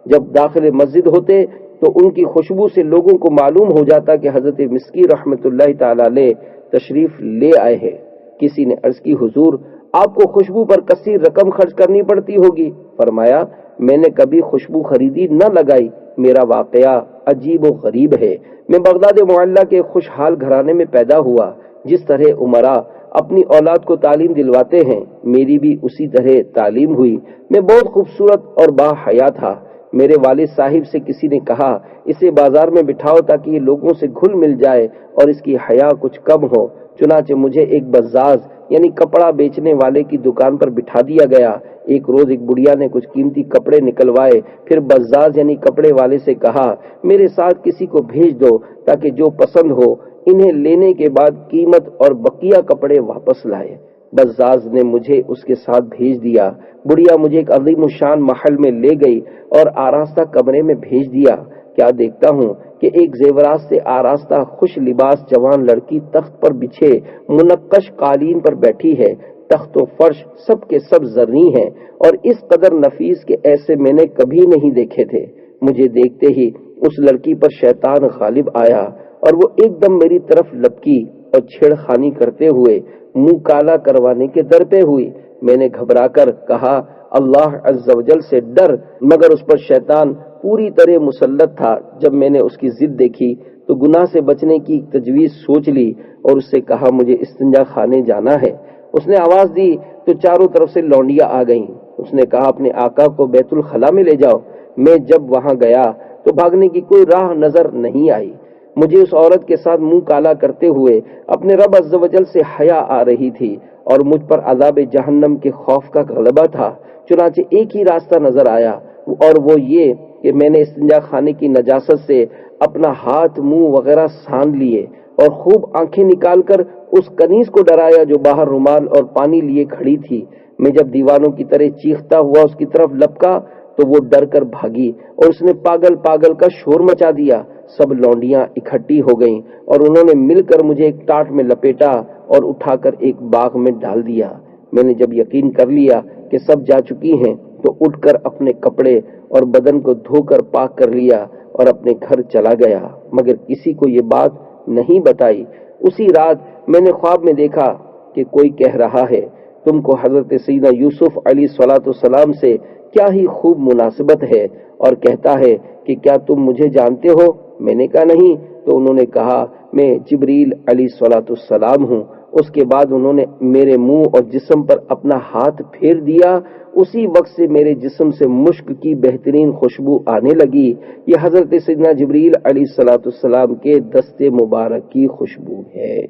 جب داخل مسجد ہوتے تو ان کی خوشبو سے لوگوں کو معلوم ہو جاتا کہ حضرت مسکی رحمت اللہ تعالی علیہ تشریف لے آئے ہیں۔ کسی نے عرض کی حضور آپ کو خوشبو پر کثیر رقم خرچ کرنی پڑتی ہوگی۔ فرمایا میں نے کبھی خوشبو خریدی نہ لگائی، میرا واقعہ عجیب و غریب ہے۔ میں بغداد معلیٰ کے خوشحال گھرانے میں پیدا ہوا۔ جس طرح عمرا اپنی اولاد کو تعلیم دلواتے ہیں میری بھی اسی طرح تعلیم ہوئی۔ میں بہت خوبصورت اور با حیا تھا۔ میرے والد صاحب سے کسی نے کہا اسے بازار میں بٹھاؤ تاکہ یہ لوگوں سے گھل مل جائے اور اس کی حیا کچھ کم ہو۔ چنانچہ مجھے ایک بزاز یعنی کپڑا بیچنے والے کی دکان پر بٹھا دیا گیا۔ ایک روز ایک بڑھیا نے کچھ قیمتی کپڑے نکلوائے، پھر بزاز یعنی کپڑے والے سے کہا میرے ساتھ کسی کو بھیج دو تاکہ جو پسند ہو انہیں لینے کے بعد قیمت اور بقیہ کپڑے واپس لائے۔ بزاز نے مجھے اس کے ساتھ بھیج دیا۔ بڑھیا مجھے ایک عظیم الشان محل میں لے گئی اور آراستہ کمرے میں بھیج دیا۔ کیا دیکھتا ہوں کہ ایک زیورات سے آراستہ خوش لباس جوان لڑکی تخت پر بچھے منقش قالین پر بیٹھی ہے۔ تخت و فرش سب کے سب زرعی ہیں اور اس قدر نفیس کہ ایسے میں نے کبھی نہیں دیکھے تھے۔ مجھے دیکھتے ہی اس لڑکی پر شیطان غالب آیا اور وہ ایک دم میری طرف لپکی اور چھیڑ خانی کرتے ہوئے منہ کالا کروانے کے در پہ ہوئی۔ میں نے گھبرا کر کہا اللہ عز و جل سے ڈر، مگر اس پر شیطان پوری طرح مسلط تھا۔ جب میں نے اس کی ضد دیکھی تو گناہ سے بچنے کی تجویز سوچ لی اور اس سے کہا مجھے استنجا خانے جانا ہے۔ اس نے آواز دی تو چاروں طرف سے لونڈیاں آ گئیں۔ اس نے کہا اپنے آقا کو بیت الخلا میں لے جاؤ۔ میں جب وہاں گیا تو بھاگنے کی کوئی راہ نظر نہیں آئی۔ مجھے اس عورت کے ساتھ منہ کالا کرتے ہوئے اپنے رب عز و جل سے حیا آ رہی تھی اور مجھ پر عذاب جہنم کے خوف کا غلبہ تھا۔ چنانچہ ایک ہی راستہ نظر آیا اور وہ یہ کہ میں نے استنجا خانے کی نجاست سے اپنا ہاتھ منہ وغیرہ سان لیے اور خوب آنکھیں نکال کر اس کنیز کو ڈرایا جو باہر رومال اور پانی لیے کھڑی تھی۔ میں جب دیوانوں کی طرح چیختا ہوا اس کی طرف لپکا تو وہ ڈر کر بھاگی اور اس نے پاگل پاگل کا شور مچا دیا۔ سب لونڈیاں اکٹھی ہو گئیں اور انہوں نے مل کر مجھے ایک ٹاٹ میں لپیٹا اور اٹھا کر ایک باغ میں ڈال دیا۔ میں نے جب یقین کر لیا کہ سب جا چکی ہیں تو اٹھ کر اپنے کپڑے اور بدن کو دھو کر پاک کر لیا اور اپنے گھر چلا گیا، مگر کسی کو یہ بات نہیں بتائی۔ اسی رات میں نے خواب میں دیکھا کہ کوئی کہہ رہا ہے تم کو حضرت سیدنا یوسف علیہ الصلوۃ والسلام سے کیا ہی خوب مناسبت ہے، اور کہتا ہے کہ کیا تم مجھے جانتے ہو؟ میں نے کہا نہیں۔ تو انہوں نے کہا میں جبریل علیہ الصلوۃ والسلام ہوں۔ اس کے بعد انہوں نے میرے منہ اور جسم پر اپنا ہاتھ پھیر دیا۔ اسی وقت سے میرے جسم سے مشک کی بہترین خوشبو آنے لگی۔ یہ حضرت سیدنا جبریل علیہ الصلوۃ والسلام کے دست مبارک کی خوشبو ہے۔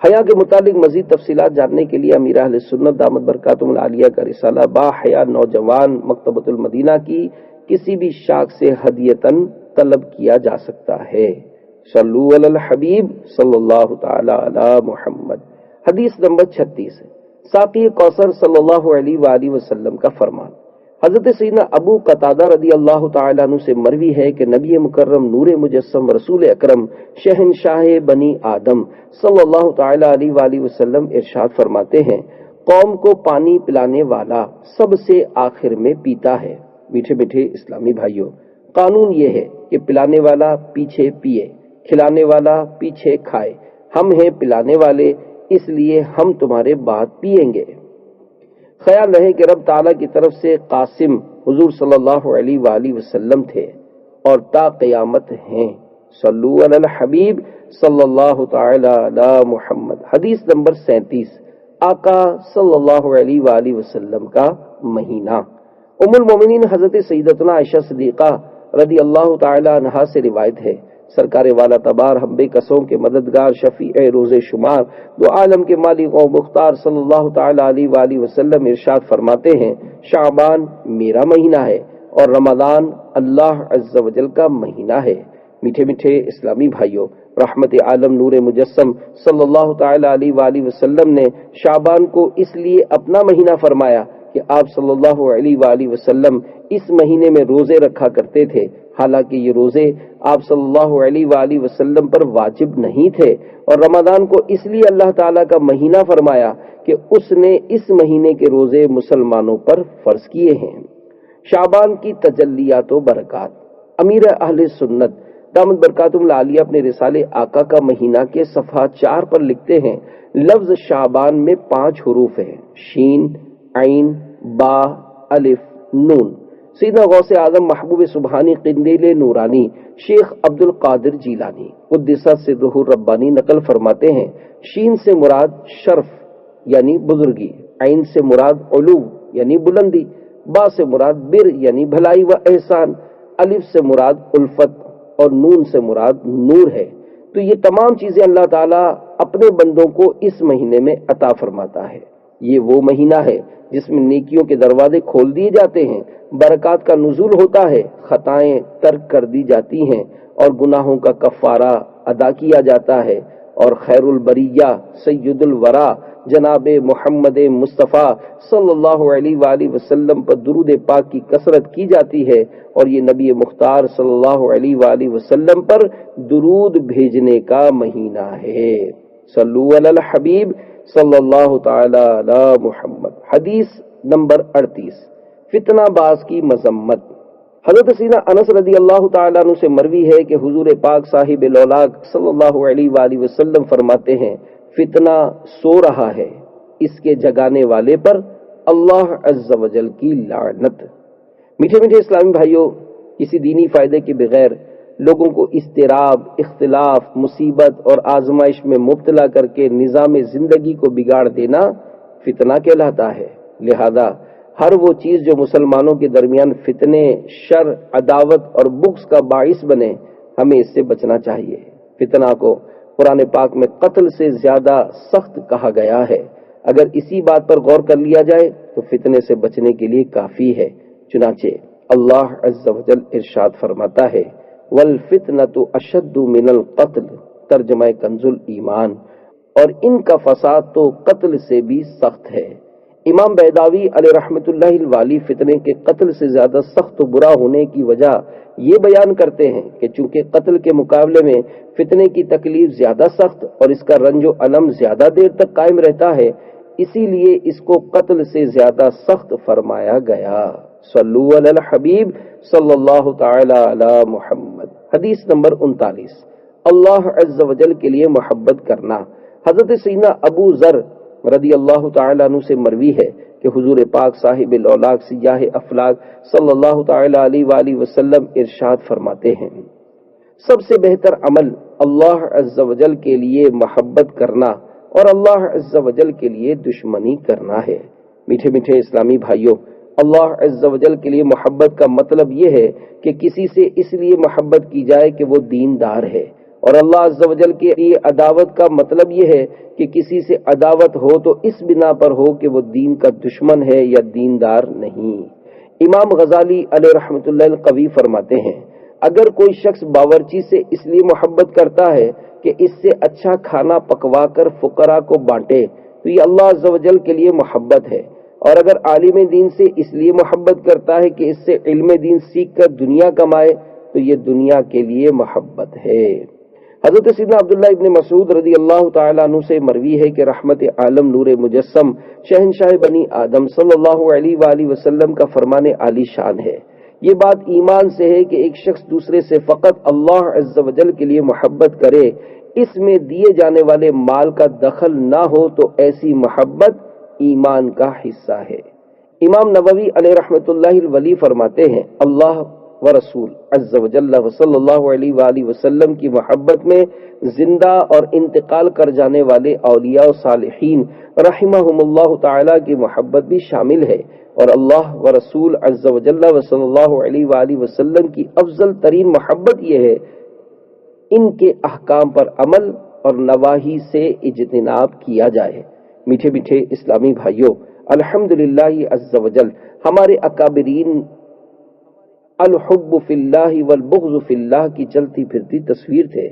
حیا کے متعلق مزید تفصیلات جاننے کے لیے امیر اہل سنت دامت برکاتہم العالیہ کا رسالہ با حیا نوجوان مکتبۃ المدینہ کی کسی بھی شاخ سے ہدیتاً طلب کیا جا سکتا ہے۔ صلو علی الحبیب صلی اللہ تعالی علی محمد۔ حدیث نمبر 36 ساقی کوثر صلی اللہ علیہ وآلہ وسلم کا فرمان۔ حضرت سیدنا ابو قتادہ رضی اللہ تعالیٰ عنہ سے مروی ہے کہ نبی مکرم نور مجسم رسول اکرم شہنشاہ بنی آدم صلی اللہ تعالیٰ علیہ وآلہ وسلم ارشاد فرماتے ہیں قوم کو پانی پلانے والا سب سے آخر میں پیتا ہے۔ میٹھے میٹھے اسلامی بھائیوں، قانون یہ ہے کہ پلانے والا پیچھے پیے، کھلانے والا پیچھے کھائے۔ ہم ہیں پلانے والے، اس لیے ہم تمہارے بعد پیئیں گے۔ خیال رہے کہ رب تعالیٰ کی طرف سے قاسم حضور صلی اللہ علیہ وآلہ وسلم تھے اور تا قیامت ہیں۔ صلو علی الحبیب صلی اللہ تعالی علی محمد۔ حدیث نمبر 37 آقا صلی اللہ علیہ وآلہ وسلم کا مہینہ۔ ام المومنین حضرت سیدتنا عائشہ صدیقہ رضی اللہ تعالی عنہا سے روایت ہے سرکار والا تبار ہم بے کسوں کے مددگار شفیع روز شمار دو عالم کے مالک و مختار صلی اللہ تعالی علیہ وآلہ وسلم ارشاد فرماتے ہیں شعبان میرا مہینہ ہے اور رمضان اللہ عز و جل کا مہینہ ہے۔ میٹھے میٹھے اسلامی بھائیوں، رحمت عالم نور مجسم صلی اللہ تعالی علیہ وآلہ وسلم نے شعبان کو اس لیے اپنا مہینہ فرمایا کہ آپ صلی اللہ علیہ وآلہ وسلم اس مہینے میں روزے رکھا کرتے تھے۔ حالانکہ یہ روزے آپ صلی اللہ علیہ وآلہ وسلم پر واجب نہیں تھے، اور رمضان کو اس لیے اللہ تعالیٰ کا مہینہ فرمایا کہ اس نے اس مہینے کے روزے مسلمانوں پر فرض کیے ہیں۔ شعبان کی تجلیات و برکات۔ امیر اہل سنت دامت برکاتہم العالیہ اپنے رسالے آقا کا مہینہ کے صفحہ 4 پر لکھتے ہیں، لفظ شعبان میں 5 حروف ہیں، شین، عین، با، الف، نون۔ سیدنا غوث اعظم محبوب سبحانی قندیل نورانی شیخ عبد القادر جیلانی قدس سرہ الربانی نقل فرماتے ہیں، شین سے مراد شرف یعنی بزرگی، عین سے مراد علو یعنی بلندی، با سے مراد بر یعنی بھلائی و احسان، الف سے مراد الفت اور نون سے مراد نور ہے۔ تو یہ تمام چیزیں اللہ تعالیٰ اپنے بندوں کو اس مہینے میں عطا فرماتا ہے۔ یہ وہ مہینہ ہے جس میں نیکیوں کے دروازے کھول دیے جاتے ہیں، برکات کا نزول ہوتا ہے، خطائیں ترک کر دی جاتی ہیں اور گناہوں کا کفارہ ادا کیا جاتا ہے، اور خیر البریہ سید الورا جناب محمد مصطفیٰ صلی اللہ علیہ وآلہ وسلم پر درود پاک کی کثرت کی جاتی ہے، اور یہ نبی مختار صلی اللہ علیہ وآلہ وسلم پر درود بھیجنے کا مہینہ ہے۔ صلو علی الحبیب صلی اللہ تعالی علی محمد۔ حدیث نمبر 38، فتنہ باز کی مذمت۔ حضرت سیدنا انس رضی اللہ تعالیٰ عنہ سے مروی ہے کہ حضور پاک صاحب لولاک صلی اللہ علیہ وآلہ وسلم فرماتے ہیں، فتنہ سو رہا ہے، اس کے جگانے والے پر اللہ عز و جل کی لعنت۔ میٹھے میٹھے اسلامی بھائیوں، کسی دینی فائدے کے بغیر لوگوں کو اضطراب، اختلاف، مصیبت اور آزمائش میں مبتلا کر کے نظام زندگی کو بگاڑ دینا فتنہ کہلاتا ہے۔ لہذا ہر وہ چیز جو مسلمانوں کے درمیان فتنے، شر، عداوت اور بغض کا باعث بنے، ہمیں اس سے بچنا چاہیے۔ فتنہ کو قرآن پاک میں قتل سے زیادہ سخت کہا گیا ہے۔ اگر اسی بات پر غور کر لیا جائے تو فتنے سے بچنے کے لیے کافی ہے۔ چنانچہ اللہ عز و جل ارشاد فرماتا ہے، وَالْفِتْنَةُ أَشَدُّ مِنَ الْقَتْلِ، ترجمہ کنز ایمان، اور ان کا فساد تو قتل سے بھی سخت ہے۔ امام بیضاوی علیہ رحمت اللہ الوالی فتنے کے قتل سے زیادہ سخت و برا ہونے کی وجہ یہ بیان کرتے ہیں کہ چونکہ قتل کے مقابلے میں فتنے کی تکلیف زیادہ سخت اور اس کا رنج و الم زیادہ دیر تک قائم رہتا ہے، اسی لیے اس کو قتل سے زیادہ سخت فرمایا گیا۔ صلو علی الحبیب صلی اللہ تعالی علی محمد۔ حدیث نمبر 39، اللہ عز و جل کے لیے محبت کرنا۔ حضرت سیدنا ابو ذر رضی اللہ تعالی عنہ سے مروی ہے کہ حضور پاک صاحب لولاک سیاہ افلاک صلی اللہ تعالی علیہ وآلہ وسلم ارشاد فرماتے ہیں، سب سے بہتر عمل اللہ عز و جل کے لیے محبت کرنا اور اللہ عز و جل کے لیے دشمنی کرنا ہے۔ میٹھے میٹھے اسلامی بھائیوں، اللہ عز و جل کے لیے محبت کا مطلب یہ ہے کہ کسی سے اس لیے محبت کی جائے کہ وہ دیندار ہے، اور اللہ عز و جل کے لیے عداوت کا مطلب یہ ہے کہ کسی سے عداوت ہو تو اس بنا پر ہو کہ وہ دین کا دشمن ہے یا دیندار نہیں۔ امام غزالی علیہ رحمت اللہ القوی فرماتے ہیں، اگر کوئی شخص باورچی سے اس لیے محبت کرتا ہے کہ اس سے اچھا کھانا پکوا کر فقراء کو بانٹے تو یہ اللہ عز و جل کے لیے محبت ہے، اور اگر عالم دین سے اس لیے محبت کرتا ہے کہ اس سے علم دین سیکھ کر دنیا کمائے تو یہ دنیا کے لیے محبت ہے۔ حضرت سیدنا عبداللہ ابن مسعود رضی اللہ تعالیٰ عنہ سے مروی ہے کہ رحمت عالم نور مجسم شہنشاہ بنی آدم صلی اللہ علیہ وآلہ وسلم کا فرمان عالی شان ہے، یہ بات ایمان سے ہے کہ ایک شخص دوسرے سے فقط اللہ عز و جل کے لیے محبت کرے، اس میں دیے جانے والے مال کا دخل نہ ہو تو ایسی محبت ایمان کا حصہ ہے۔ امام نووی علیہ رحمت اللہ الولی فرماتے ہیں، اللہ و رسول عز و جل و صلی اللہ علیہ وآلہ وسلم کی محبت میں زندہ اور انتقال کر جانے والے اولیاء و صالحین رحمہم اللہ تعالی کی محبت بھی شامل ہے، اور اللہ و رسول عز و جل و صلی اللہ علیہ وآلہ وسلم کی افضل ترین محبت یہ ہے ان کے احکام پر عمل اور نواہی سے اجتناب کیا جائے۔ میٹھے میٹھے اسلامی بھائیوں، الحمدللہ عز و جل ہمارے اکابرین الحب فی اللہ والبغض فی اللہ کی چلتی پھرتی تصویر تھے۔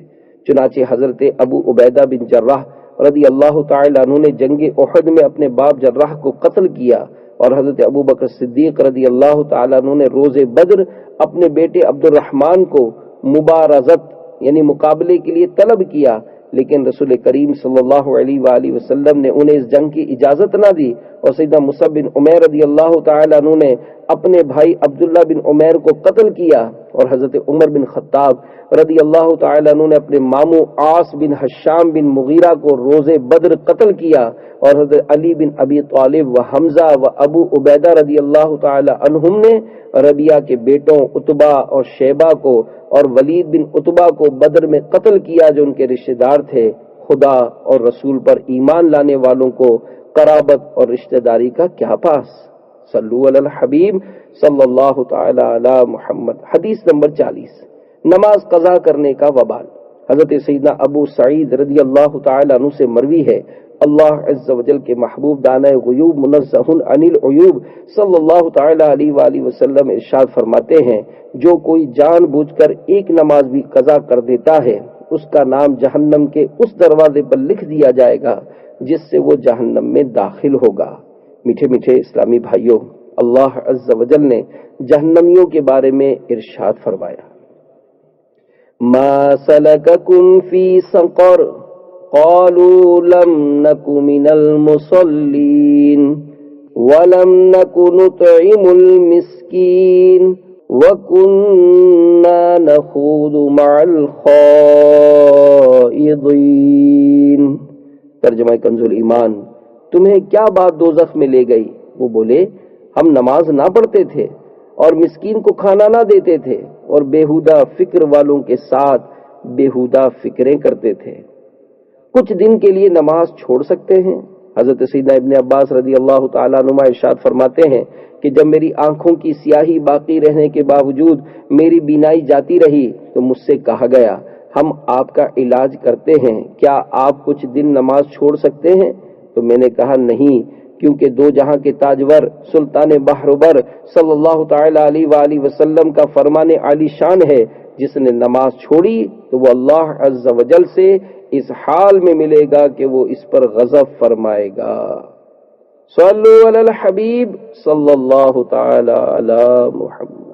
چنانچہ حضرت ابو عبیدہ بن جراح رضی اللہ تعالی عنہ نے جنگ احد میں اپنے باپ جراح کو قتل کیا اور حضرت ابو بکر صدیق رضی اللہ تعالیٰ عنہ نے روز بدر اپنے بیٹے عبد الرحمن کو مبارزت یعنی مقابلے کے لیے طلب کیا، لیکن رسول کریم صلی اللہ علیہ وآلہ وسلم نے انہیں اس جنگ کی اجازت نہ دی، اور سیدنا مصعب بن عمیر رضی اللہ تعالیٰ عنہ نے اپنے بھائی عبداللہ بن عمیر کو قتل کیا، اور حضرت عمر بن خطاب رضی اللہ تعالیٰ عنہ نے اپنے ماموں عاص بن حشام بن مغیرہ کو روز بدر قتل کیا، اور حضرت علی بن ابی طالب و حمزہ و ابو عبیدہ رضی اللہ تعالیٰ عنہم نے ربیعہ کے بیٹوں عتبہ اور شیبہ کو اور ولید بن عتبہ کو بدر میں قتل کیا جو ان کے رشتہ دار تھے۔ خدا اور رسول پر ایمان لانے والوں کو قرابت اور رشتہ داری کا کیا پاس؟ صلو علی الحبیب صلی اللہ تعالی علی محمد۔ حدیث نمبر 40، نماز قضا کرنے کا وبال۔ حضرت سیدنا ابو سعید رضی اللہ تعالی عنہ سے مروی ہے، اللہ عز و جل کے محبوب دانۂ غیوب منزہ عن العیوب صلی اللہ تعالی علیہ وآلہ وسلم ارشاد فرماتے ہیں، جو کوئی جان بوجھ کر ایک نماز بھی قضا کر دیتا ہے، اس کا نام جہنم کے اس دروازے پر لکھ دیا جائے گا جس سے وہ جہنم میں داخل ہوگا۔ میٹھے میٹھے اسلامی بھائیوں، اللہ عز و جل نے جہنمیوں کے بارے میں ارشاد فرمایا، ما سلککم فی سقر قالوا لم نک من المصلین ولم نک نطعم المسکین وَكُنَّا نَخُوضُ مَعَ الْخَائِضِينَ۔ ترجمہ کنز الایمان، تمہیں کیا بات دوزخ میں لے گئی؟ وہ بولے، ہم نماز نہ پڑھتے تھے اور مسکین کو کھانا نہ دیتے تھے اور بیہودہ فکر والوں کے ساتھ بیہودہ فکریں کرتے تھے۔ کچھ دن کے لیے نماز چھوڑ سکتے ہیں؟ حضرت سیدنا ابن عباس رضی اللہ تعالیٰ عنہ ارشاد فرماتے ہیں کہ جب میری آنکھوں کی سیاہی باقی رہنے کے باوجود میری بینائی جاتی رہی تو مجھ سے کہا گیا، ہم آپ کا علاج کرتے ہیں، کیا آپ کچھ دن نماز چھوڑ سکتے ہیں؟ تو میں نے کہا نہیں، کیونکہ دو جہاں کے تاجور سلطان بحربر صلی اللہ تعالی علیہ وآلہ وسلم کا فرمان عالی شان ہے، جس نے نماز چھوڑی تو وہ اللہ عز و جل سے اس حال میں ملے گا کہ وہ اس پر غضب فرمائے گا۔ صلو علی الحبیب صلی اللہ تعالی علی محمد۔